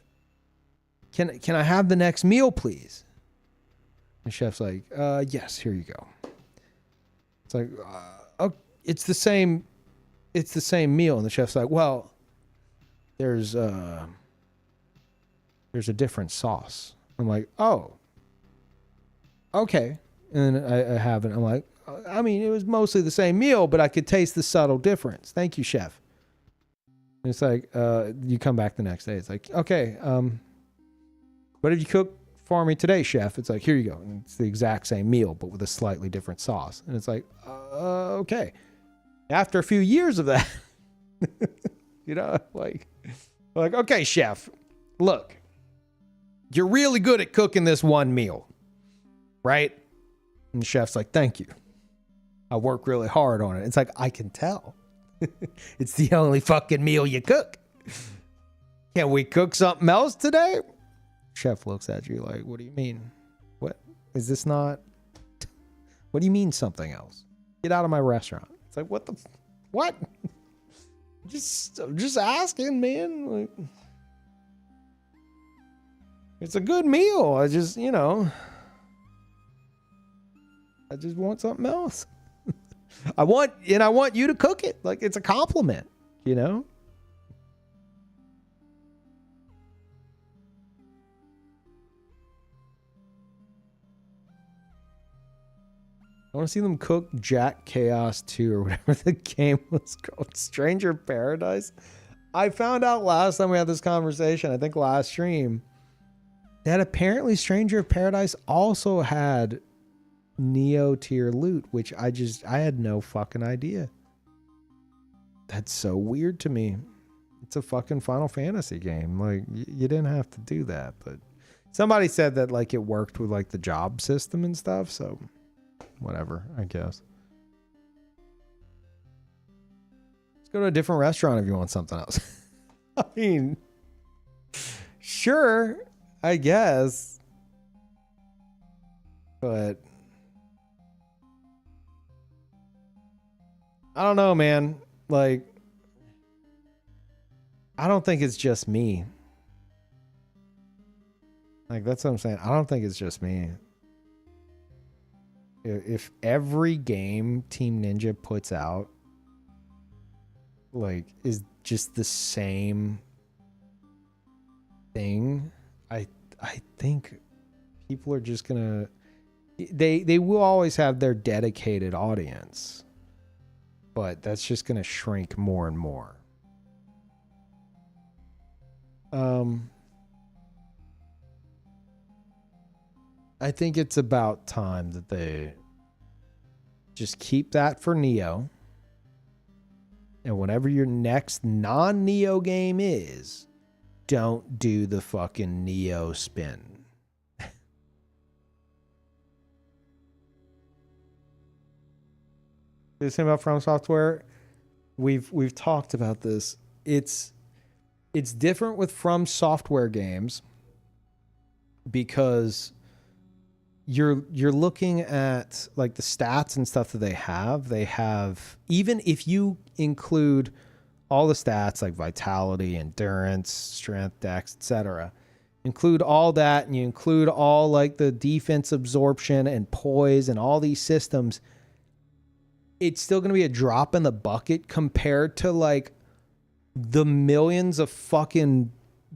Can I have the next meal, please? The chef's like, yes, here you go. It's like, oh, it's the same meal. And the chef's like, well, there's a different sauce. I'm like, oh, okay. And then I have it. I'm like, I mean, it was mostly the same meal, but I could taste the subtle difference. Thank you, chef. And it's like, you come back the next day. It's like, okay, what did you cook for me today, chef? It's like, here you go. And it's the exact same meal, but with a slightly different sauce. And it's like, okay. After a few years of that, you know, like, okay, chef, look, you're really good at cooking this one meal, right? And the chef's like, thank you. I work really hard on it. It's like, I can tell. It's the only fucking meal you cook. Can we cook something else today? Chef looks at you like, what do you mean? What is this not What do you mean something else? Get out of my restaurant. It's like, what? Just asking, man. Like, it's a good meal. I just want something else. I want you to cook it. Like, it's a compliment, I want to see them cook Jack Chaos 2 or whatever the game was called. Stranger Paradise. I found out last time we had this conversation, I think last stream, that apparently Stranger Paradise also had Neo tier loot, which I had no fucking idea. That's so weird to me. It's a fucking Final Fantasy game. Like, you didn't have to do that, but somebody said that like it worked with like the job system and stuff, so whatever, I guess. Let's go to a different restaurant if you want something else. I mean, sure, I guess. But I don't know, man. Like, I don't think it's just me. Like, that's what I'm saying. I don't think it's just me. If every game Team Ninja puts out like is just the same thing, I think people are just gonna they will always have their dedicated audience, but that's just gonna shrink more and more. I think it's about time that they just keep that for Neo. And whenever your next non-Neo game is, don't do the fucking Neo spin. The same about From Software. We've talked about this. It's different with From Software games because you're looking at like the stats and stuff that they have, even if you include all the stats like vitality, endurance, strength, dex, etc., include all that, and you include all like the defense absorption and poise and all these systems, it's still going to be a drop in the bucket compared to like the millions of fucking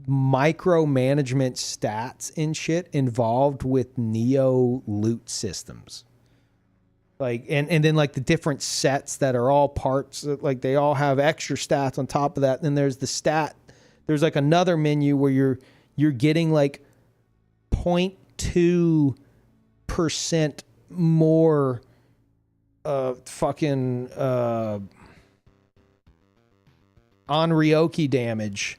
micromanagement stats and shit involved with Neo loot systems. Like, and then like the different sets that are all parts, like they all have extra stats on top of that. And then there's the stat, there's like another menu where you're getting like 0.2% more Onryoki damage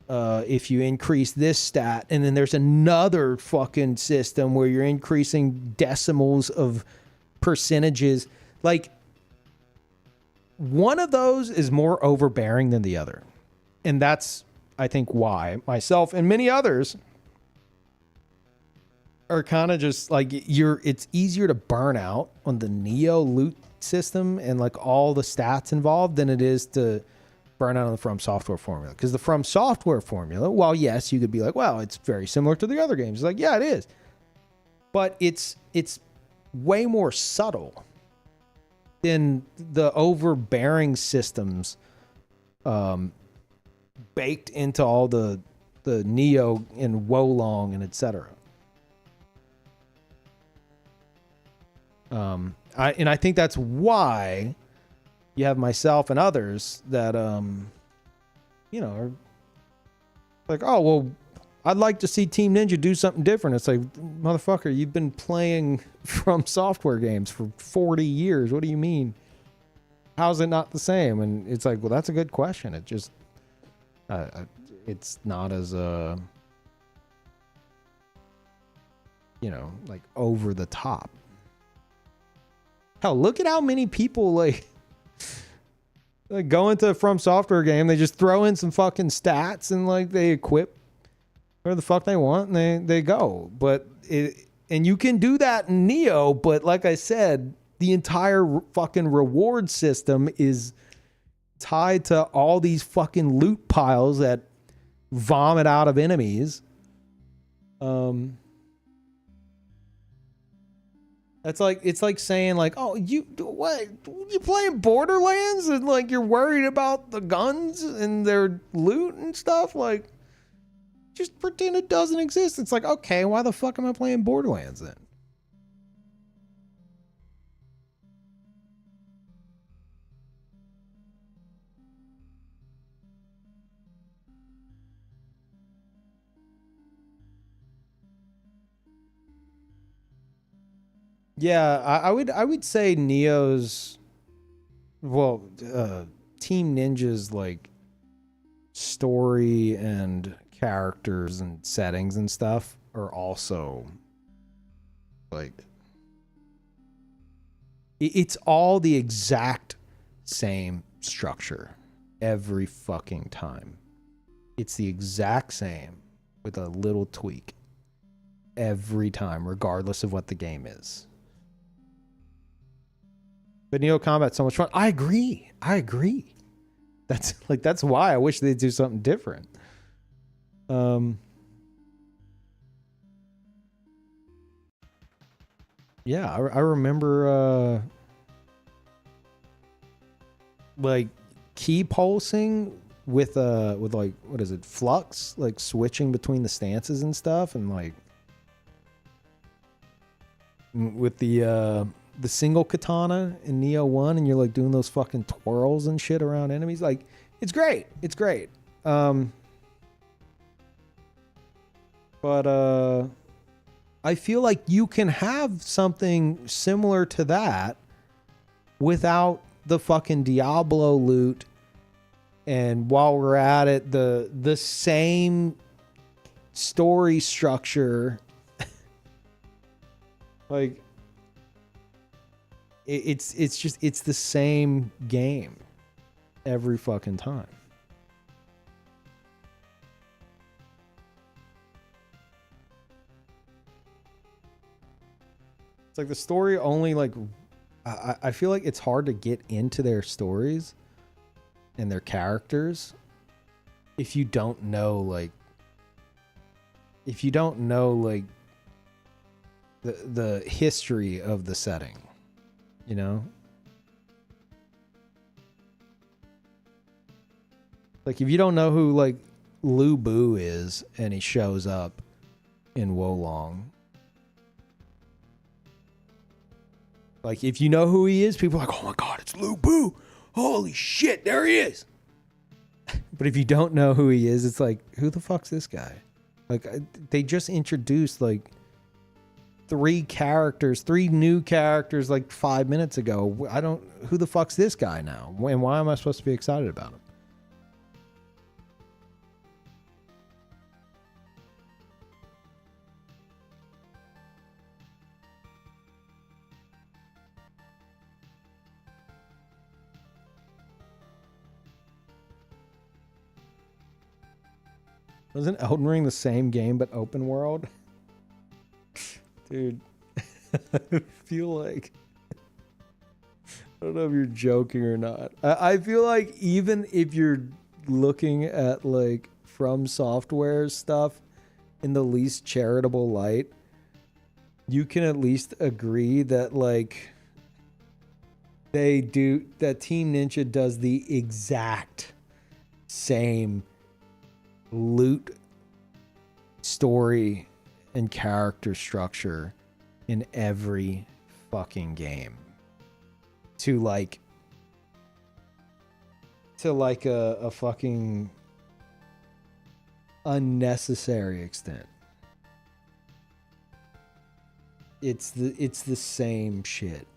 if you increase this stat. And then there's another fucking system where you're increasing decimals of percentages. Like, one of those is more overbearing than the other. And that's, I think, why myself and many others are kind of just like, it's easier to burn out on the Neo loot system and like all the stats involved than it is to burn out on the From Software formula. Because the From Software formula, while yes, you could be like, well, it's very similar to the other games. It's like, yeah, it is. But it's way more subtle than the overbearing systems baked into all the Neo and Wolong and etc. I think that's why you have myself and others that are like, oh well, I'd like to see Team Ninja do something different. It's like, motherfucker, you've been playing From Software games for 40 years. What do you mean? How's it not the same? And it's like, well, that's a good question. It just it's not as like over the top. Hell, look at how many people like go into a From Software game. They just throw in some fucking stats and like they equip where the fuck they want and they go. But And you can do that in Neo, but like I said, the entire fucking reward system is tied to all these fucking loot piles that vomit out of enemies. That's like, it's like saying like, oh, you playing Borderlands and like you're worried about the guns and their loot and stuff? Like, just pretend it doesn't exist. It's like, okay, why the fuck am I playing Borderlands then? Yeah, I would say Neo's, well, Team Ninja's like story and characters and settings and stuff are also like, it's all the exact same structure every fucking time. It's the exact same with a little tweak every time, regardless of what the game is. But Neo Combat's so much fun. I agree. That's why I wish they'd do something different. Yeah, I remember like key pulsing with like, what is it, flux, like switching between the stances and stuff, and like with the single katana in Neo 1, and you're like doing those fucking twirls and shit around enemies. Like, it's great. But I feel like you can have something similar to that without the fucking Diablo loot. And while we're at it, the same story structure. Like, it's the same game every fucking time. It's like the story only, like, I feel like it's hard to get into their stories and their characters if you don't know the history of the setting, you know? Like, if you don't know who like Lu Bu is and he shows up in Wolong, like, if you know who he is, people are like, oh my god, it's Lu Bu, holy shit, there he is. But if you don't know who he is, it's like, who the fuck's this guy? Like, they just introduced like three new characters like 5 minutes ago. Who the fuck's this guy now? And why am I supposed to be excited about him? Wasn't Elden Ring the same game but open world? Dude, I feel like, I don't know if you're joking or not. I feel like even if you're looking at like From Software stuff in the least charitable light, you can at least agree that like that Team Ninja does the exact same loot, story, and character structure in every fucking game to like a fucking unnecessary extent. It's the same shit.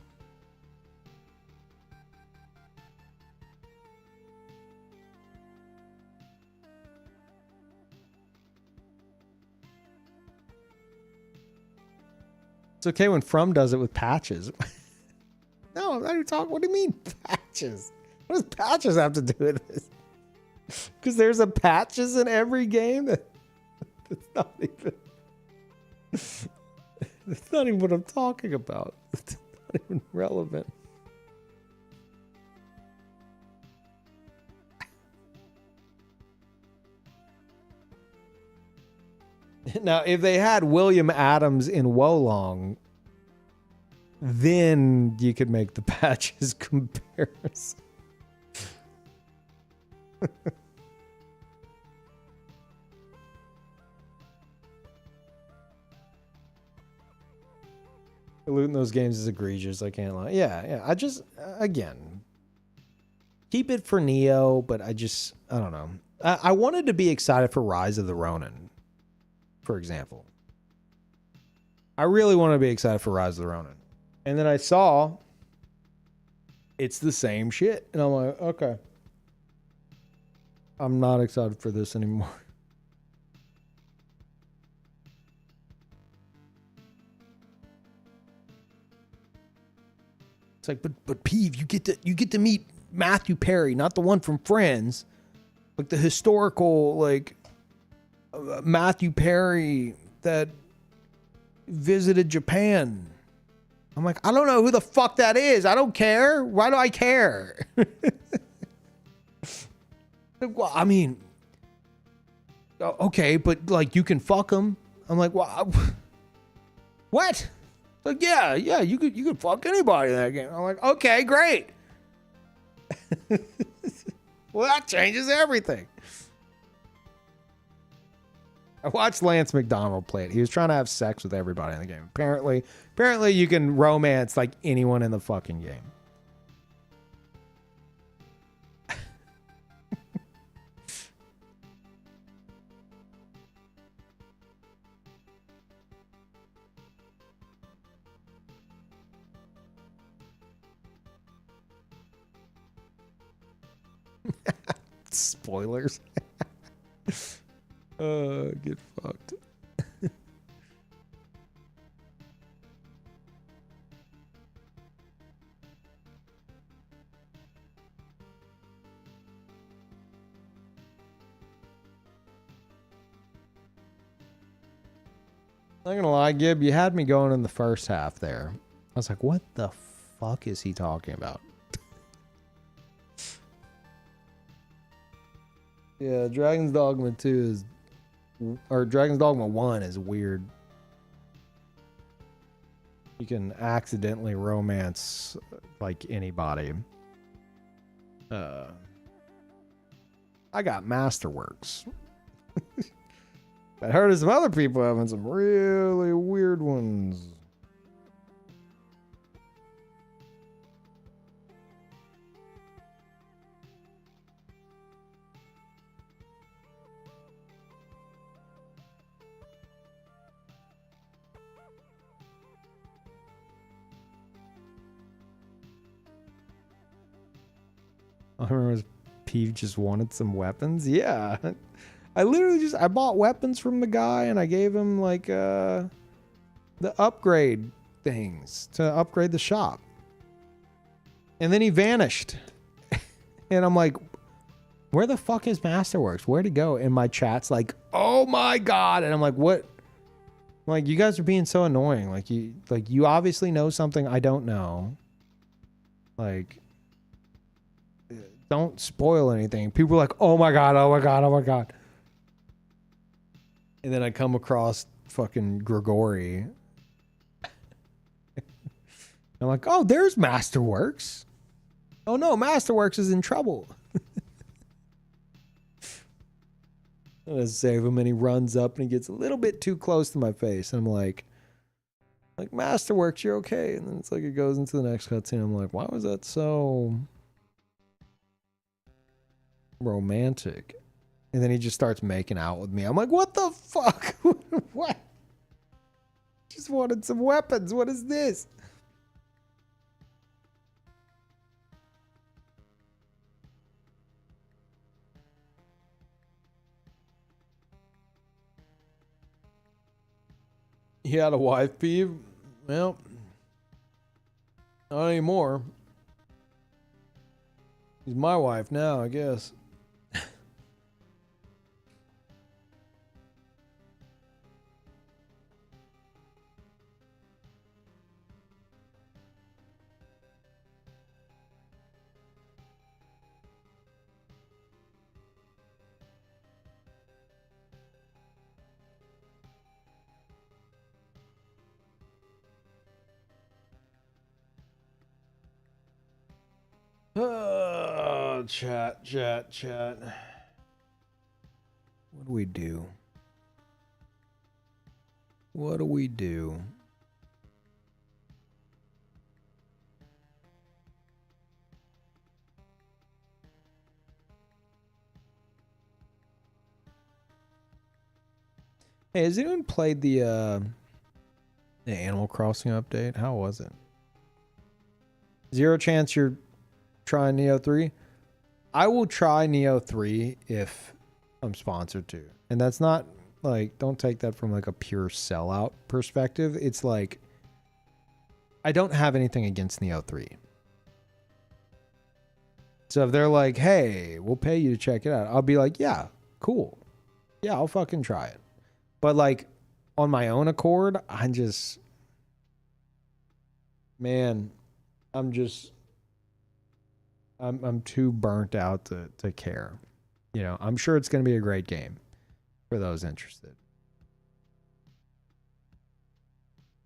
It's okay when From does it with patches. No, I'm not even talking. What do you mean patches? What does patches have to do with this? Because there's a patches in every game. That's not even. That's not even what I'm talking about. It's not even relevant. Now, if they had William Adams in Wolong, then you could make the patches comparison. Loot in those games is egregious. I can't lie. Yeah. I just, again, keep it for Neo, but I don't know. I wanted to be excited for Rise of the Ronin, for example. I really want to be excited for Rise of the Ronin. And then I saw it's the same shit. And I'm like, okay. I'm not excited for this anymore. It's like, but Peeve, you get to meet Matthew Perry, not the one from Friends, like the historical, like Matthew Perry that visited Japan. I'm like, I don't know who the fuck that is. I don't care. Why do I care? Well, I mean, okay, but like you can fuck him. I'm like, well, what? Like, yeah, you could fuck anybody in that game. I'm like, okay, great. Well, that changes everything. I watched Lance McDonald play it. He was trying to have sex with everybody in the game. Apparently you can romance like anyone in the fucking game. Spoilers. Get fucked. Not gonna lie, Gib, you had me going in the first half there. I was like, what the fuck is he talking about? Yeah, Dragon's Dogma 2 is, or Dragon's Dogma 1 is weird. You can accidentally romance like anybody. I got Masterworks. I heard of some other people having some really weird ones. I remember Peeve just wanted some weapons. Yeah. I literally I bought weapons from the guy and I gave him like the upgrade things to upgrade the shop. And then he vanished. And I'm like, where the fuck is Masterworks? Where'd he go? And my chat's like, oh my God. And I'm like, what? I'm like, you guys are being so annoying. Like you obviously know something I don't know. Like, don't spoil anything. People are like, oh my God, oh my God, oh my God. And then I come across fucking Grigori. I'm like, oh, there's Masterworks. Oh no, Masterworks is in trouble. I'm gonna save him and he runs up and he gets a little bit too close to my face. And I'm like Masterworks, you're okay. And then it's like it goes into the next cutscene. I'm like, why was that so romantic? And then he just starts making out with me. I'm like, what the fuck? What? Just wanted some weapons. What is this? He had a wife, Peeve? Well, not anymore. He's my wife now, I guess. Oh, chat. What do we do? What do we do? Hey, has anyone played the Animal Crossing update? How was it? Zero chance you're trying Neo 3? I will try Neo 3 if I'm sponsored to. And that's not like, don't take that from like a pure sellout perspective. It's like, I don't have anything against Neo 3. So if they're like, hey, we'll pay you to check it out, I'll be like, yeah, cool. Yeah, I'll fucking try it. But like on my own accord, I'm just, man, I'm too burnt out to care. You know, I'm sure it's going to be a great game for those interested.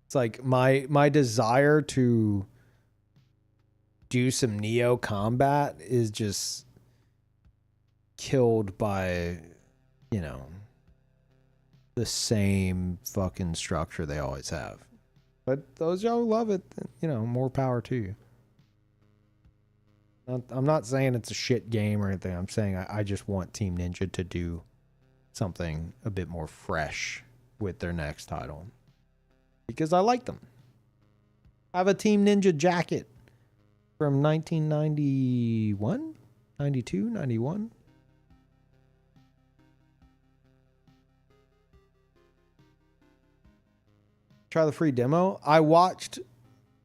It's like my desire to do some Neo combat is just killed by, you know, the same fucking structure they always have. But those y'all who love it, you know, more power to you. I'm not saying it's a shit game or anything. I'm saying I just want Team Ninja to do something a bit more fresh with their next title. Because I like them. I have a Team Ninja jacket from 1991? 92? 91? Try the free demo. I watched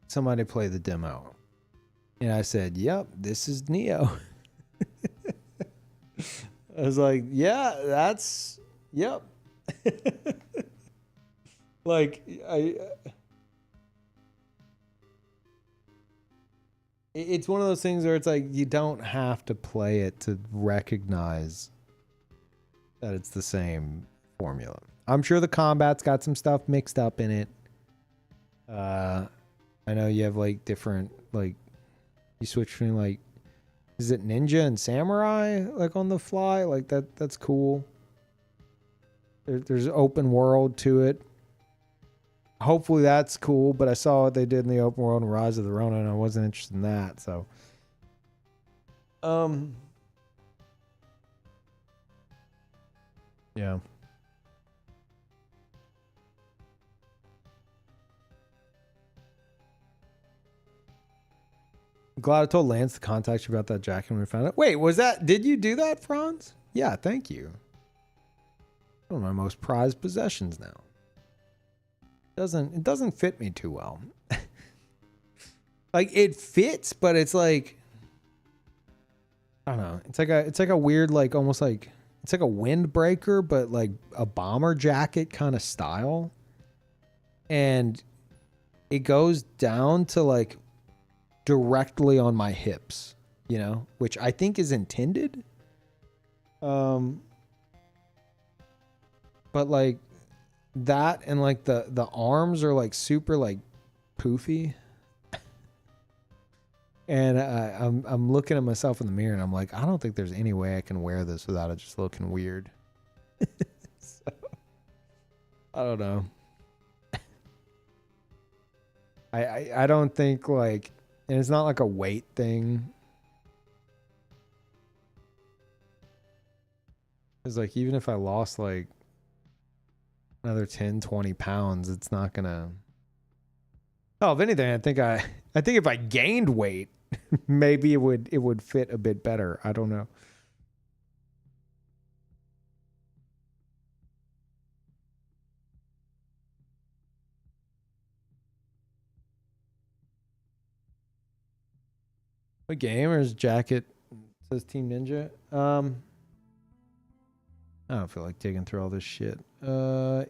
somebody play the demo. And I said, yep, this is Neo. I was like, yeah, that's, yep. Like, it's one of those things where it's like, you don't have to play it to recognize that it's the same formula. I'm sure the combat's got some stuff mixed up in it. I know you have like different, like, you switch between like, is it ninja and samurai like on the fly? Like that's cool. There's open world to it. Hopefully that's cool, but I saw what they did in the open world in Rise of the Ronin and I wasn't interested in that, so. Yeah. Glad I told Lance to contact you about that jacket when we found it. Wait, did you do that, Franz? Yeah, thank you. One of my most prized possessions now. It doesn't fit me too well. Like it fits, but it's like, I don't know. It's like a weird, like almost like, it's like a windbreaker, but like a bomber jacket kind of style. And it goes down to like directly on my hips, you know, which I think is intended. But like that and like the arms are like super like poofy. And I'm looking at myself in the mirror and I'm like, I don't think there's any way I can wear this without it just looking weird. So, I don't know. I don't think like, and it's not like a weight thing. It's like, even if I lost like another 10, 20 pounds, it's not gonna. Oh, if anything, I think if I gained weight, maybe it would fit a bit better. I don't know. What gamer's jacket says Team Ninja? I don't feel like digging through all this shit. I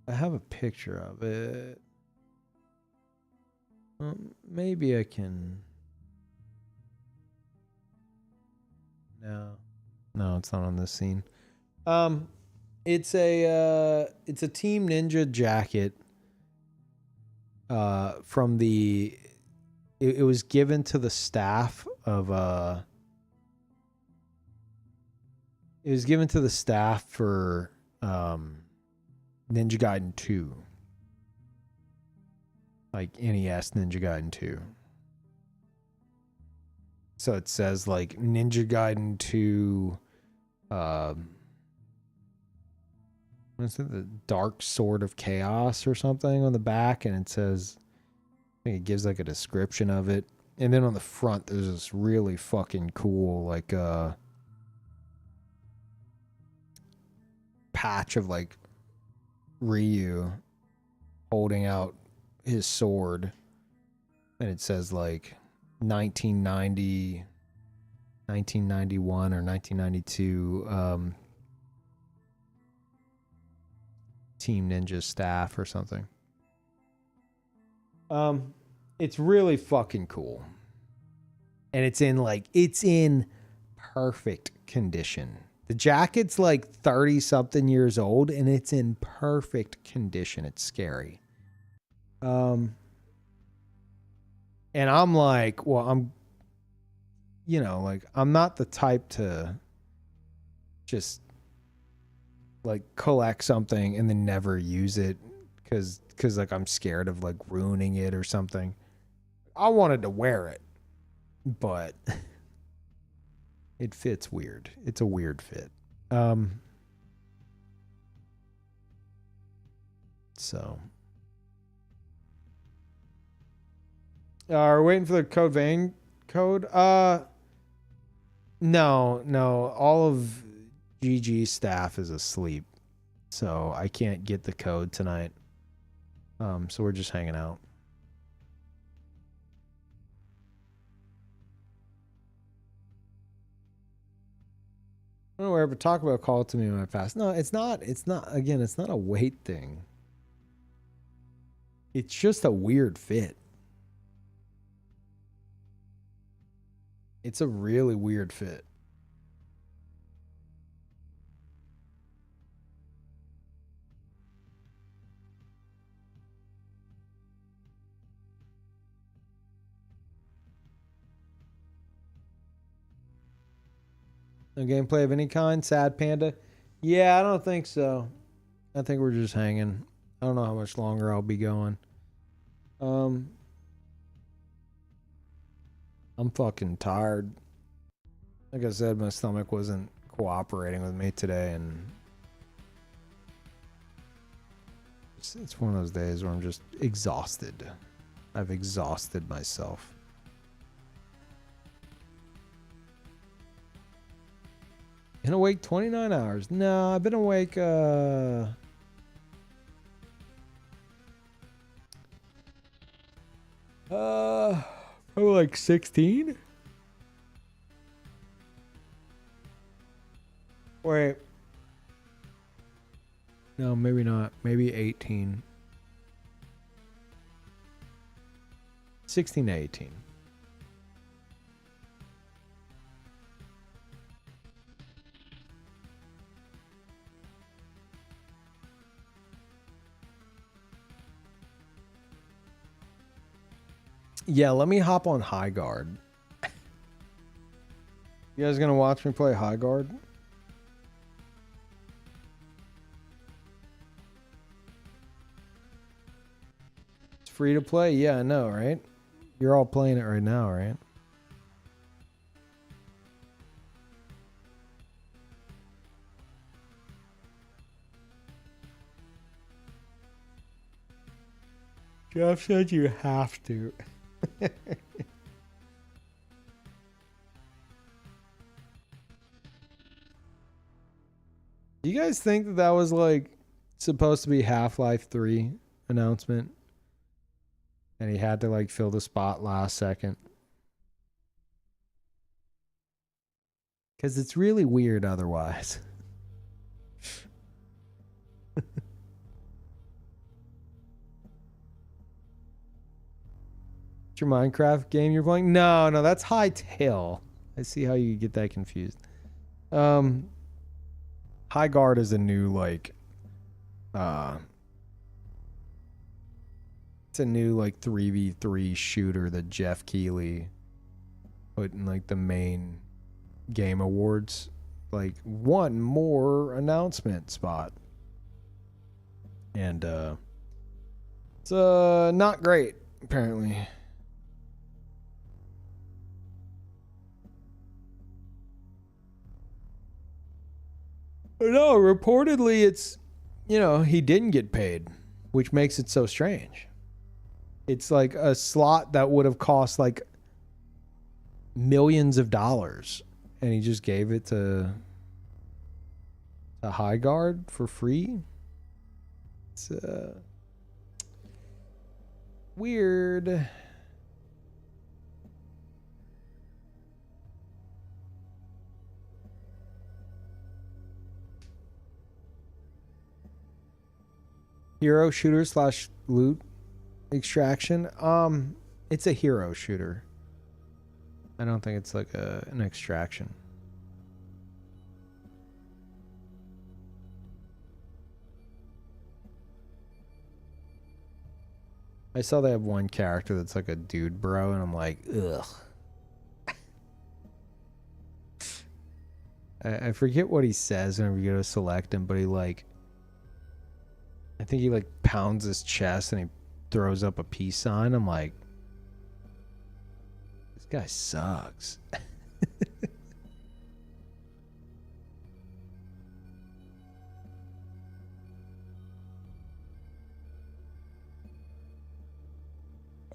have a picture of it. Maybe I can. No, it's not on this scene. It's a Team Ninja jacket. From the, it was given to the staff of it was given to the staff for Ninja Gaiden 2. Like NES Ninja Gaiden 2. So it says like Ninja Gaiden 2 what is it? The Dark Sword of Chaos or something on the back, and it says, I think it gives like a description of it. And then on the front there's this really fucking cool like patch of like Ryu holding out his sword, and it says like 1990 1991 or 1992 Team Ninja staff or something. It's really fucking cool. And it's in perfect condition. The jacket's like 30 something years old and it's in perfect condition. It's scary. And I'm like, well, I'm not the type to just like collect something and then never use it because like I'm scared of like ruining it or something. I wanted to wear it, but it fits weird. It's a weird fit. So we're waiting for the code vein code. No, all of GG staff is asleep, so I can't get the code tonight. So we're just hanging out. I don't know where, but Taco Bell called to me when I passed. No, it's not. Again, it's not a weight thing. It's just a weird fit. It's a really weird fit. No gameplay of any kind? Sad Panda? Yeah, I don't think so. I think we're just hanging. I don't know how much longer I'll be going. I'm fucking tired. Like I said, my stomach wasn't cooperating with me today, and it's one of those days where I'm just exhausted. I've exhausted myself. Been awake 29 hours. No, I've been awake probably like 16. Wait. No, maybe not. Maybe 18. 16 to 18. Yeah, let me hop on High Guard. You guys gonna watch me play High Guard? It's free to play? Yeah, I know, right? You're all playing it right now, right? Jeff said you have to. Do you guys think that that was like supposed to be Half-Life 3 announcement? And he had to like fill the spot last second? Because it's really weird otherwise. It's your Minecraft game you're playing? No, that's Hightail. I see how you get that confused. High Guard is a new like it's a new like 3v3 shooter that Jeff Keighley put in like the main game awards, like one more announcement spot. And it's not great, apparently. No, reportedly it's, you know, he didn't get paid, which makes it so strange. It's like a slot that would have cost like millions of dollars, and he just gave it to High Guard for free. It's weird. Hero shooter slash loot extraction. It's a hero shooter. I don't think it's like an extraction. I saw they have one character that's like a dude bro, and I'm like, ugh. I forget what he says whenever you go to select him, but he like, I think he like pounds his chest and he throws up a peace sign. I'm like, this guy sucks.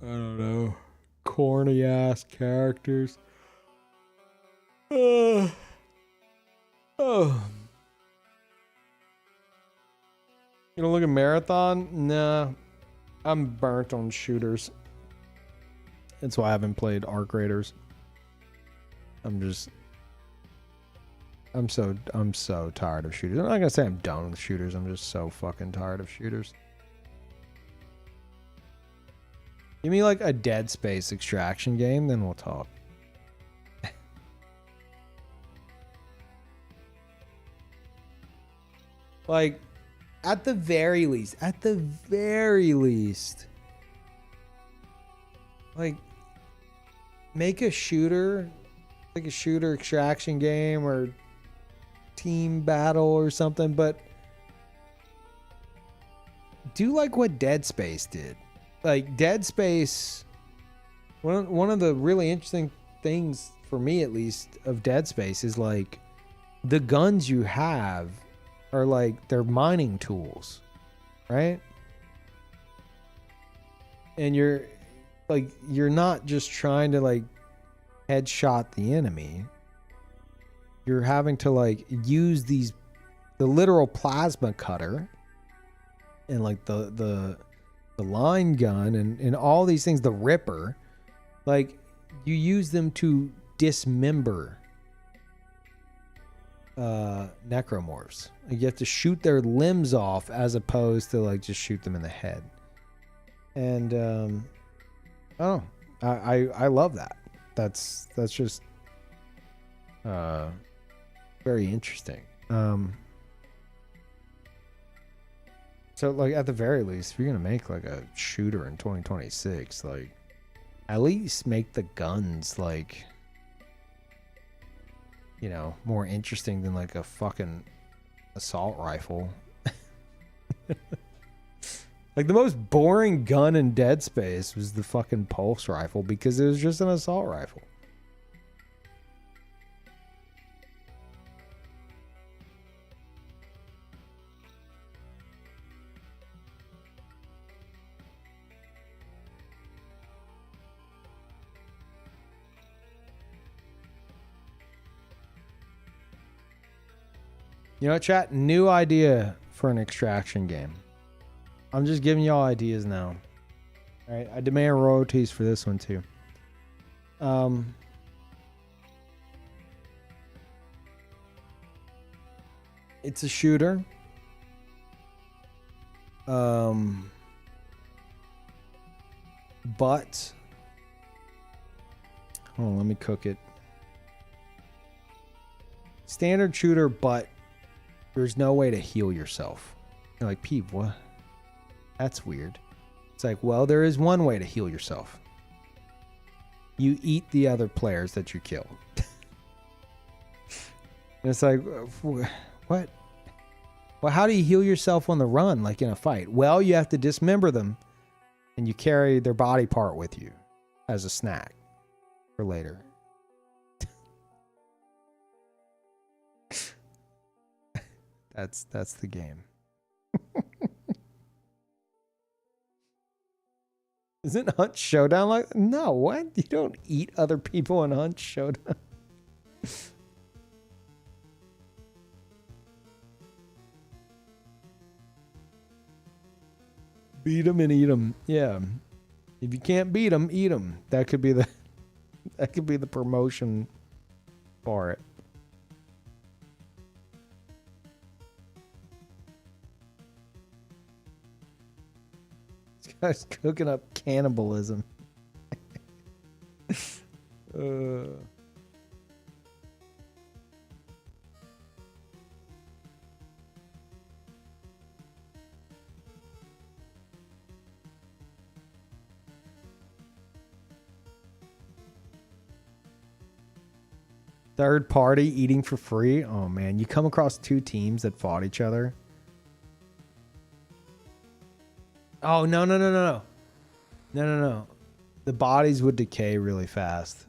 I don't know. Corny ass characters. Oh. You know, look at Marathon? Nah. I'm burnt on shooters. That's why I haven't played Arc Raiders. I'm so tired of shooters. I'm not gonna say I'm done with shooters. I'm just so fucking tired of shooters. Give me like a Dead Space extraction game, then we'll talk. Like, at the very least, like, make a shooter, like a shooter extraction game or team battle or something, but do like what Dead Space did. Like, Dead Space, one of the really interesting things, for me at least, of Dead Space is like, the guns you have are like, they're mining tools, right? And you're not just trying to like headshot the enemy. You're having to like use the literal plasma cutter and like the line gun and all these things, the Ripper, like you use them to dismember necromorphs. Like, you have to shoot their limbs off as opposed to like just shoot them in the head. And I love that. That's just very interesting. So like, at the very least, if you're gonna make like a shooter in 2026, like at least make the guns like, you know, more interesting than like a fucking assault rifle. Like, the most boring gun in Dead Space was the fucking pulse rifle because it was just an assault rifle. You know what, chat? New idea for an extraction game. I'm just giving y'all ideas now. All right, I demand royalties for this one too. It's a shooter. But hold on, let me cook it. Standard shooter, but there's no way to heal yourself. You're like, Peeve, what? That's weird. It's like, well, there is one way to heal yourself. you eat the other players that you kill. And it's like, what? Well, how do you heal yourself on the run, like in a fight? Well, you have to dismember them, and you carry their body part with you as a snack for later. That's the game. Isn't Hunt Showdown like? No, what? You don't eat other people in Hunt Showdown. Beat them and eat them. Yeah. If you can't beat them, eat them. That could be the promotion for it. This guy's cooking up cannibalism. Third party eating for free. Oh man, you come across two teams that fought each other. Oh no. The bodies would decay really fast.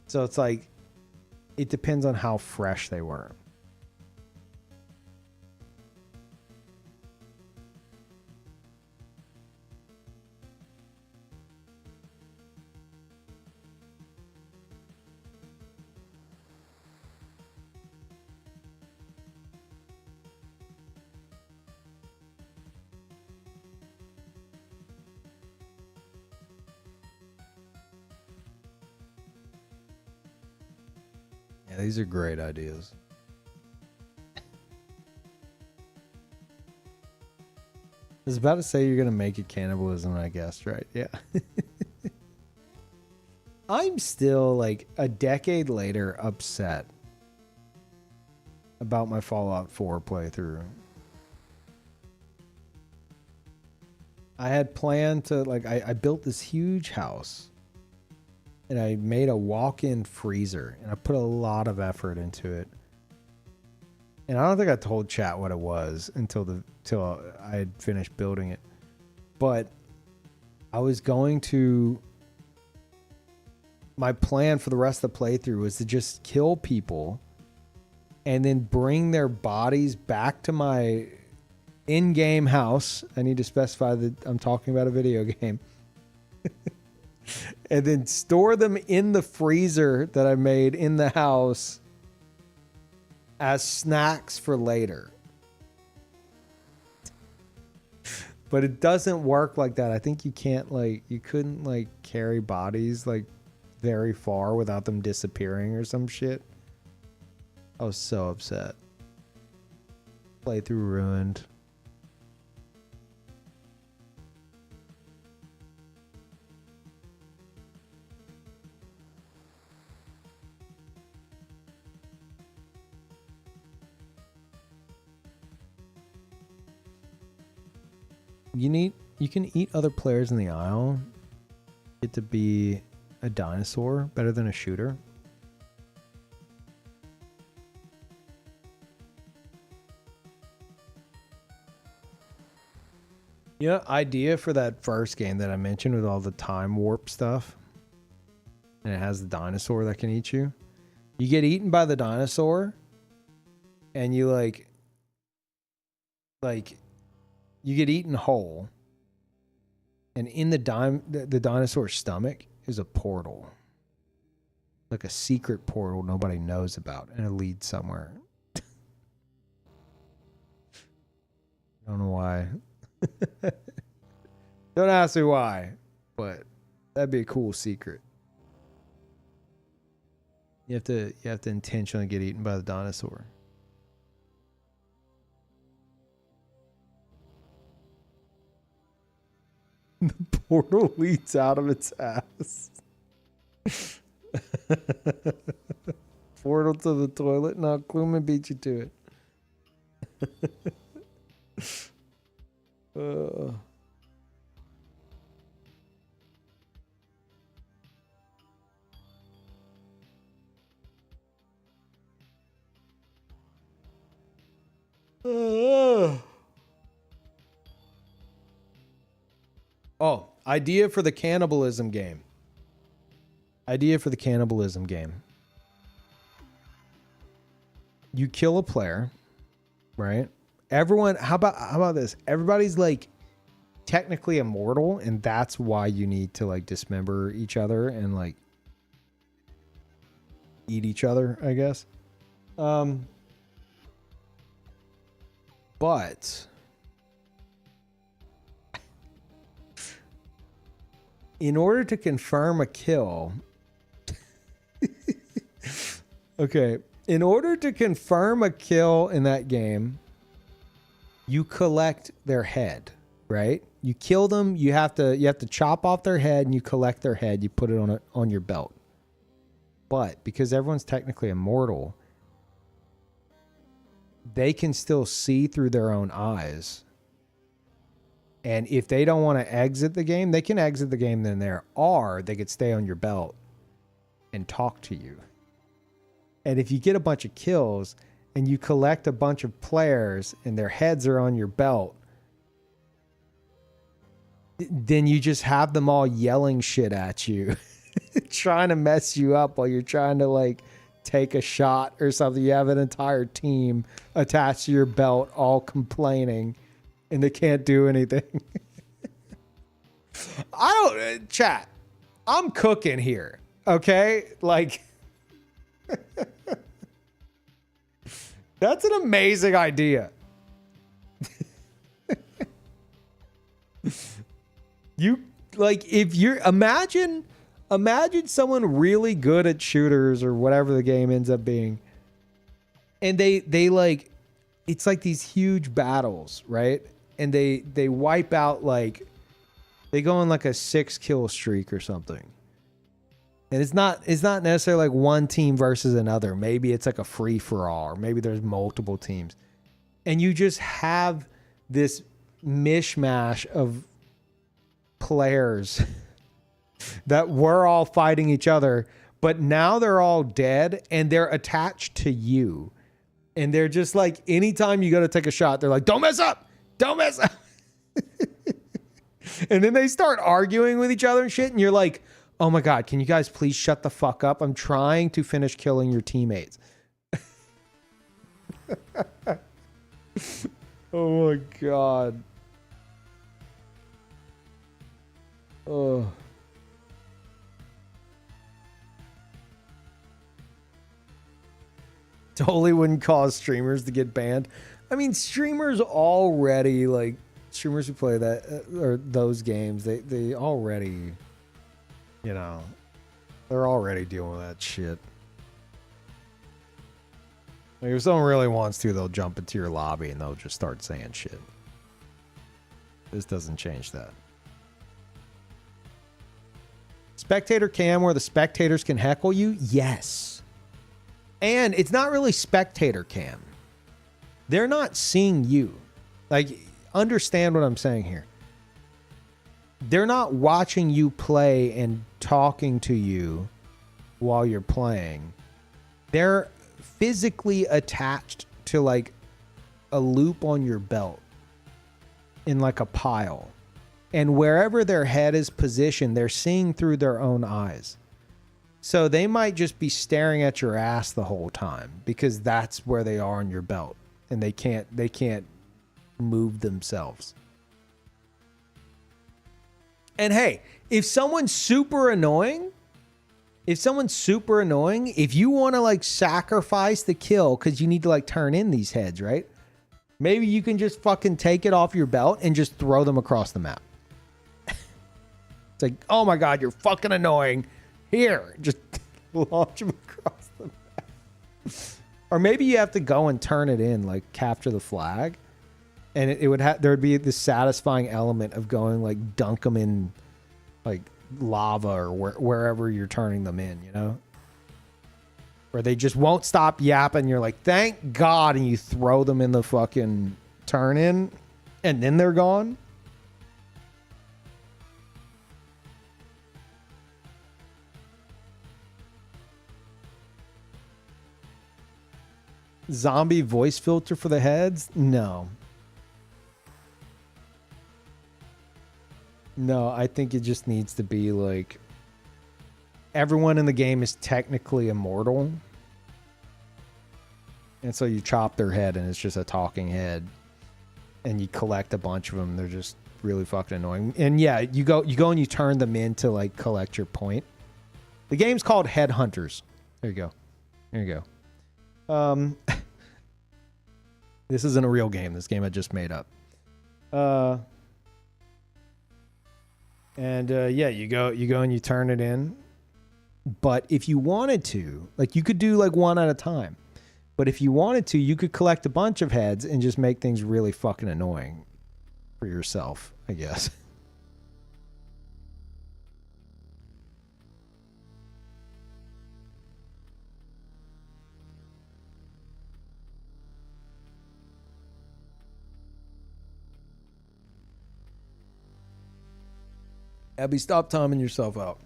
So it's like, it depends on how fresh they were. Yeah, these are great ideas. I was about to say you're going to make it cannibalism, I guess, right? Yeah. I'm still, like, a decade later, upset about my Fallout 4 playthrough. I had planned to, like, I built this huge house. And I made a walk-in freezer. And I put a lot of effort into it. And I don't think I told chat what it was until I had finished building it. But I was going to... My plan for the rest of the playthrough was to just kill people and then bring their bodies back to my in-game house. I need to specify that I'm talking about a video game. And then store them in the freezer that I made in the house as snacks for later. But it doesn't work like that. I think you can't, like, you couldn't, like, carry bodies, like, very far without them disappearing or some shit. I was so upset. Playthrough ruined. You can eat other players in the aisle. Get to be a dinosaur better than a shooter. Yeah, idea for that first game that I mentioned with all the time warp stuff. And it has the dinosaur that can eat you. You get eaten by the dinosaur and you like you get eaten whole. And in the dinosaur's stomach is a portal. Like a secret portal nobody knows about. And it leads somewhere. I don't know why. Don't ask me why. But that'd be a cool secret. You have to intentionally get eaten by the dinosaur. The portal leads out of its ass. Portal to the toilet. No, Kluma beat you to it. Oh, idea for the cannibalism game. Idea for the cannibalism game. You kill a player, right? Everyone, how about this? Everybody's like technically immortal, and that's why you need to like dismember each other and like eat each other, I guess. But in order to confirm a kill, okay, in order to confirm a kill in that game, you collect their head, right? You kill them, you have to chop off their head and you collect their head, you put it on your belt. But because everyone's technically immortal, they can still see through their own eyes. And if they don't want to exit the game, they can exit the game then there, or they could stay on your belt and talk to you. And if you get a bunch of kills and you collect a bunch of players and their heads are on your belt, then you just have them all yelling shit at you, trying to mess you up while you're trying to like take a shot or something. You have an entire team attached to your belt all complaining and they can't do anything. Chat, I'm cooking here, okay? Like, that's an amazing idea. You like, if you're imagine someone really good at shooters or whatever the game ends up being, and they like, it's like these huge battles, right? And they wipe out, like, they go on like a 6-kill streak or something. And it's not necessarily like one team versus another. Maybe it's like a free for all, or maybe there's multiple teams. And you just have this mishmash of players that were all fighting each other, but now they're all dead and they're attached to you. And they're just like, anytime you go to take a shot, they're like, don't mess up. Don't mess up. And then they start arguing with each other and shit. And you're like, oh my God, can you guys please shut the fuck up? I'm trying to finish killing your teammates. Oh my God. Oh. Totally wouldn't cause streamers to get banned. I mean, streamers already, like, streamers who play that or those games, they already, you know, they're already dealing with that shit. Like, if someone really wants to, they'll jump into your lobby and they'll just start saying shit. This doesn't change that. Spectator cam where the spectators can heckle you? Yes. And it's not really spectator cam. They're not seeing you. Like, understand what I'm saying here. They're not watching you play and talking to you while you're playing. They're physically attached to like a loop on your belt in like a pile. And wherever their head is positioned, they're seeing through their own eyes. So they might just be staring at your ass the whole time because that's where they are on your belt. And they can't move themselves. And hey, if someone's super annoying, if you want to like sacrifice the kill because you need to like turn in these heads, right? Maybe you can just fucking take it off your belt and just throw them across the map. It's like, oh my God, you're fucking annoying. Here, just launch them across the map. Or maybe you have to go and turn it in, like capture the flag. And it would have, there would be this satisfying element of going like dunk them in like lava or wherever you're turning them in, you know? Where they just won't stop yapping. You're like, thank God. And you throw them in the fucking turn in and then they're gone. Zombie voice filter for the heads? No. No, I think it just needs to be like everyone in the game is technically immortal. And so you chop their head and it's just a talking head. And you collect a bunch of them. They're just really fucking annoying. And yeah, you go and you turn them in to like collect your point. The game's called Headhunters. There you go. There you go. This isn't a real game. This game I just made up. Yeah, you go and you turn it in. But if you wanted to, like you could do like one at a time. But if you wanted to, you could collect a bunch of heads and just make things really fucking annoying for yourself, I guess. Abby, stop timing yourself out.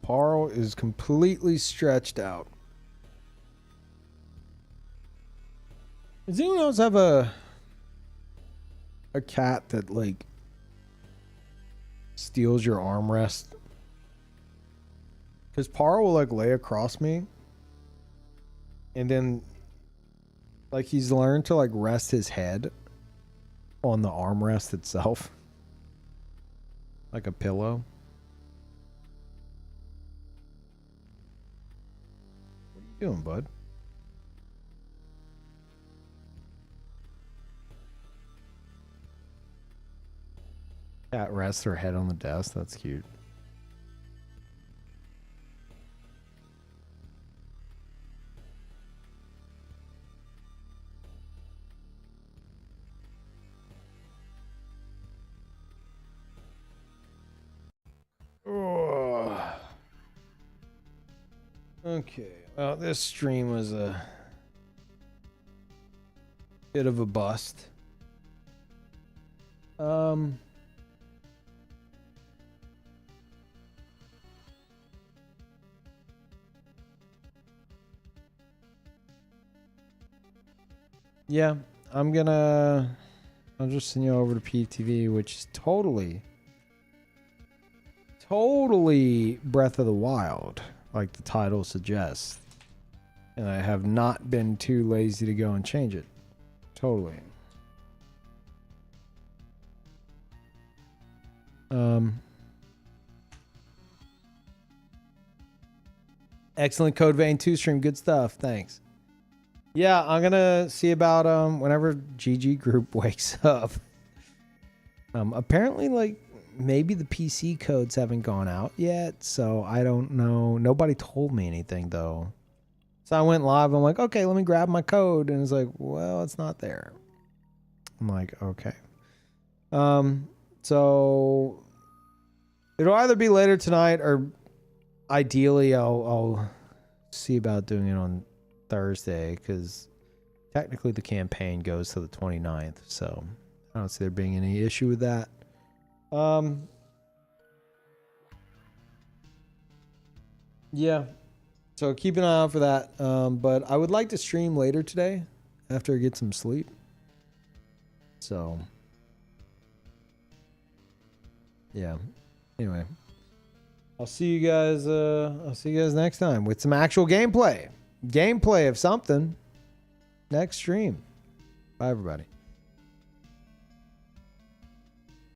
Parl is completely stretched out. Does anyone else have a cat that like steals your armrest? Because Parl will like lay across me, and then like he's learned to like rest his head on the armrest itself, like a pillow. What are you doing, bud? Cat rests her head on the desk. That's cute. Oh. Okay. Well, this stream was a bit of a bust. Yeah, I'll just send you over to Peeve TV, which is totally Breath of the Wild, like the title suggests. And I have not been too lazy to go and change it. Totally. Excellent Code Vein 2 stream. Good stuff. Thanks. Yeah, I'm gonna see about whenever GG Group wakes up. Apparently, like maybe the PC codes haven't gone out yet, so I don't know. Nobody told me anything though. So I went live. I'm like, okay, let me grab my code, and it's like, well, it's not there. I'm like, okay. So it'll either be later tonight or ideally I'll see about doing it on Thursday, because technically the campaign goes to the 29th, so I don't see there being any issue with that. Yeah, so keep an eye out for that. But I would like to stream later today after I get some sleep, so yeah. Anyway, I'll see you guys next time with some actual gameplay of something next stream. Bye everybody.